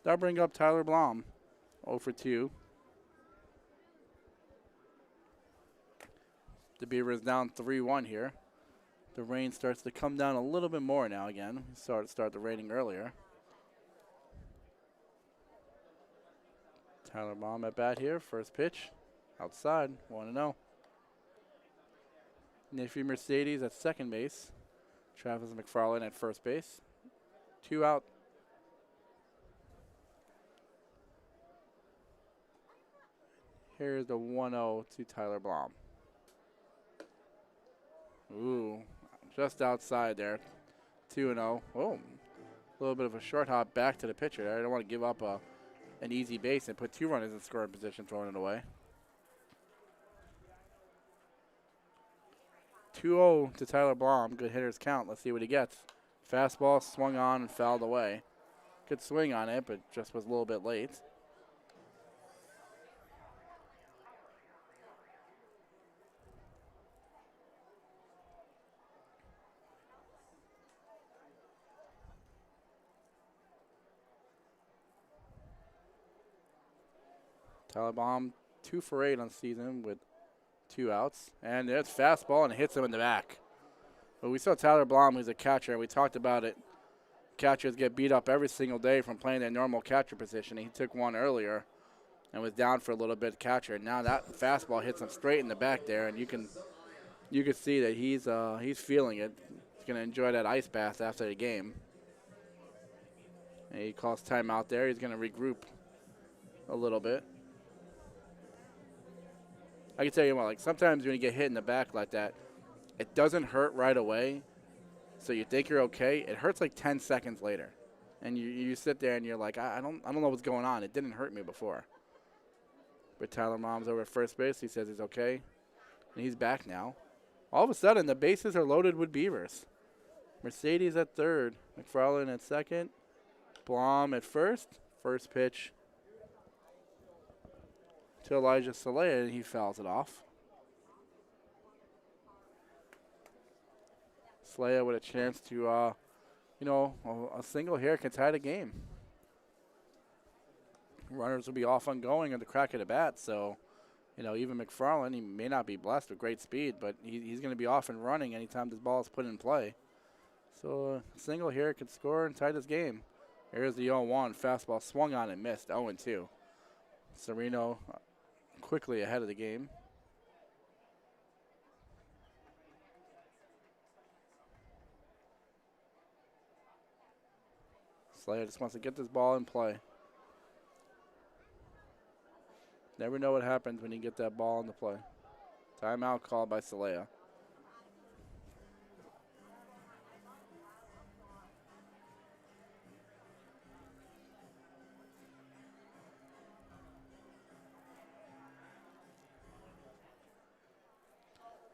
That'll bring up Tyler Blom, 0 for 2. The Beavers down 3-1 here. The rain starts to come down a little bit more now again. We saw it start the raining earlier. Tyler Blom at bat here. First pitch. Outside. 1-0. Niffy Mercedes at second base. Travis McFarland at first base. 2 out. Here's the 1-0 to Tyler Blom. Ooh, just outside there. 2-0. Oh, a little bit of a short hop back to the pitcher there. I don't want to give up an easy base and put 2 runners in scoring position, throwing it away. 2-0 to Tyler Blom. Good hitter's count. Let's see what he gets. Fastball swung on and fouled away. Good swing on it, but just was a little bit late. Tyler Blom 2 for 8 on the season with 2 outs. And there's fastball and hits him in the back. But we saw Tyler Blom, who's a catcher, and we talked about it. Catchers get beat up every single day from playing their normal catcher position. He took one earlier and was down for a little bit catcher. Now that fastball hits him straight in the back there, and you can see that he's feeling it. He's going to enjoy that ice bath after the game. And he calls timeout there. He's going to regroup a little bit. I can tell you what, like sometimes when you get hit in the back like that, it doesn't hurt right away. So you think you're okay. It hurts like 10 seconds later. And you sit there and you're like, I don't know what's going on. It didn't hurt me before. But Tyler Blom's over at first base. He says he's okay. And he's back now. All of a sudden, the bases are loaded with Beavers. Mercedes at third. McFarland at second. Blom at first. First pitch to Elijah Salea, and he fouls it off. Salea with a chance to, a single here can tie the game. Runners will be off and going at the crack of the bat, so, even McFarland, he may not be blessed with great speed, but he's going to be off and running anytime this ball is put in play. So a single here can score and tie this game. Here's the 0-1. Fastball swung on and missed. 0-2. Sereno quickly ahead of the game. Slayer just wants to get this ball in play. Never know what happens when you get that ball in the play. Timeout called by Salea.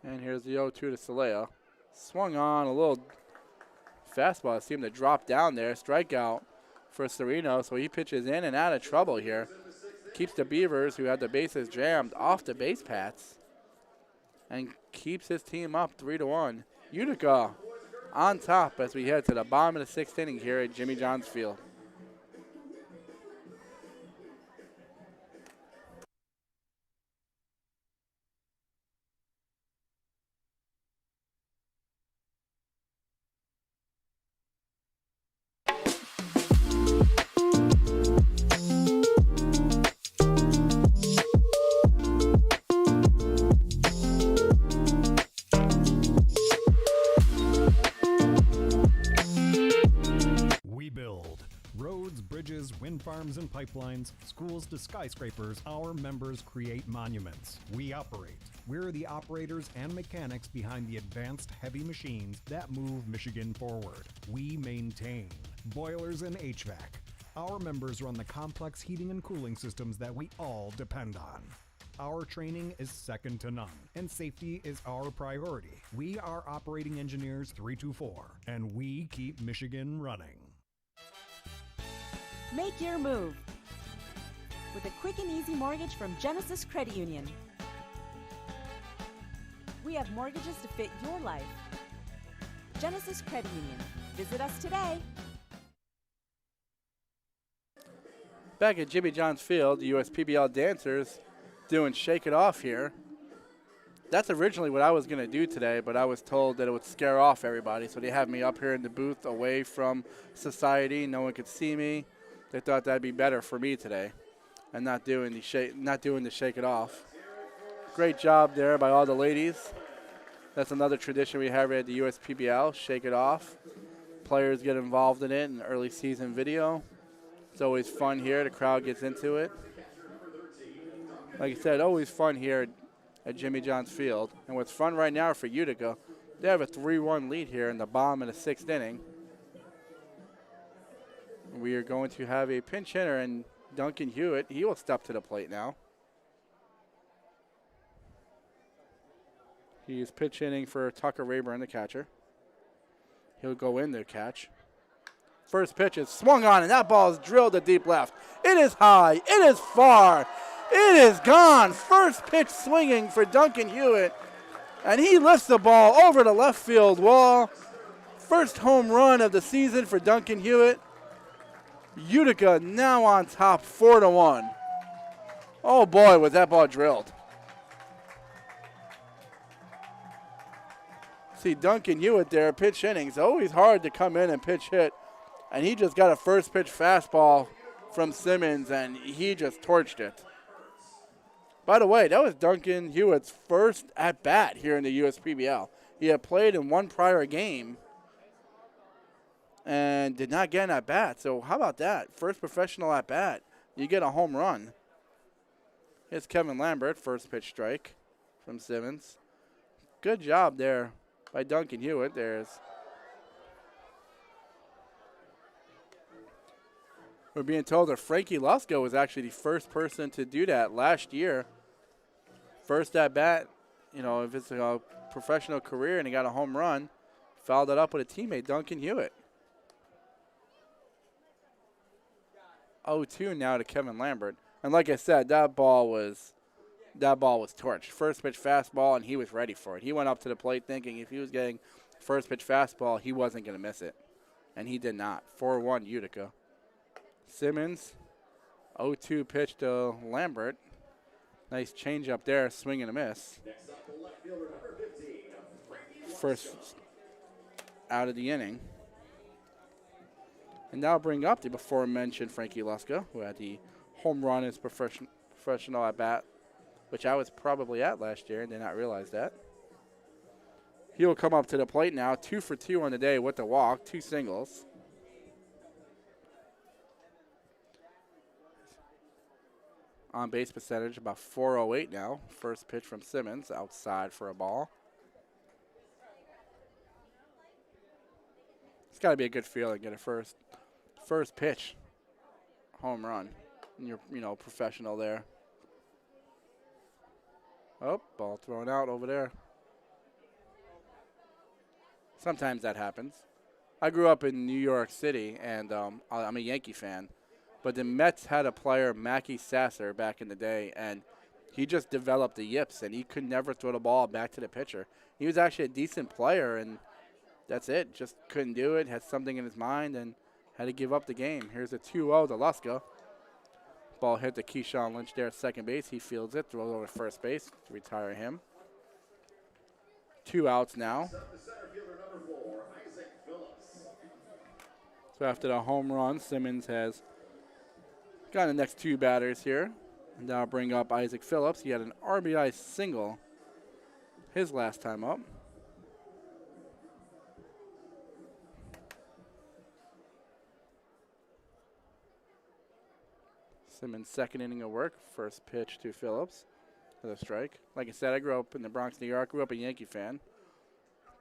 And here's the 0-2 to Salea. Swung on a little fastball. Seemed to drop down there. Strikeout for Sereno. So he pitches in and out of trouble here. Keeps the Beavers, who had the bases jammed, off the base paths. And keeps his team up 3-1. Utica on top as we head to the bottom of the 6th inning here at Jimmy John's Field. Wind farms and pipelines, schools to skyscrapers, our members create monuments. We operate. We're the operators and mechanics behind the advanced heavy machines that move Michigan forward. We maintain boilers and HVAC. Our members run the complex heating and cooling systems that we all depend on. Our training is second to none, and safety is our priority. We are Operating Engineers 324, and we keep Michigan running. Make your move with a quick and easy mortgage from Genesis Credit Union. We have mortgages to fit your life. Genesis Credit Union. Visit us today. Back at Jimmy John's Field, the USPBL dancers doing Shake It Off here. That's originally what I was going to do today, but I was told that it would scare off everybody, so they have me up here in the booth away from society. No one could see me. They thought that'd be better for me today, and not doing the Shake It Off. Great job there by all the ladies. That's another tradition we have at the USPBL, Shake It Off. Players get involved in it in early season video. It's always fun here. The crowd gets into it. Like I said, always fun here at Jimmy John's Field. And what's fun right now for Utica, they have a 3-1 lead here in the bottom of the 6th inning. We are going to have a pinch hitter, and Duncan Hewitt, he will step to the plate now. He is pitch hitting for Tucker Rayburn, the catcher. He'll go in there, catch. First pitch is swung on, and that ball is drilled to deep left. It is high. It is far. It is gone. First pitch swinging for Duncan Hewitt, and he lifts the ball over the left field wall. First home run of the season for Duncan Hewitt. Utica now on top 4-1. Oh boy, was that ball drilled. See Duncan Hewitt there, pitch innings. Always hard to come in and pitch hit. And he just got a first pitch fastball from Simmons, and he just torched it. By the way, that was Duncan Hewitt's first at-bat here in the USPBL. He had played in one prior game and did not get an at-bat. So how about that? First professional at-bat. You get a home run. Here's Kevin Lambert, first pitch strike from Simmons. Good job there by Duncan Hewitt. We're being told that Frankie Lusko was actually the first person to do that last year. First at-bat, if it's a professional career and he got a home run, fouled it up with a teammate, Duncan Hewitt. 0-2 now to Kevin Lambert. And like I said, that ball was torched. First pitch fastball, and he was ready for it. He went up to the plate thinking if he was getting first pitch fastball, he wasn't going to miss it. And he did not. 4-1 Utica. Simmons, 0-2 pitch to Lambert. Nice change up there, swing and a miss. First out of the inning. And now bring up the before mentioned Frankie Lusko, who had the home run as professional at bat which I was probably at last year and did not realize that. He'll come up to the plate now, 2 for 2 on the day with the walk, 2 singles. On base percentage about .408 now. First pitch from Simmons, outside for a ball. It's got to be a good feeling, get a first pitch home run. And you're professional there. Oh, ball thrown out over there. Sometimes that happens. I grew up in New York City, and I'm a Yankee fan. But the Mets had a player, Mackie Sasser, back in the day, and he just developed the yips, and he could never throw the ball back to the pitcher. He was actually a decent player, and that's it. Just couldn't do it, had something in his mind, and had to give up the game. Here's a 2-0 to Luska. Ball hit to Keyshawn Lynch there at second base. He fields it, throws over to first base to retire him. 2 outs now. So after the home run, Simmons has got the next 2 batters here. And now bring up Isaac Phillips. He had an RBI single his last time up. Simmons' second inning of work. First pitch to Phillips for the strike. Like I said, I grew up in the Bronx, New York. Grew up a Yankee fan.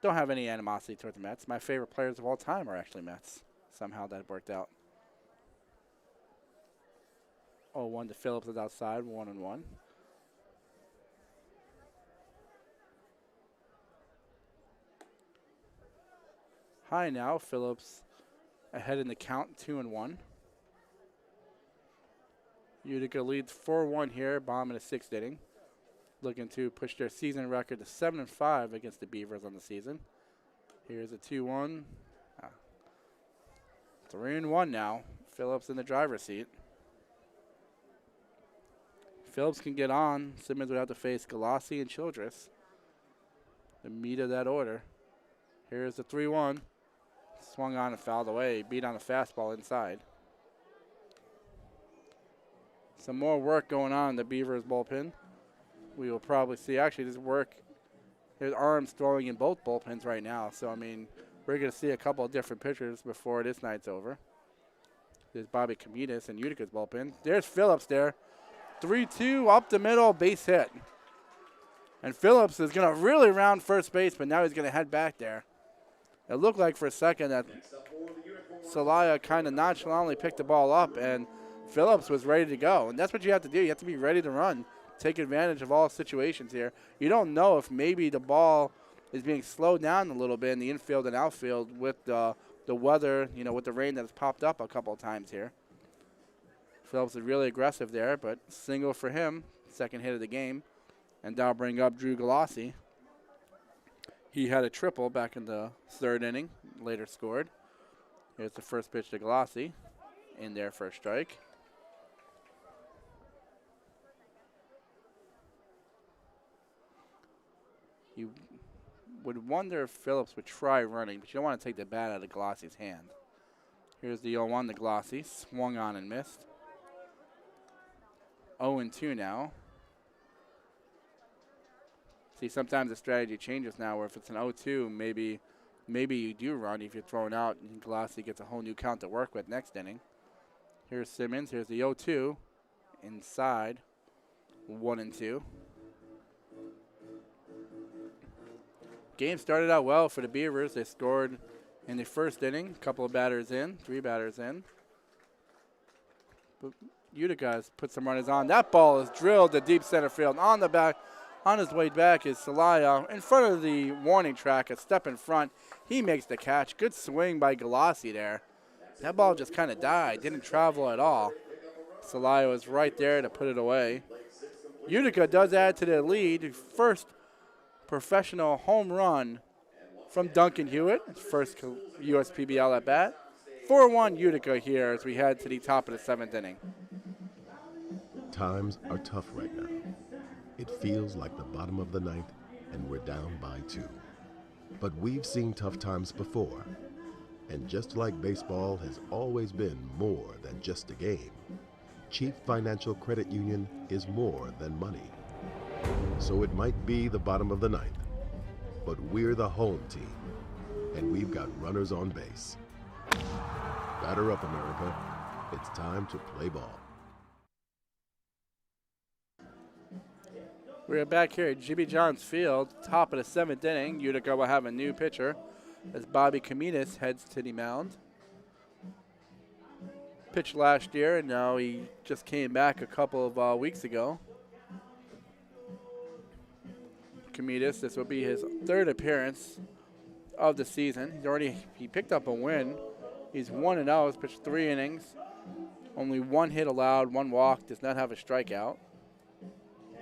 Don't have any animosity toward the Mets. My favorite players of all time are actually Mets. Somehow that worked out. 0-1 to Phillips is outside, 1-1. High now, Phillips ahead in the count, 2-1. Utica leads 4-1 here, bomb in the 6th inning. Looking to push their season record to 7-5 against the Beavers on the season. Here's a 2-1. 3-1 now. Phillips in the driver's seat. Phillips can get on. Simmons would have to face Galassi and Childress. The meat of that order. Here's the 3-1. Swung on and fouled away. Beat on a fastball inside. Some more work going on in the Beavers bullpen. We will probably see. Actually, this work. There's arms throwing in both bullpens right now. So, I mean, we're going to see a couple of different pitchers before this night's over. There's Bobby Comitas in Utica's bullpen. There's Phillips there. 3-2 up the middle, base hit. And Phillips is going to really round first base, but now he's going to head back there. It looked like for a second that Celaya kind of nonchalantly picked the ball up, and Phillips was ready to go. And that's what you have to do. You have to be ready to run, take advantage of all situations here. You don't know if maybe the ball is being slowed down a little bit in the infield and outfield with the weather, with the rain that has popped up a couple of times here. Phillips is really aggressive there, but single for him, second hit of the game. And now bring up Drew Galassi. He had a triple back in the 3rd inning, later scored. Here's the first pitch to Galassi, in there for a strike. You would wonder if Phillips would try running, but you don't want to take the bat out of Galassi's hand. Here's the 0-1 to Galassi, swung on and missed. 0-2 now. See, sometimes the strategy changes now where if it's an 0-2, maybe you do run if you're thrown out and Galassi gets a whole new count to work with next inning. Here's Simmons. Here's the 0-2. Inside. 1-2. Game started out well for the Beavers. They scored in the 1st inning. Couple of batters in. 3 batters in. But Utica has put some runners on. That ball is drilled to deep center field. On the back, on his way back is Celaya. In front of the warning track, a step in front. He makes the catch. Good swing by Galassi there. That ball just kind of died. Didn't travel at all. Celaya was right there to put it away. Utica does add to their lead. First professional home run from Duncan Hewitt. His first USPBL at bat. 4-1 Utica here as we head to the top of the 7th inning. Times are tough right now. It feels like the bottom of the 9th and we're down by 2. But we've seen tough times before. And just like baseball has always been more than just a game, Chief Financial Credit Union is more than money. So it might be the bottom of the ninth, but we're the home team, and we've got runners on base. Batter up, America. It's time to play ball. We're back here at Jimmy John's Field, top of the 7th inning. Utica will have a new pitcher as Bobby Caminas heads to the mound. Pitched last year, and now he just came back a couple of weeks ago. Caminas, this will be his 3rd appearance of the season. He picked up a win. He's 1-0. He's pitched 3 innings. Only 1 hit allowed, 1 walk. Does not have a strikeout.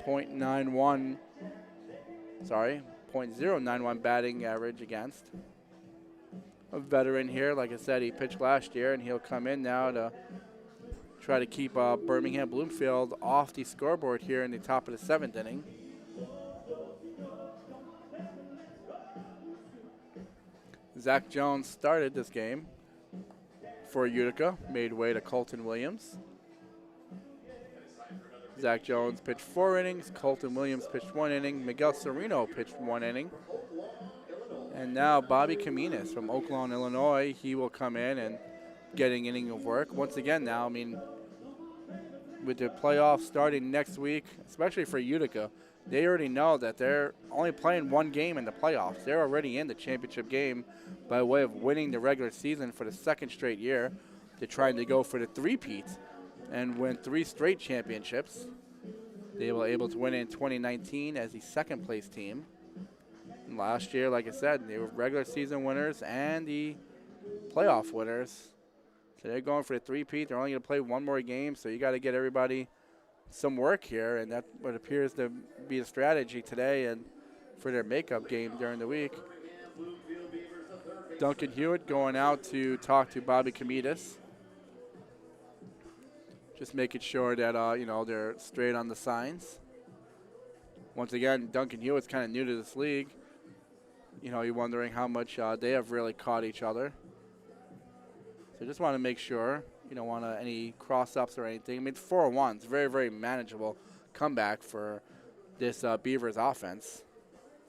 .091 batting average against. A veteran here, like I said, he pitched last year, and he'll come in now to try to keep Birmingham Bloomfield off the scoreboard here in the top of the 7th inning. Zach Jones started this game for Utica, made way to Colton Williams. Zach Jones pitched 4 innings. Colton Williams pitched 1 inning. Miguel Sereno pitched 1 inning. And now Bobby Caminas from Oaklawn, Illinois, he will come in and get an inning of work. Once again now, I mean, with the playoffs starting next week, especially for Utica, they already know that they're only playing 1 game in the playoffs. They're already in the championship game by way of winning the regular season for the 2nd straight year. They're trying to go for the three-peat and win 3 straight championships. They were able to win in 2019 as the 2nd place team. And last year, like I said, they were regular season winners and the playoff winners. So they're going for the three-peat. They're only going to play 1 more game, so you got to get everybody some work here, and that's what appears to be the strategy today and for their makeup game during the week. Duncan Hewitt going out to talk to Bobby Caminas. Just making sure that, they're straight on the signs. Once again, Duncan Hewitt's kind of new to this league. You're wondering how much they have really caught each other. So just want to make sure. You don't want any cross-ups or anything. I mean, 4-1. It's a very, very manageable comeback for this Beavers offense,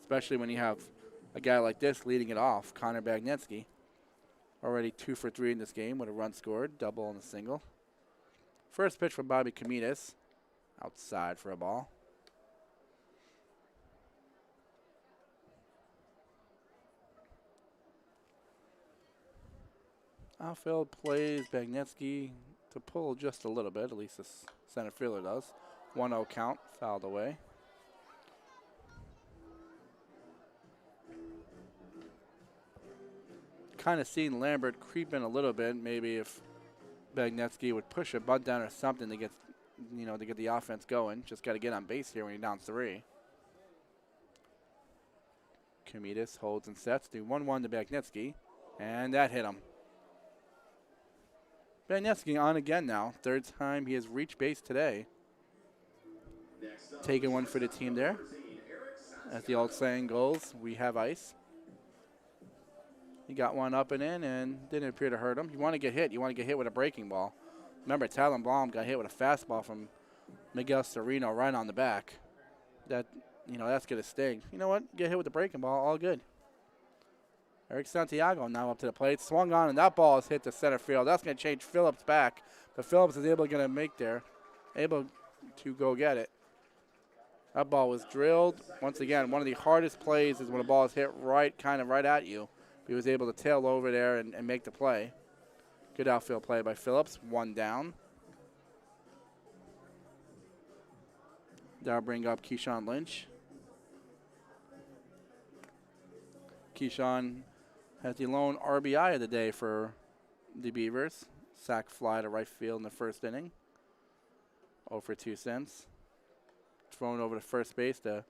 especially when you have a guy like this leading it off, Connor Bagnetsky. Already 2 for 3 in this game with a run scored, double and a single. First pitch from Bobby Caminas, outside for a ball. Outfield plays Bagnetsky to pull just a little bit, at least the center fielder does. 1-0 count, fouled away. Kind of seen Lambert creep in a little bit, maybe if Bagnetsky would push a bunt down or something to get, to get the offense going. Just got to get on base here when you're down 3. Caminas holds and sets, do 1-1 to Bagnetsky, and that hit him. Bagnetsky on again now. 3rd time he has reached base today. Taking one for the team there. As the old saying goes, we have ice. He got one up and in and didn't appear to hurt him. You want to get hit. You want to get hit with a breaking ball. Remember, Talon Blom got hit with a fastball from Miguel Sereno right on the back. That's going to sting. You know what? Get hit with the breaking ball, all good. Eric Santiago now up to the plate. Swung on, and that ball is hit to center field. That's going to change Phillips back. But Phillips is able to go get it. That ball was drilled. Once again, one of the hardest plays is when a ball is hit right at you. He was able to tail over there and make the play. Good outfield play by Phillips. 1 down. That'll bring up Keyshawn Lynch. Keyshawn has the lone RBI of the day for the Beavers. Sac fly to right field in the 1st inning. 0 for 2 since. Thrown over to first base to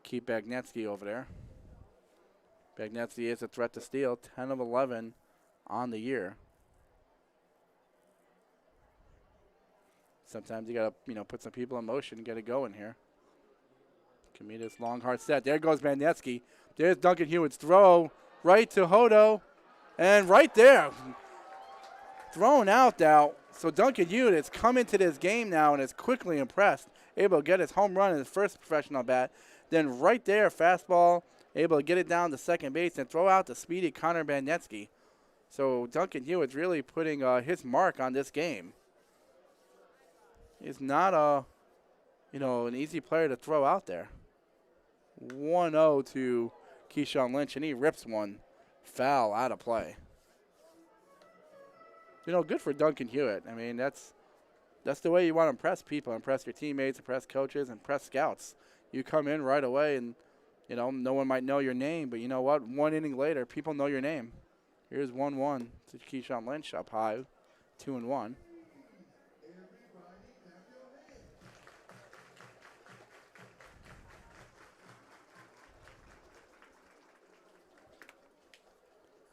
keep Bagnetsky over there. Bagnetsky is a threat to steal. 10 of 11 on the year. Sometimes you got to, put some people in motion, get it going here. Caminas long hard set. There goes Bagnetsky. There's Duncan Hewitt's throw right to Hodo. And right there, thrown out now. So Duncan Hewitt has come into this game now and is quickly impressed. able to get his home run in his first professional bat. Then right there, fastball, able to get it down to second base and throw out the speedy Connor Badnetsky. So Duncan Hewitt's really putting his mark on this game. He's not an easy player to throw out there. 1-0 to Keyshawn Lynch, and he rips one foul out of play. Good for Duncan Hewitt. I mean, that's the way you want to impress people, impress your teammates, impress coaches, impress scouts. You come in right away and, no one might know your name, but you know what? 1 inning later, people know your name. Here's 1-1 to Keyshawn Lynch up high, 2-1.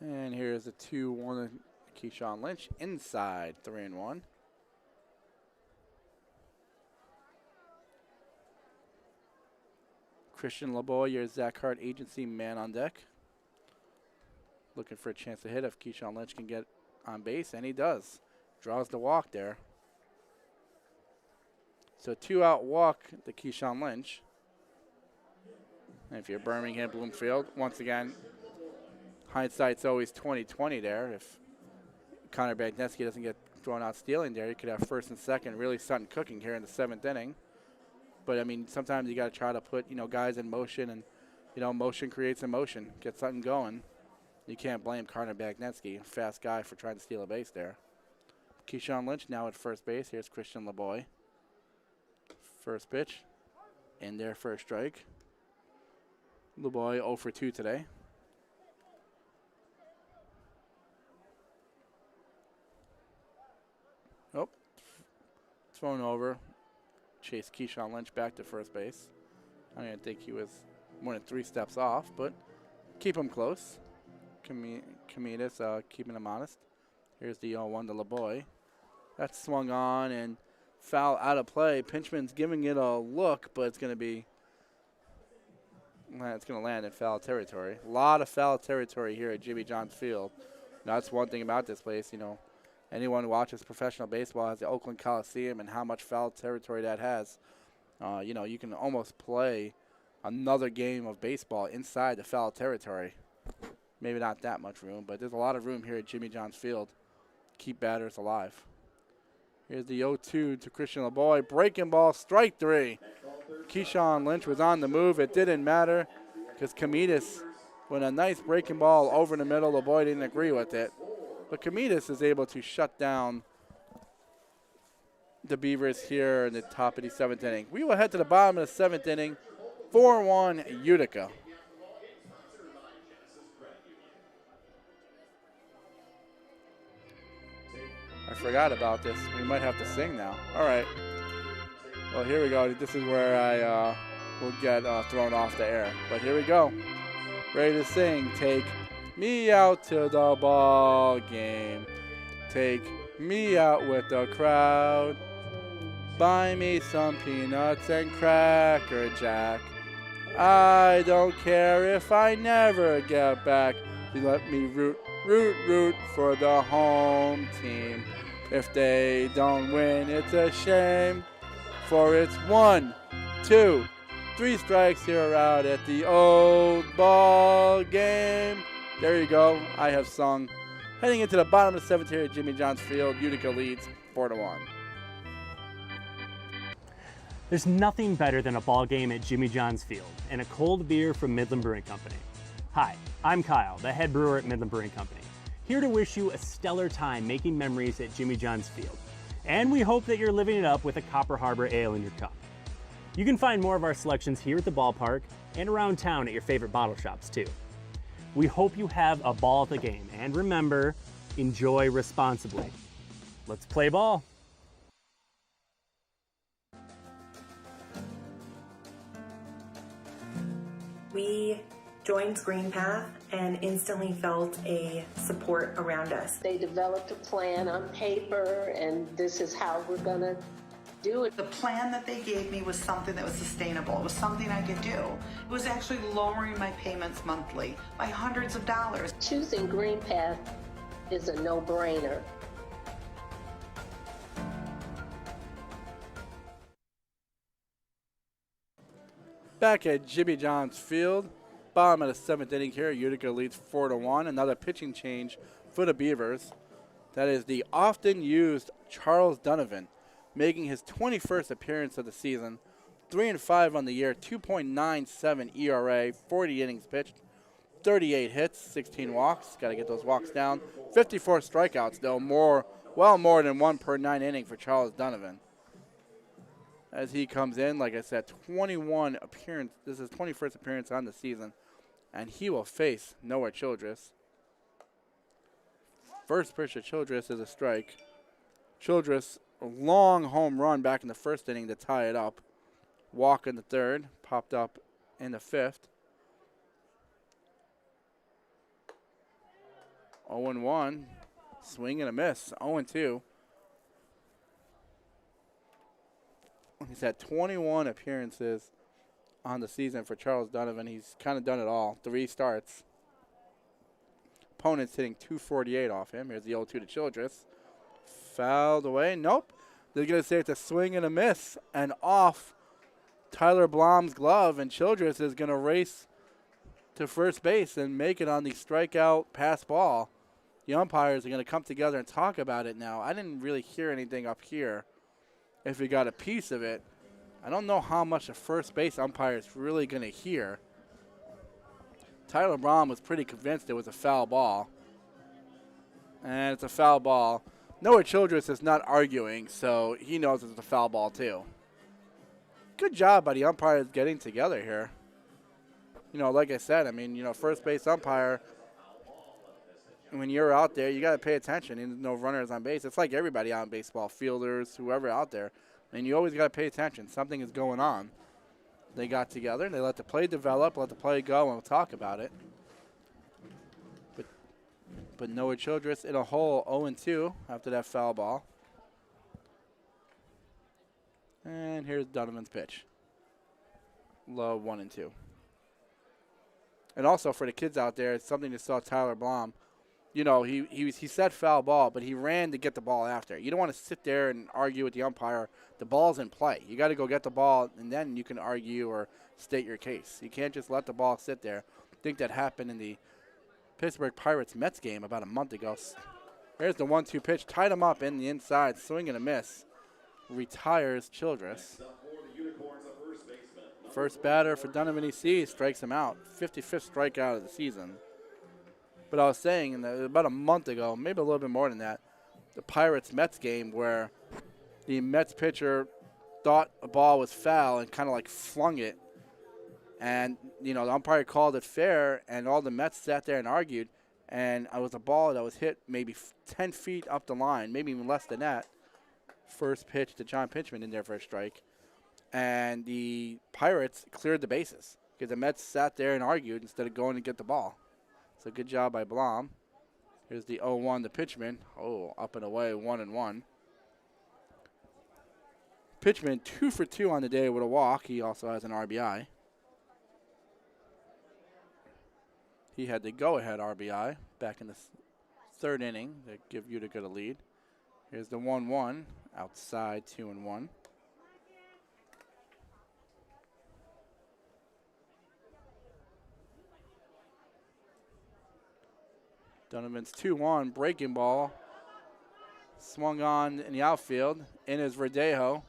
And here's a 2-1 Keyshawn Lynch inside, 3-1. Christian LeBoy, your Zach Hart agency man on deck. Looking for a chance to hit if Keyshawn Lynch can get on base, and he does. Draws the walk there. So 2-out walk to Keyshawn Lynch. And if you're Birmingham, Bloomfield, once again, hindsight's always 20/20 there. If Connor Badnetsky doesn't get thrown out stealing there, you could have first and second really something cooking here in the 7th inning. But, I mean, sometimes you got to try to put, guys in motion, and, motion creates emotion. Get something going. You can't blame Connor Badnetsky, fast guy, for trying to steal a base there. Keyshawn Lynch now at first base. Here's Christian LeBoy. First pitch. In there for a strike. LeBoy 0 for 2 today. Oh, thrown over. Chase Keyshawn Lynch back to first base. I didn't think he was more than 3 steps off, but keep him close. Camitas keeping him honest. Here's the 0-1 to LeBoy. That's swung on and foul out of play. Pinchman's giving it a look, but it's going to land in foul territory. A lot of foul territory here at Jimmy John's Field. That's one thing about this place, Anyone who watches professional baseball has the Oakland Coliseum and how much foul territory that has. You can almost play another game of baseball inside the foul territory. Maybe not that much room, but there's a lot of room here at Jimmy John's Field. Keep batters alive. Here's the 0-2 to Christian LeBoy. Breaking ball, strike 3. Keyshawn Lynch was on the move. It didn't matter because Camitas, with a nice breaking ball over the middle, LeBoy didn't agree with it. But Camitas is able to shut down the Beavers here in the top of the 7th inning. We will head to the bottom of the 7th inning. 4-1 Utica. I forgot about this. We might have to sing now. All right. Well, here we go. This is where I will get thrown off the air. But here we go. Ready to sing. Take me out to the ball game. Take me out with the crowd. Buy me some peanuts and Cracker Jack. I don't care if I never get back. You let me root for the home team. If they don't win, it's a shame. For it's 1, 2, 3 strikes here out at the old ball game. There you go. I have sung. Heading into the bottom of the 7th here at Jimmy John's Field, Utica leads 4-1. There's nothing better than a ball game at Jimmy John's Field and a cold beer from Midland Brewing Company. Hi, I'm Kyle, the head brewer at Midland Brewing Company, here to wish you a stellar time making memories at Jimmy John's Field. And we hope that you're living it up with a Copper Harbor Ale in your cup. You can find more of our selections here at the ballpark and around town at your favorite bottle shops too. We hope you have a ball at the game, and remember, enjoy responsibly. Let's play ball. We joined Green Path and instantly felt a support around us. They developed a plan on paper, and this is how we're going to do it. The plan that they gave me was something that was sustainable. It was something I could do. It was actually lowering my payments monthly by hundreds of dollars. Choosing Green Path is a no-brainer. Back at Jimmy John's Field, bottom of the 7th inning here. Utica leads 4-1. Another pitching change for the Beavers. That is the often used Charles Donovan, making his 21st appearance of the season. 3-5 on the year, 2.97 ERA, 40 innings pitched, 38 hits, 16 walks. Got to get those walks down. 54 strikeouts, though, well more than 1 per 9 inning for Charles Donovan. As he comes in, like I said, 21 appearance. This is his 21st appearance on the season, and he will face Noah Childress. First pitch to Childress is a strike. Childress, a long home run back in the 1st inning to tie it up. Walk in the 3rd, popped up in the 5th. 0-1, swing and a miss, 0-2. He's had 21 appearances on the season for Charles Donovan. He's kind of done it all. 3 starts. Opponent's hitting 248 off him. Here's the 0-2 to Childress. Fouled away. Nope. They're going to say it's a swing and a miss. And off Tyler Blom's glove. And Childress is going to race to first base and make it on the strikeout pass ball. The umpires are going to come together and talk about it now. I didn't really hear anything up here if we got a piece of it. I don't know how much the first base umpire is really going to hear. Tyler Blom was pretty convinced it was a foul ball. And it's a foul ball. Noah Childress is not arguing, so he knows it's a foul ball too. Good job by the umpires getting together here. You know, like I said, I mean, you know, first base umpire, when you're out there, you got to pay attention. And no runners on base. It's like everybody out in baseball, fielders, whoever out there. And you always got to pay attention. Something is going on. They got together, and they let the play develop, let the play go, and we'll talk about it. But Noah Childress in a hole, 0-2 after that foul ball. And here's Donovan's pitch. Low, 1-2. And also for the kids out there, it's something to saw Tyler Blom. You know, he said foul ball, but he ran to get the ball after. You don't want to sit there and argue with the umpire. The ball's in play. You got to go get the ball, and then you can argue or state your case. You can't just let the ball sit there. I think that happened in the Pittsburgh Pirates-Mets game about a month ago. There's the 1-2 pitch. Tied him up in the inside. Swing and a miss. Retires Childress. First batter for Donovan EC strikes him out. 55th strikeout of the season. But I was saying about a month ago, maybe a little bit more than that, the Pirates-Mets game where the Mets pitcher thought a ball was foul and kind of like flung it. And, you know, the umpire called it fair, and all the Mets sat there and argued. And it was a ball that was hit maybe 10 feet up the line, maybe even less than that. First pitch to John Pinchman in there for a strike. And the Pirates cleared the bases because the Mets sat there and argued instead of going to get the ball. So good job by Blom. Here's the 0-1 to Pitchman. Oh, up and away, 1-1. Pitchman 2 for 2 on the day with a walk. He also has an RBI. He had the go-ahead RBI back in the 3rd inning to give Utica the lead. Here's the 1-1 outside, 2-1. Donovan's 2-1 breaking ball. Swung on in the outfield. In is Verdejo.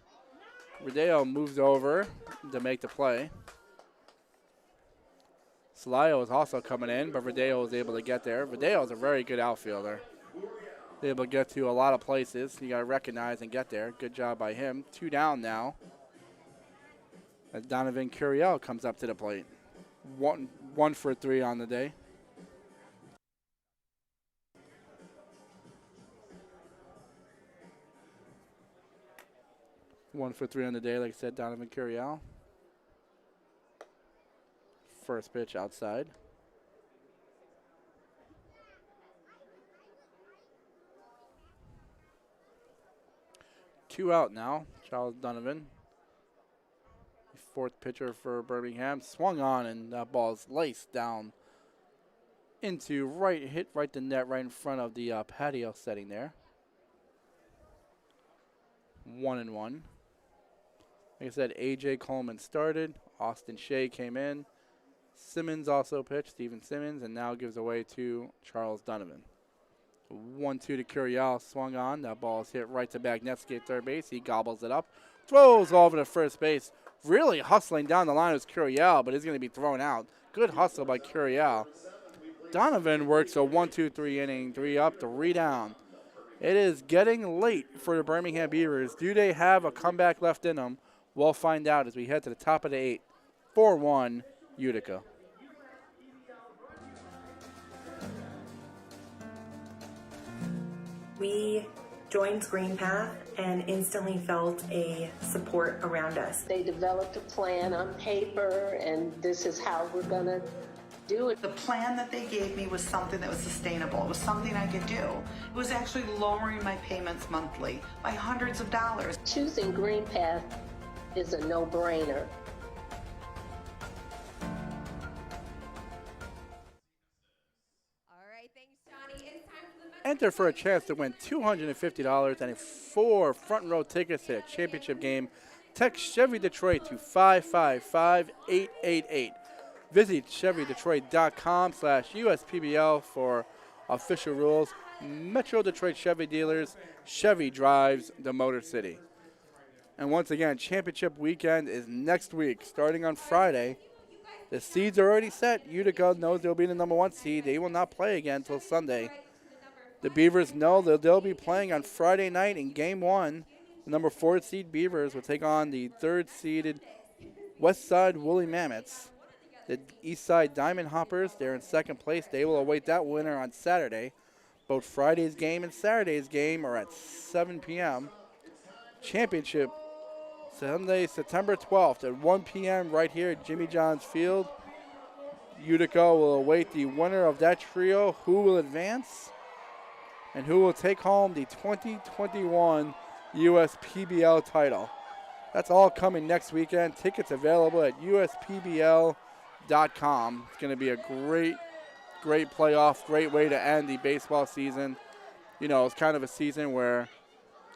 Verdejo moves over to make the play. Salayo is also coming in, but Verdejo was able to get there. Verdejo is a very good outfielder. Able to get to a lot of places. You got to recognize and get there. Good job by him. 2 down now. As Donovan Curiel comes up to the plate. 1 for 3 on the day. One for 3 on the day, like I said, Donovan Curiel. First pitch outside. Two out now, Charles Donovan. 4th pitcher for Birmingham. Swung on, and that ball's laced down into hit right the net right in front of the patio setting there. 1-1. Like I said, A.J. Coleman started. Austin Shea came in. Simmons also pitched, Steven Simmons, and now gives away to Charles Donovan. 1-2 to Curiel, swung on. That ball is hit right to Bagnetsky at third base. He gobbles it up, throws over to first base. Really hustling down the line was Curiel, but he's going to be thrown out. Good hustle by Curiel. Donovan works a 1-2-3 inning, 3 up, 3 down. It is getting late for the Birmingham Beavers. Do they have a comeback left in them? We'll find out as we head to the top of the 8. 4-1 Utica. We joined Green Path and instantly felt a support around us. They developed a plan on paper, and this is how we're going to do it. The plan that they gave me was something that was sustainable. It was something I could do. It was actually lowering my payments monthly by hundreds of dollars. Choosing Green Path is a no-brainer. Enter for a chance to win $250 and 4 front row tickets to the championship game. Text Chevy Detroit to 555-888. Visit ChevyDetroit.com/USPBL for official rules. Metro Detroit Chevy dealers. Chevy drives the Motor City. And once again, championship weekend is next week, starting on Friday. The seeds are already set. Utica knows they'll be the number 1 seed. They will not play again until Sunday. The Beavers know that they'll be playing on Friday night in Game 1. The number 4 seed Beavers will take on the 3rd seeded West Side Woolly Mammoths. The East Side Diamond Hoppers, they're in 2nd place. They will await that winner on Saturday. Both Friday's game and Saturday's game are at 7 p.m. Championship Sunday, September 12th at 1 p.m. right here at Jimmy John's Field. Utica will await the winner of that trio, who will advance and who will take home the 2021 USPBL title. That's all coming next weekend. Tickets available at USPBL.com. It's going to be a great playoff, great way to end the baseball season. You know, it's kind of a season where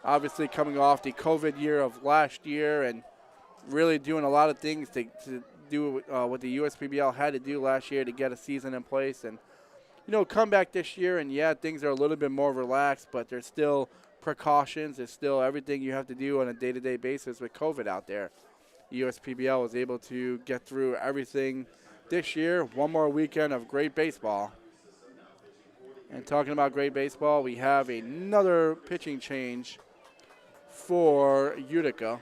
obviously coming off the COVID year of last year and really doing a lot of things to do what the USPBL had to do last year to get a season in place. And you know, come back this year, and yeah, things are a little bit more relaxed, but there's still precautions. There's still everything you have to do on a day-to-day basis with COVID out there. The USPBL was able to get through everything this year. One more weekend of great baseball. And talking about great baseball, we have another pitching change for Utica.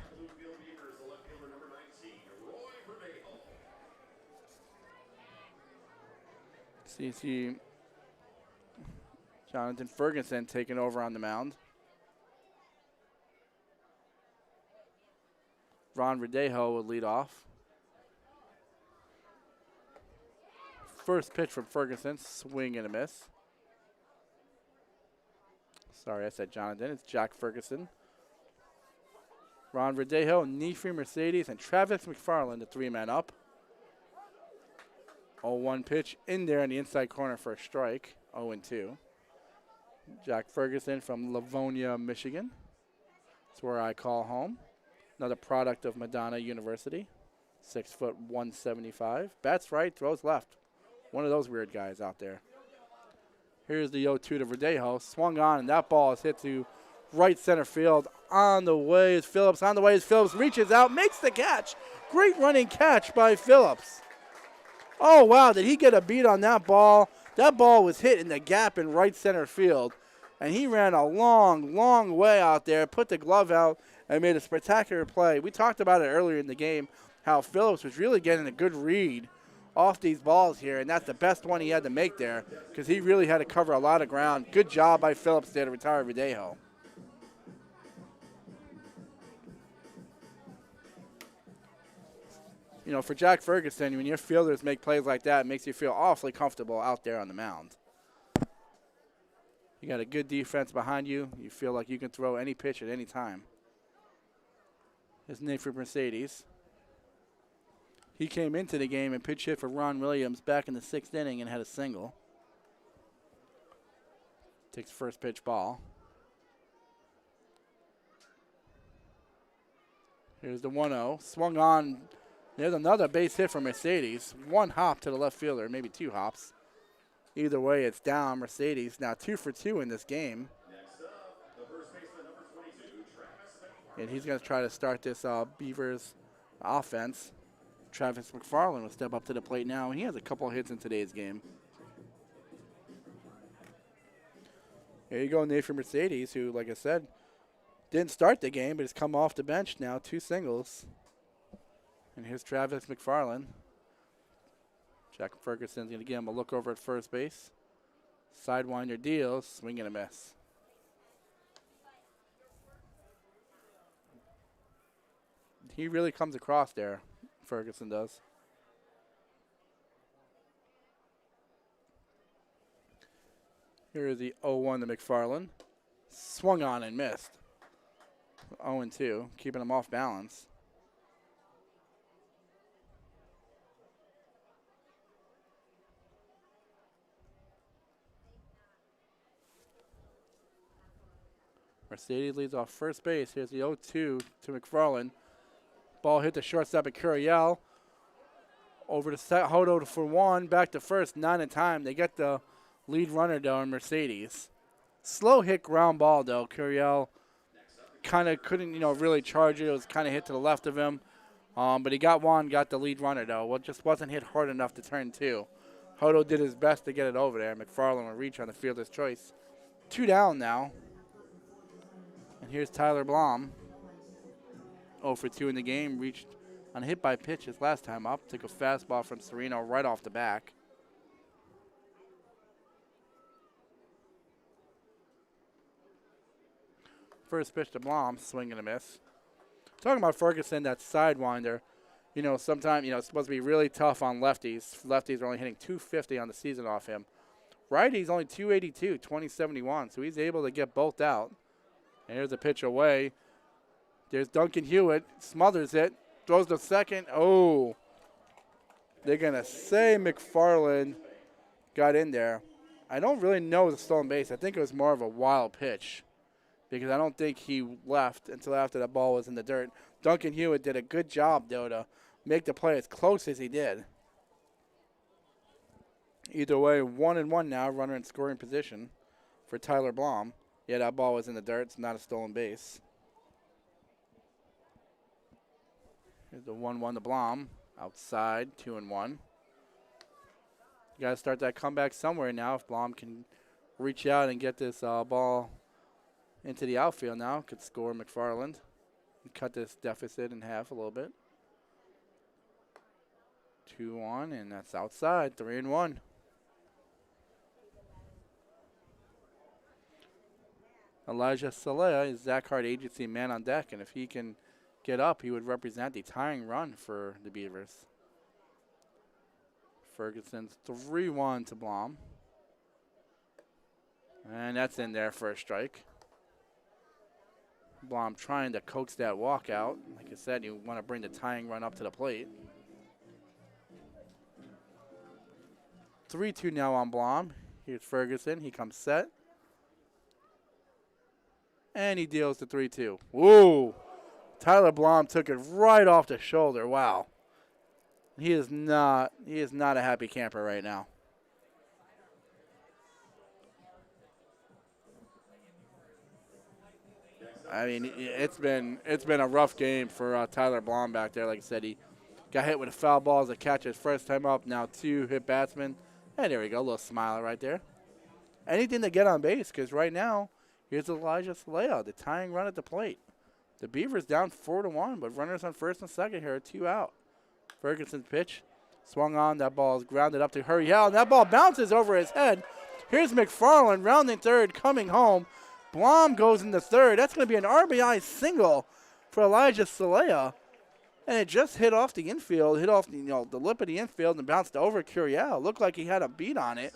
See Jonathan Ferguson taking over on the mound. Ron Verdejo will lead off. First pitch from Ferguson, swing and a miss. Sorry, I said Jonathan. It's Jack Ferguson. Ron Verdejo, Neefrey Mercedes, and Travis McFarland, the 3-man up. 0-1 pitch in there in the inside corner for a strike. 0-2. Jack Ferguson from Livonia, Michigan. That's where I call home. Another product of Madonna University. 6 foot 175. Bats right, throws left. One of those weird guys out there. Here's the 0-2 to Verdejo. Swung on, and that ball is hit to right center field. On the way is Phillips. On the way is Phillips. Reaches out, makes the catch. Great running catch by Phillips. Oh, wow, did he get a beat on that ball? That ball was hit in the gap in right center field. And he ran a long, long way out there, put the glove out, and made a spectacular play. We talked about it earlier in the game, how Phillips was really getting a good read off these balls here, and that's the best one he had to make there because he really had to cover a lot of ground. Good job by Phillips there to retire Verdejo. You know, for Jack Ferguson, when your fielders make plays like that, it makes you feel awfully comfortable out there on the mound. You got a good defense behind you. You feel like you can throw any pitch at any time. His name for Mercedes. He came into the game and pitch hit for Ron Williams back in the 6th inning and had a single. Takes first pitch ball. Here's the 1-0. Swung on. There's another base hit for Mercedes. One hop to the left fielder, maybe two hops. Either way, it's down. Mercedes now 2 for 2 in this game. And he's going to try to start this Beavers offense. Travis McFarland will step up to the plate now, and he has a couple of hits in today's game. Here you go, Nathan Mercedes, who, like I said, didn't start the game, but has come off the bench now, 2 singles. And here's Travis McFarland. Jack Ferguson's going to give him a look over at first base. Sidewinder deals, swing and a miss. He really comes across there, Ferguson does. Here is the 0-1 to McFarland. Swung on and missed. 0-2, keeping him off balance. Mercedes leads off first base. Here's the 0-2 to McFarland. Ball hit the shortstop at Curiel. Over to Hodo for 1. Back to first. 9 in time. They get the lead runner down, Mercedes. Slow hit ground ball, though. Curiel kind of couldn't, really charge it. It was kind of hit to the left of him. But he got the lead runner, though. Well, just wasn't hit hard enough to turn 2. Hodo did his best to get it over there. McFarland will reach on the fielder's choice. 2 down now. And here's Tyler Blom. 0 for 2 in the game. Reached on a hit by pitch his last time up. Took a fastball from Sereno right off the back. First pitch to Blom. Swing and a miss. Talking about Ferguson, that sidewinder. Sometimes, it's supposed to be really tough on lefties. Lefties are only hitting .250 on the season off him. Righties only .282, 2071. So he's able to get both out. And here's a pitch away. There's Duncan Hewitt. Smothers it. Throws to second. Oh. They're going to say McFarland got in there. I don't really know the stolen base. I think it was more of a wild pitch because I don't think he left until after the ball was in the dirt. Duncan Hewitt did a good job, though, to make the play as close as he did. Either way, 1-1 now, runner in scoring position for Tyler Blom. Yeah, that ball was in the dirt. It's not a stolen base. Here's the 1-1 to Blom. Outside, 2-1. You got to start that comeback somewhere now. If Blom can reach out and get this ball into the outfield now, could score McFarland. Cut this deficit in half a little bit. 2-1, and that's outside, 3-1. Elijah Salea is Zach Hart Agency man on deck, and if he can get up, he would represent the tying run for the Beavers. Ferguson's 3-1 to Blom. And that's in there for a strike. Blom trying to coax that walk out. Like I said, you want to bring the tying run up to the plate. 3-2 now on Blom. Here's Ferguson. He comes set. And he deals the 3-2. Whoa! Tyler Blom took it right off the shoulder. Wow. He is not a happy camper right now. I mean, it's been a rough game for Tyler Blom back there. Like I said, he got hit with a foul ball as a catch his first time up. Now 2 hit batsmen. And there we go, a little smile right there. Anything to get on base, because right now, here's Elijah Salea, the tying run at the plate. The Beavers down 4-1, but runners on first and second here are 2 out. Ferguson's pitch swung on. That ball is grounded up to Hurriel, and that ball bounces over his head. Here's McFarland rounding third, coming home. Blom goes into third. That's going to be an RBI single for Elijah Salea. And it just hit off the infield, hit off the lip of the infield and bounced over Curiel. Looked like he had a beat on it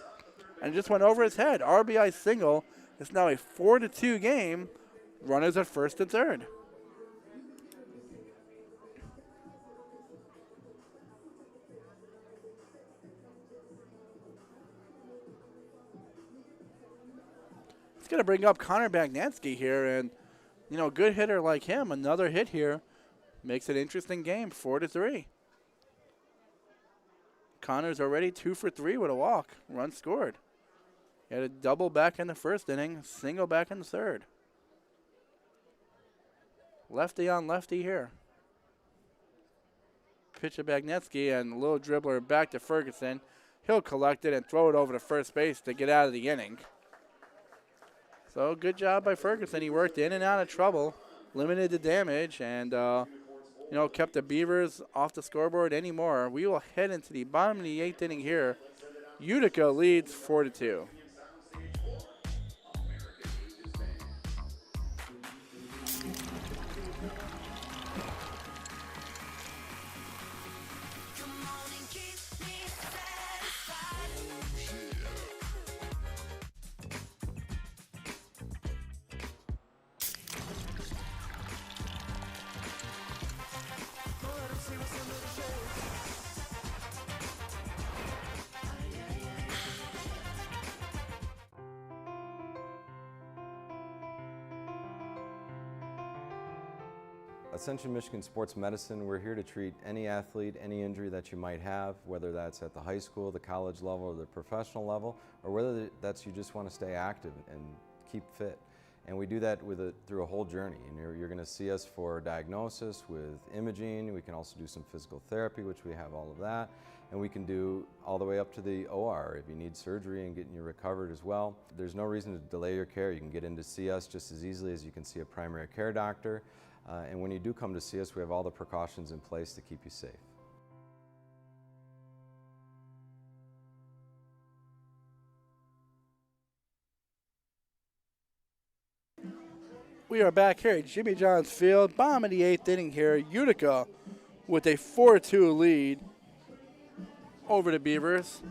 and just went over his head. RBI single. It's now a 4-2 game. Runners at first and third. It's going to bring up Connor Bagnansky here, and good hitter like him, another hit here Makes it an interesting game, 4-3. Connor's already 2 for 3 with a walk. Run scored. He had a double back in the first inning, single back in the third. Lefty on lefty here. Pitch to Bagnetsky and a little dribbler back to Ferguson. He'll collect it and throw it over to first base to get out of the inning. So good job by Ferguson. He worked in and out of trouble, limited the damage, and kept the Beavers off the scoreboard anymore. We will head into the bottom of the 8th inning here. Utica leads 4-2. Ascension Michigan Sports Medicine, we're here to treat any athlete, any injury that you might have, whether that's at the high school, the college level, or the professional level, or whether that's you just want to stay active and keep fit. And we do that through a whole journey. And you're going to see us for diagnosis with imaging. We can also do some physical therapy, which we have all of that. And we can do all the way up to the OR if you need surgery and getting you recovered as well. There's no reason to delay your care. You can get in to see us just as easily as you can see a primary care doctor. And when you do come to see us, we have all the precautions in place to keep you safe. We are back here at Jimmy John's Field, bottom of the 8th inning here. Utica with a 4-2 lead over the Beavers.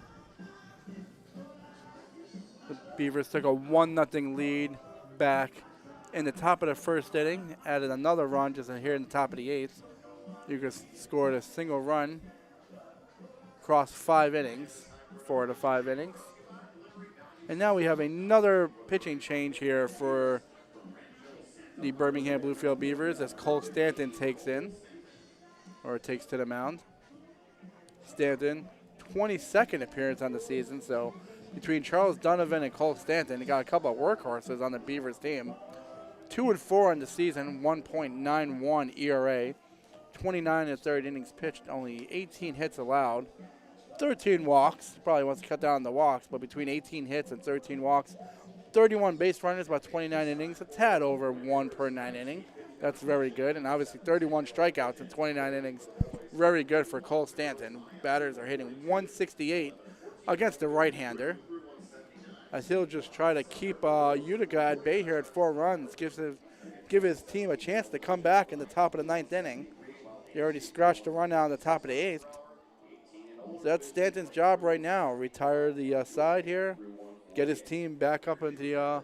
The Beavers took a 1-0 lead back in the top of the first inning, added another run just here in the top of the 8th. Utica scored a single run across 5 innings, 4 to 5 innings. And now we have another pitching change here for the Birmingham Bloomfield Beavers as Cole Stanton takes to the mound. Stanton, 22nd appearance on the season, so between Charles Donovan and Cole Stanton, he got a couple of workhorses on the Beavers team. 2-4 on the season, 1.91 ERA, 29 and 3rd innings pitched, only 18 hits allowed, 13 walks. Probably wants to cut down the walks, but between 18 hits and 13 walks, 31 base runners, about 29 innings, a tad over 1 per 9 inning. That's very good, and obviously 31 strikeouts in 29 innings. Very good for Cole Stanton. Batters are hitting 168 against the right-hander, as he'll just try to keep Utica at bay here at 4 runs, give his team a chance to come back in the top of the 9th inning. He already scratched a run out in the top of the 8th. So that's Stanton's job right now. Retire the side here, get his team back up into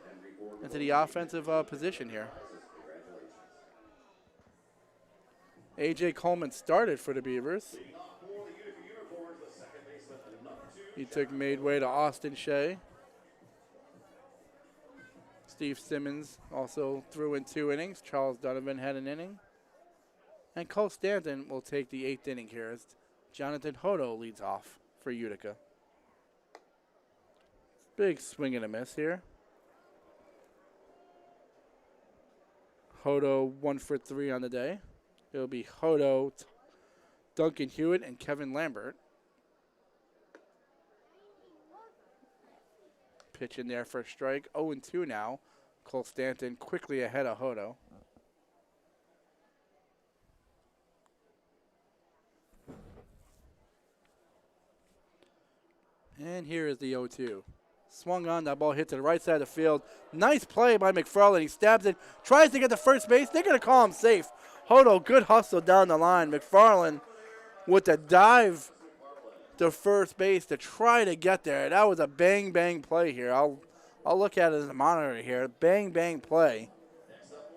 the offensive position here. A.J. Coleman started for the Beavers. He made way to Austin Shea. Steve Simmons also threw in 2 innings. Charles Donovan had an inning. And Cole Stanton will take the 8th inning here as Jonathan Hodo leads off for Utica. Big swing and a miss here. Hodo 1 for 3 on the day. It'll be Hodo, Duncan Hewitt, and Kevin Lambert. Pitch in there for a strike. 0-2 now. Cole Stanton quickly ahead of Hodo. And here is the 0-2. Swung on, that ball hit to the right side of the field. Nice play by McFarland. He stabs it, tries to get to first base. They're going to call him safe. Hodo, good hustle down the line. McFarland with the dive to first base to try to get there. That was a bang, bang play here. I'll look at it as a monitor here. Bang, bang play.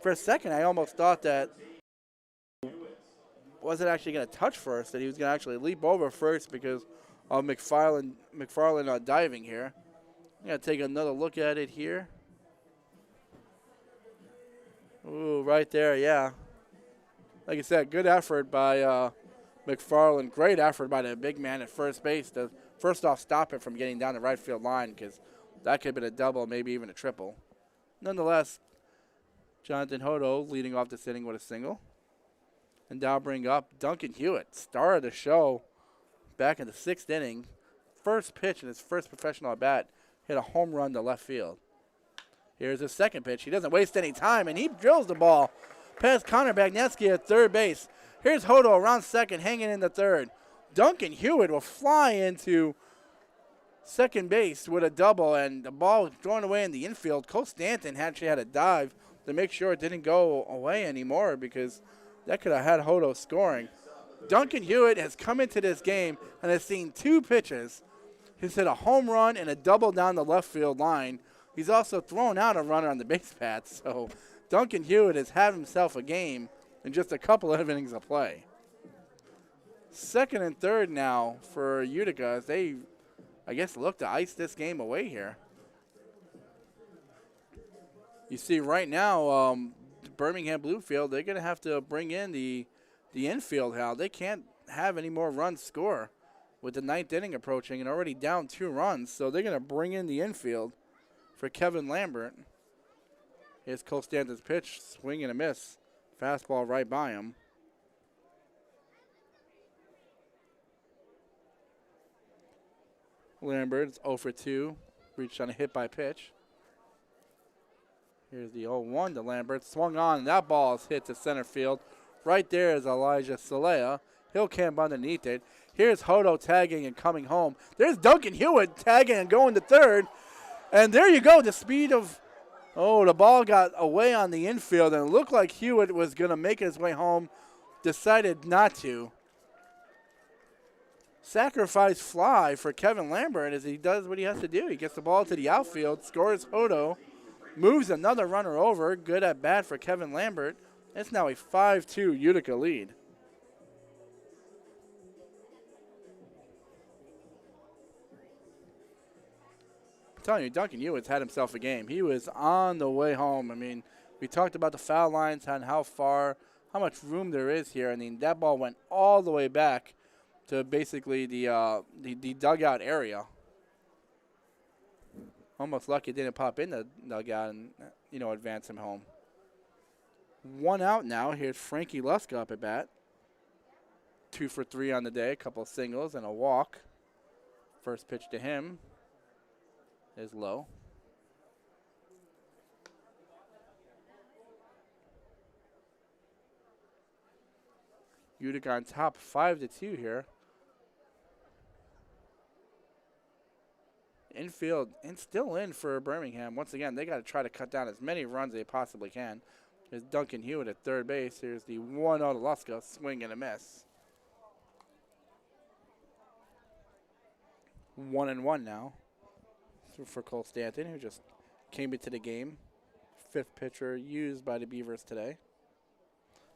For a second, I almost thought that wasn't actually going to touch first, that he was going to actually leap over first because of McFarland diving here. I'm going to take another look at it here. Ooh, right there, yeah. like I said, good effort by McFarland. Great effort by the big man at first base to first off stop it from getting down the right field line, because that could have been a double, maybe even a triple. Nonetheless, Jonathan Hodo leading off this inning with a single. And now bring up Duncan Hewitt, star of the show back in the 6th inning. First pitch in his first professional at bat, hit a home run to left field. Here's his second pitch. He doesn't waste any time, and he drills the ball past Connor Bagneski at third base. Here's Hodo around second, hanging in the third. Duncan Hewitt will fly into second base with a double, and the ball thrown away in the infield. Cole Stanton actually had a dive to make sure it didn't go away anymore, because that could have had Hodo scoring. Duncan Hewitt has come into this game and has seen 2 pitches. He's hit a home run and a double down the left field line. He's also thrown out a runner on the base path. So Duncan Hewitt has had himself a game in just a couple of innings of play. Second and third now for Utica as they, I guess, look to ice this game away here. You see right now, Birmingham Bloomfield, they're going to have to bring in the infield, Hal. They can't have any more runs score with the 9th inning approaching and already down 2 runs. So they're going to bring in the infield for Kevin Lambert. Here's Cole Stanton's pitch, swing and a miss. Fastball right by him. Lambert's 0 for 2, reached on a hit by pitch. Here's the 0-1 to Lambert. Swung on, and that ball is hit to center field. Right there is Elijah Salea. He'll camp underneath it. Here's Hodo tagging and coming home. There's Duncan Hewitt tagging and going to third. And there you go, the speed of, the ball got away on the infield, and it looked like Hewitt was going to make his way home. Decided not to. Sacrifice fly for Kevin Lambert as he does what he has to do. He gets the ball to the outfield, scores Hodo. Moves another runner over. Good at bat for Kevin Lambert. It's now a 5-2 Utica lead. I'm telling you, Duncan Hewitt's had himself a game. He was on the way home. I mean, we talked about the foul lines and how much room there is here. I mean, that ball went all the way back to basically the dugout area. Almost lucky it didn't pop in the dugout and, advance him home. 1 out now. Here's Frankie Luska up at bat. 2 for 3 on the day. A couple of singles and a walk. First pitch to him is low. Utica on top 5-2 here. Infield and still in for Birmingham. Once again, they got to try to cut down as many runs as they possibly can. There's Duncan Hewitt at third base. Here's the 1-0 to Luska. Swing and a miss. 1-1 now for Cole Stanton, who just came into the game. 5th pitcher used by the Beavers today.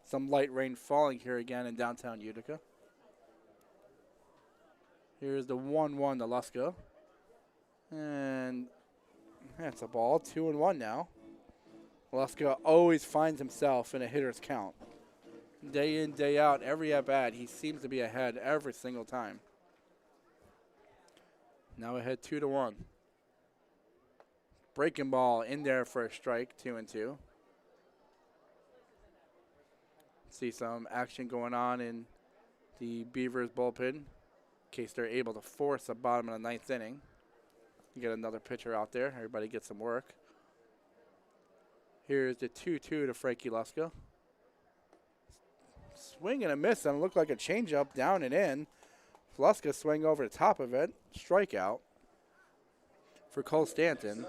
Some light rain falling here again in downtown Utica. Here's the 1-1 to Luska. And that's a ball. 2-1 now. Luska always finds himself in a hitter's count. Day in, day out, every at-bat, he seems to be ahead every single time. Now ahead 2-1. Breaking ball in there for a strike, 2-2. See some action going on in the Beavers bullpen in case they're able to force a bottom of the 9th inning. You get another pitcher out there. Everybody gets some work. Here's the 2-2 to Frankie Luska. Swing and a miss, and it looked like a changeup down and in. Luska swing over the top of it. Strikeout for Cole Stanton.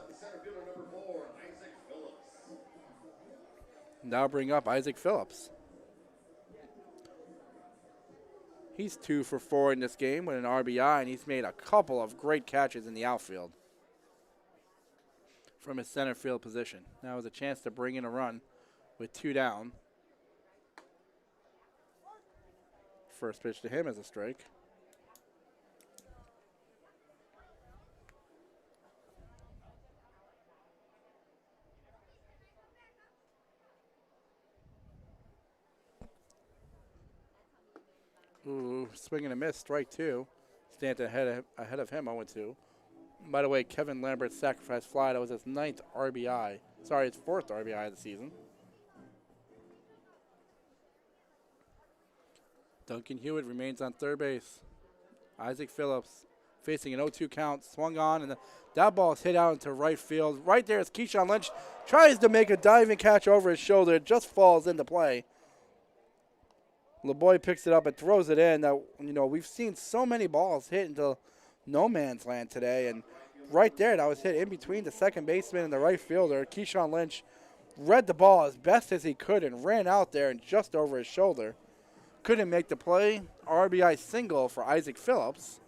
Now bring up Isaac Phillips. He's 2 for 4 in this game with an RBI, and he's made a couple of great catches in the outfield from his center field position. Now is a chance to bring in a run with 2 down. First pitch to him is a strike. Ooh, swing and a miss, strike two. Stanton ahead of him, 0-2. By the way, Kevin Lambert's sacrifice fly, that was his 9th RBI. Sorry, his 4th RBI of the season. Duncan Hewitt remains on third base. Isaac Phillips facing an 0-2 count, swung on, and that ball is hit out into right field. Right there is Keyshawn Lynch, tries to make a diving catch over his shoulder. It just falls into play. LeBoy picks it up and throws it in. Now, we've seen so many balls hit into no man's land today, and right there, that was hit in between the second baseman and the right fielder. Keyshawn Lynch read the ball as best as he could and ran out there and just over his shoulder. Couldn't make the play. RBI single for Isaac Phillips.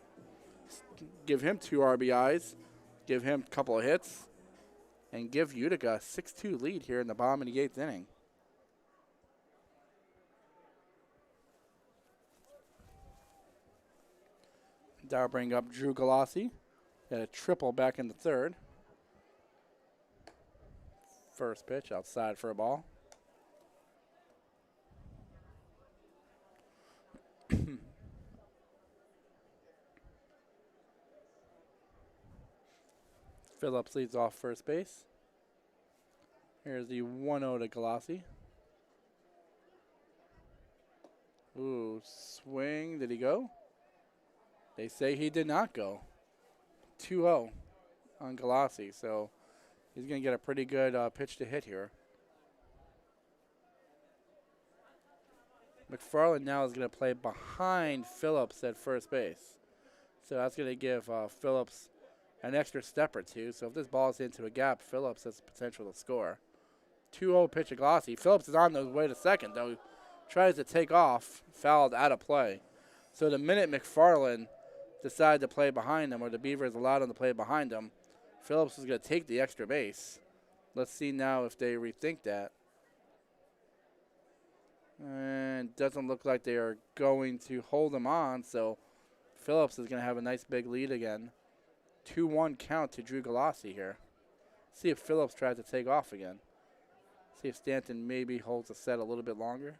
Give him 2 RBIs. Give him a couple of hits. And give Utica a 6-2 lead here in the bottom of the 8th inning. That'll bring up Drew Galassi. Got a triple back in the third. First pitch outside for a ball. Phillips leads off first base. Here's the 1-0 to Galassi. Ooh, swing. Did he go? They say he did not go. 2-0 on Galassi, so he's going to get a pretty good pitch to hit here. McFarland now is going to play behind Phillips at first base. So that's going to give Phillips an extra step or two. So if this ball is into a gap, Phillips has the potential to score. 2-0 pitch to Galassi. Phillips is on the way to second, though. Tries to take off, fouled out of play. So the minute McFarland decided to play behind him, or the Beavers allowed him to play behind him, Phillips is going to take the extra base. Let's see now if they rethink that. And it doesn't look like they are going to hold him on, so Phillips is going to have a nice big lead again. 2-1 count to Drew Galassi here. See if Phillips tries to take off again. See if Stanton maybe holds the set a little bit longer.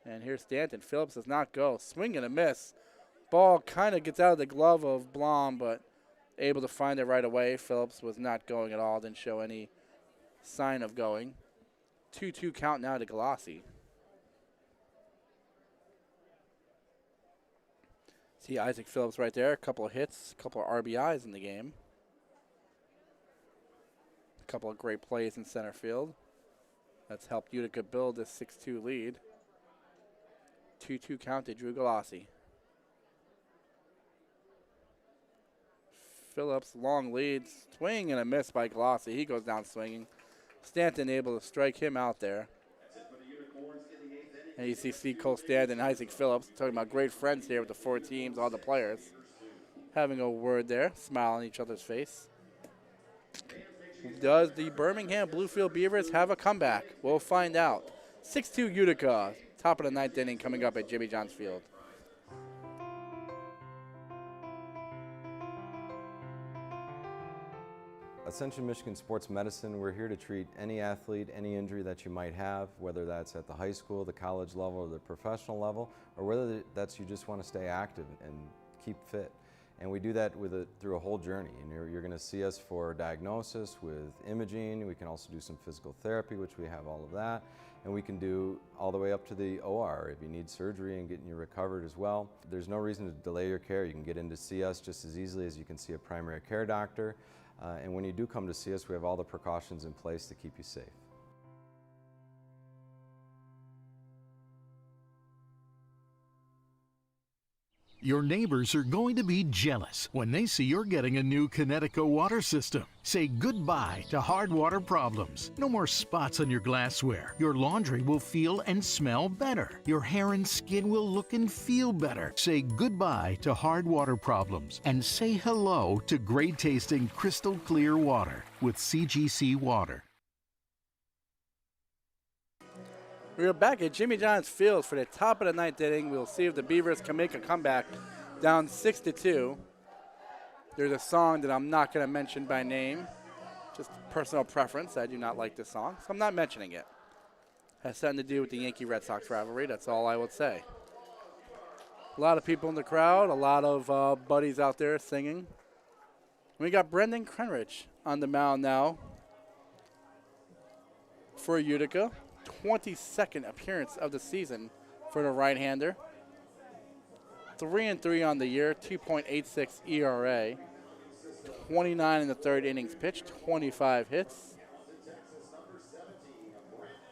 And here's Stanton. Phillips does not go. Swing and a miss. Ball kind of gets out of the glove of Blom, but able to find it right away. Phillips was not going at all. Didn't show any sign of going. 2-2 count now to Galassi. See Isaac Phillips right there. A couple of hits, a couple of RBIs in the game. A couple of great plays in center field. That's helped Utica build this 6-2 lead. 2-2 count to Drew Galassi. Phillips, long lead. Swing and a miss by Galassi. He goes down swinging. Stanton able to strike him out there. And you see Cole Stanton and Isaac Phillips talking about great friends here with the 4 teams, all the players. Having a word there, smile on each other's face. Does the Birmingham Bloomfield Beavers have a comeback? We'll find out. 6-2 Utica, top of the 9th inning coming up at Jimmy John's Field. Ascension Michigan Sports Medicine, we're here to treat any athlete, any injury that you might have, whether that's at the high school, the college level, or the professional level, or whether that's you just want to stay active and keep fit. And we do that through a whole journey. And you're going to see us for diagnosis with imaging. We can also do some physical therapy, which we have all of that. And we can do all the way up to the OR if you need surgery and getting you recovered as well. There's no reason to delay your care. You can get in to see us just as easily as you can see a primary care doctor. And when you do come to see us, we have all the precautions in place to keep you safe. Your neighbors are going to be jealous when they see you're getting a new Connecticut water system. Say goodbye to hard water problems. No more spots on your glassware. Your laundry will feel and smell better. Your hair and skin will look and feel better. Say goodbye to hard water problems and say hello to great tasting crystal clear water with CGC Water. We are back at Jimmy John's Field for the top of the 9th inning. We'll see if the Beavers can make a comeback down 6-2. There's a song that I'm not going to mention by name, just personal preference. I do not like this song, so I'm not mentioning it. has something to do with the Yankee-Red Sox rivalry. That's all I would say. A lot of people in the crowd, a lot of buddies out there singing. We got Brendan Krenrich on the mound now for Utica. 22nd appearance of the season for the right-hander. 3-3 on the year, 2.86 ERA. 29 in the third innings pitched, 25 hits.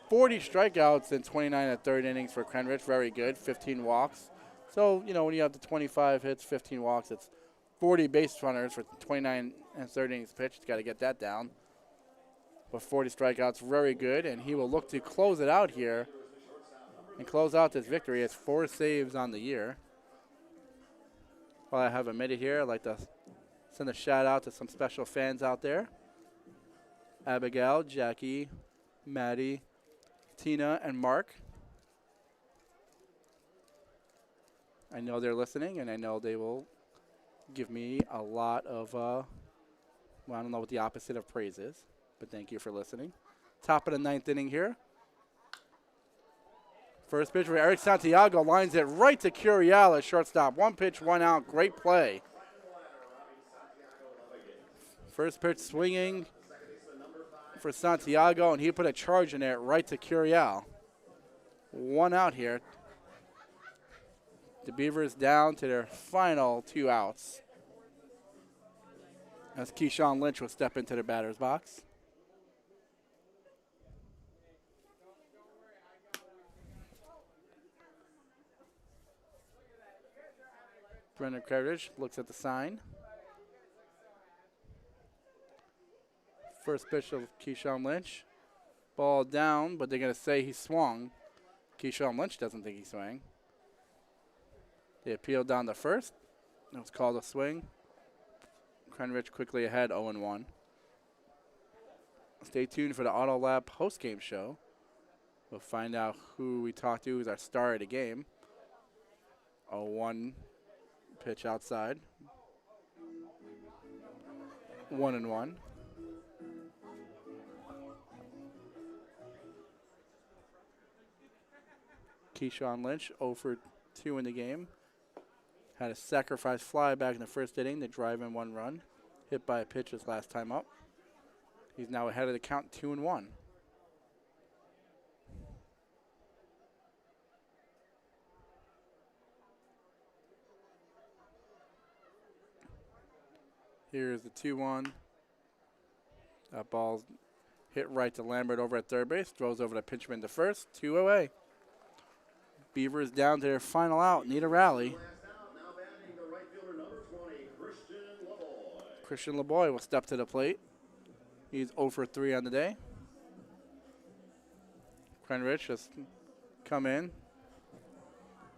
40 strikeouts and 29 in the third innings for Krenrich, very good, 15 walks. So, you know, when you have the 25 hits, 15 walks, it's 40 base runners for 29 and third innings pitched. Got to get that down. But 40 strikeouts, very good, and he will look to close it out here and close out this victory. He has 4 saves on the year. While I have a minute here, I'd like to send a shout out to some special fans out there. Abigail, Jackie, Maddie, Tina, and Mark. I know they're listening, and I know they will give me a lot of, well, I don't know what the opposite of praise is, but thank you for listening. Top of the 9th inning here. First pitch for Eric Santiago lines it right to Curiel at shortstop. 1 pitch, 1 out. Great play. First pitch swinging for Santiago, and he put a charge in there right to Curiel. 1 out here. The Beavers down to their final 2 outs. As Keyshawn Lynch will step into the batter's box. Brendan Krenrich looks at the sign. First pitch of Keyshawn Lynch. Ball down, but they're going to say he swung. Keyshawn Lynch doesn't think he swung. They appealed down to first. It was called a swing. Krenrich quickly ahead, 0-1. Stay tuned for the Auto Lab post-game show. We'll find out who we talked to as our star of the game. 0-1 pitch outside. 1-1. Keyshawn Lynch, 0 for 2 in the game. Had a sacrifice fly back in the first inning to drive in 1 run. Hit by a pitch his last time up. He's now ahead of the count, 2-1. Here's the 2-1. That ball's hit right to Lambert over at third base. Throws over to Pinchman to first. 2 away. Beavers down to their final out. Need a rally. Christian LeBoy will step to the plate. He's 0 for 3 on the day. Krenrich just come in.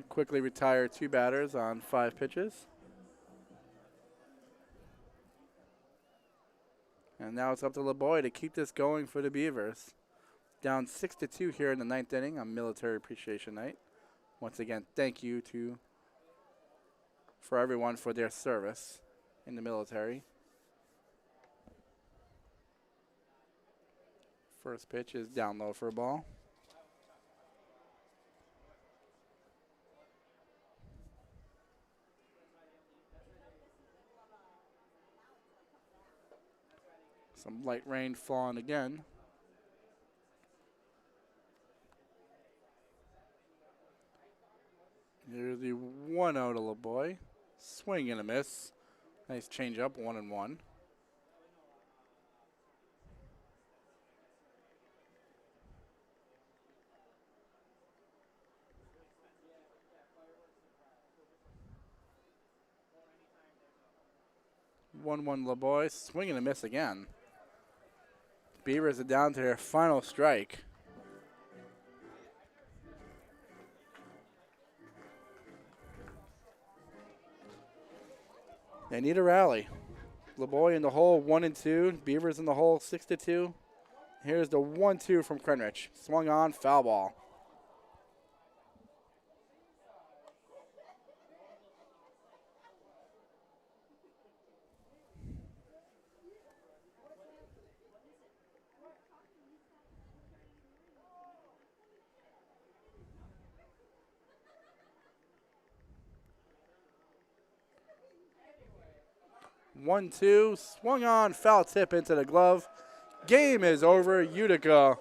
Quickly retire 2 batters on 5 pitches. And now it's up to LeBoy to keep this going for the Beavers. Down 6-2 here in the 9th inning on Military Appreciation Night. Once again, thank you for everyone for their service in the military. First pitch is down low for a ball. Some light rain falling again. Here's the 1-0 to LeBoy. Swing and a miss. Nice change up, 1-1. LeBoy, swing and a miss again. Beavers are down to their final strike. They need a rally. LeBoy in the hole, 1-2. Beavers in the hole, 6-2. Here's the 1-2 from Krenrich. Swung on, foul ball. 1-2, swung on, foul tip into the glove. Game is over. Utica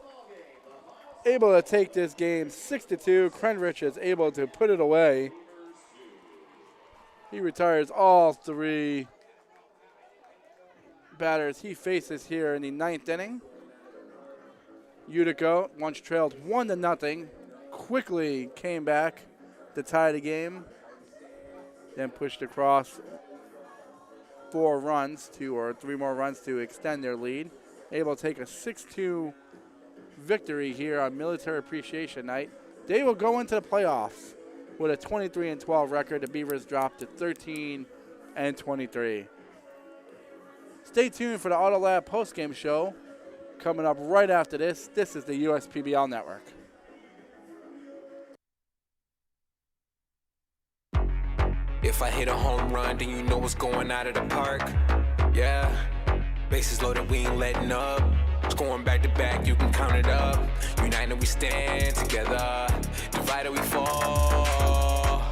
able to take this game 6-2. Krenrich is able to put it away. He retires all 3 batters he faces here in the 9th inning. Utica, once trailed 1-0, quickly came back to tie the game, then pushed across 3 more runs to extend their lead. Able to take a 6-2 victory here on Military Appreciation Night. They will go into the playoffs with a 23-12 record. The Beavers dropped to 13-23. Stay tuned for the Auto Lab postgame show coming up right after this. This is the USPBL Network. If I hit a home run, then you know what's going out of the park. Yeah, bases loaded, we ain't letting up. Scoring back to back, you can count it up. United we stand together, divided we fall.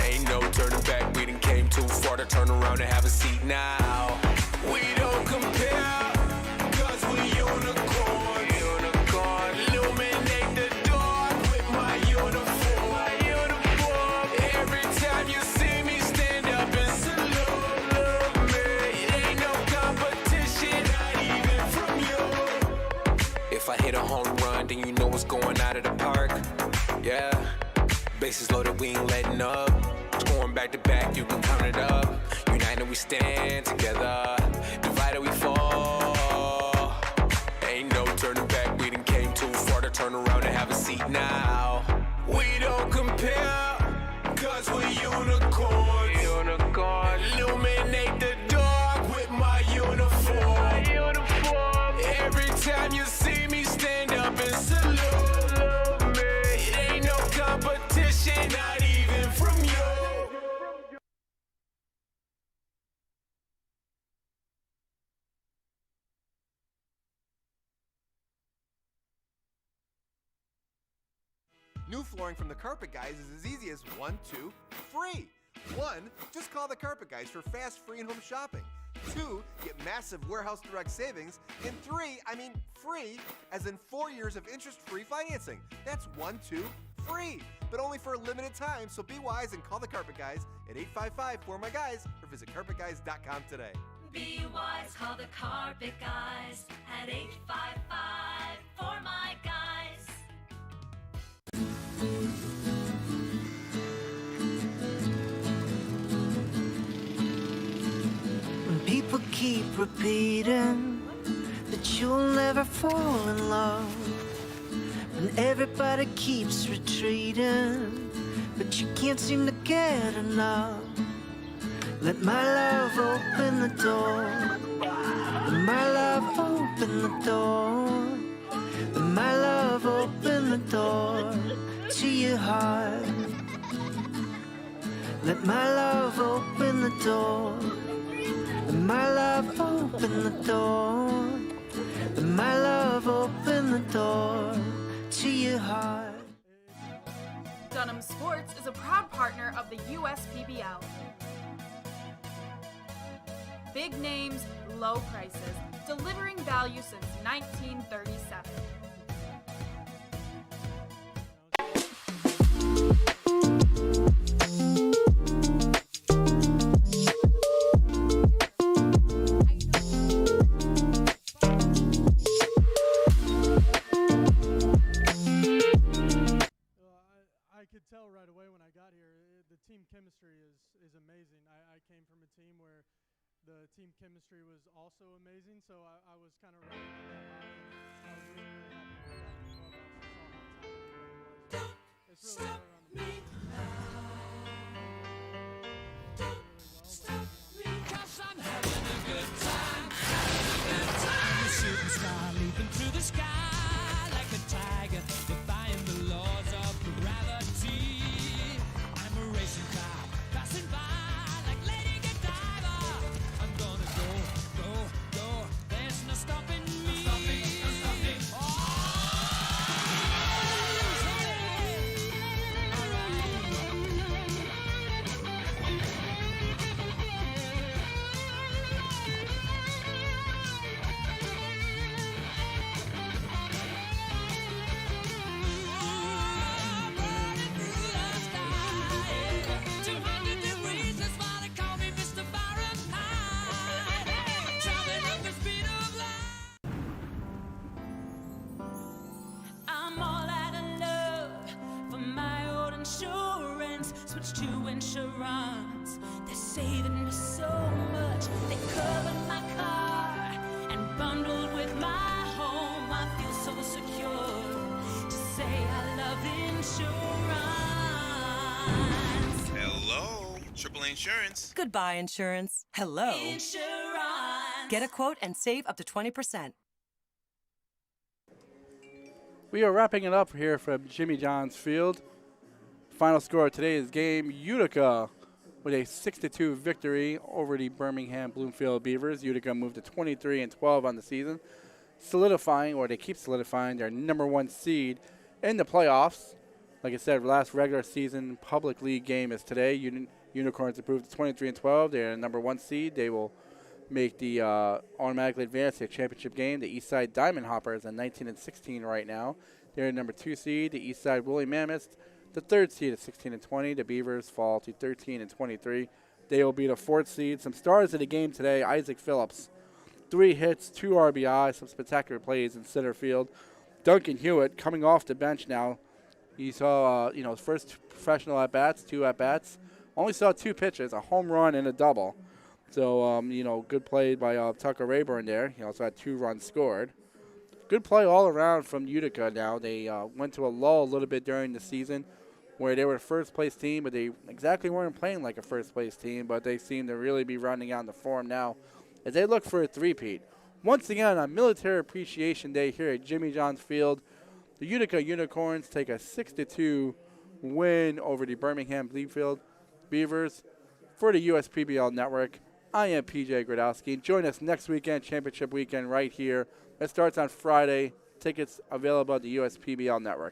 Ain't no turning back, we done came too far to turn around and have a seat now. We don't compare, cause we unicorn. Illuminate the dark with my uniform. Every time you see me stand up and salute me. It ain't no competition, not even from you. If I hit a home run, then you know what's going out of the park. Yeah, bases loaded, we ain't letting up. Scoring back to back, you can count it up. United we stand together, divided we fall. Ain't no turning back, we done came too far to turn around and have a seat now. We don't compare, cause we unicorns. Illuminate the dark with my uniform. Every time you see me stand up and salute me. It ain't no competition, not even from you. New flooring from the Carpet Guys is as easy as 1, 2, free. 1, just call the Carpet Guys for fast, free, and home shopping. 2, get massive warehouse direct savings. And 3, I mean free, as in 4 years of interest-free financing. That's 1, 2, free, but only for a limited time, so be wise and call the Carpet Guys at 855-4MY-GUYS or visit carpetguys.com today. Be wise, call the Carpet Guys at 855-4MY-GUYS. When people keep repeating that you'll never fall in love, when everybody keeps retreating but you can't seem to get enough, let my love open the door. Let my love open the door. Let my love open the door to your heart. Let my love open the door. Let my love open the door. Let my love open the door to your heart. Dunham Sports is a proud partner of the USPBL. Big names, low prices, delivering value since 1937. I could tell right away when I got here, the team chemistry is amazing. I came from a team where the team chemistry was also amazing, so I was kind of running on that line. I was really happy when I got in the clubhouse and saw how talented everybody was. It's really hard on the field. Stop me, 'cause I'm having a good time. Having a good time. A shooting star leaping through the sky like a tiger, defying the laws of gravity. I'm a racing car passing by like Lady Godiva. I'm gonna go, go, go. There's no stopping me. No stopping, no stopping. Oh! insurance. Switch to insurance. They're saving me so much. They covered my car and bundled with my home. I feel so secure to say I love insurance. Hello, AAA Insurance. Goodbye, insurance. Hello. Insurance. Get a quote and save up to 20%. We are wrapping it up here from Jimmy John's Field. Final score of today's game, Utica with a 6-2 victory over the Birmingham Bloomfield Beavers. Utica moved to 23-12 on the season, solidifying, or they keep solidifying, their #1 seed in the playoffs. Like I said, last regular season public league game is today. Unicorns improved to 23-12. They're #1 seed. They will make the automatically advance to the championship game. The Eastside Diamond Hoppers at 19-16 right now. They're #2 seed. The Eastside Woolly Mammoths, the 3rd seed at 16-20. The Beavers fall to 13-23. They will be the 4th seed. Some stars of the game today: Isaac Phillips, 3 hits, 2 RBI, some spectacular plays in center field. Duncan Hewitt coming off the bench now. He saw his first professional at bats, 2 at bats. Only saw 2 pitches, a home run and a double. So, good play by Tucker Rayburn there. He also had 2 runs scored. Good play all around from Utica now. They went to a lull a little bit during the season where they were a first-place team, but they exactly weren't playing like a first-place team, but they seem to really be rounding out the form now as they look for a three-peat. Once again, on Military Appreciation Day here at Jimmy John's Field, the Utica Unicorns take a 6-2 win over the Birmingham Bloomfield Beavers. For the USPBL Network, I am PJ Gradowski. Join us next weekend, championship weekend, right here. It starts on Friday. Tickets available at the USPBL Network.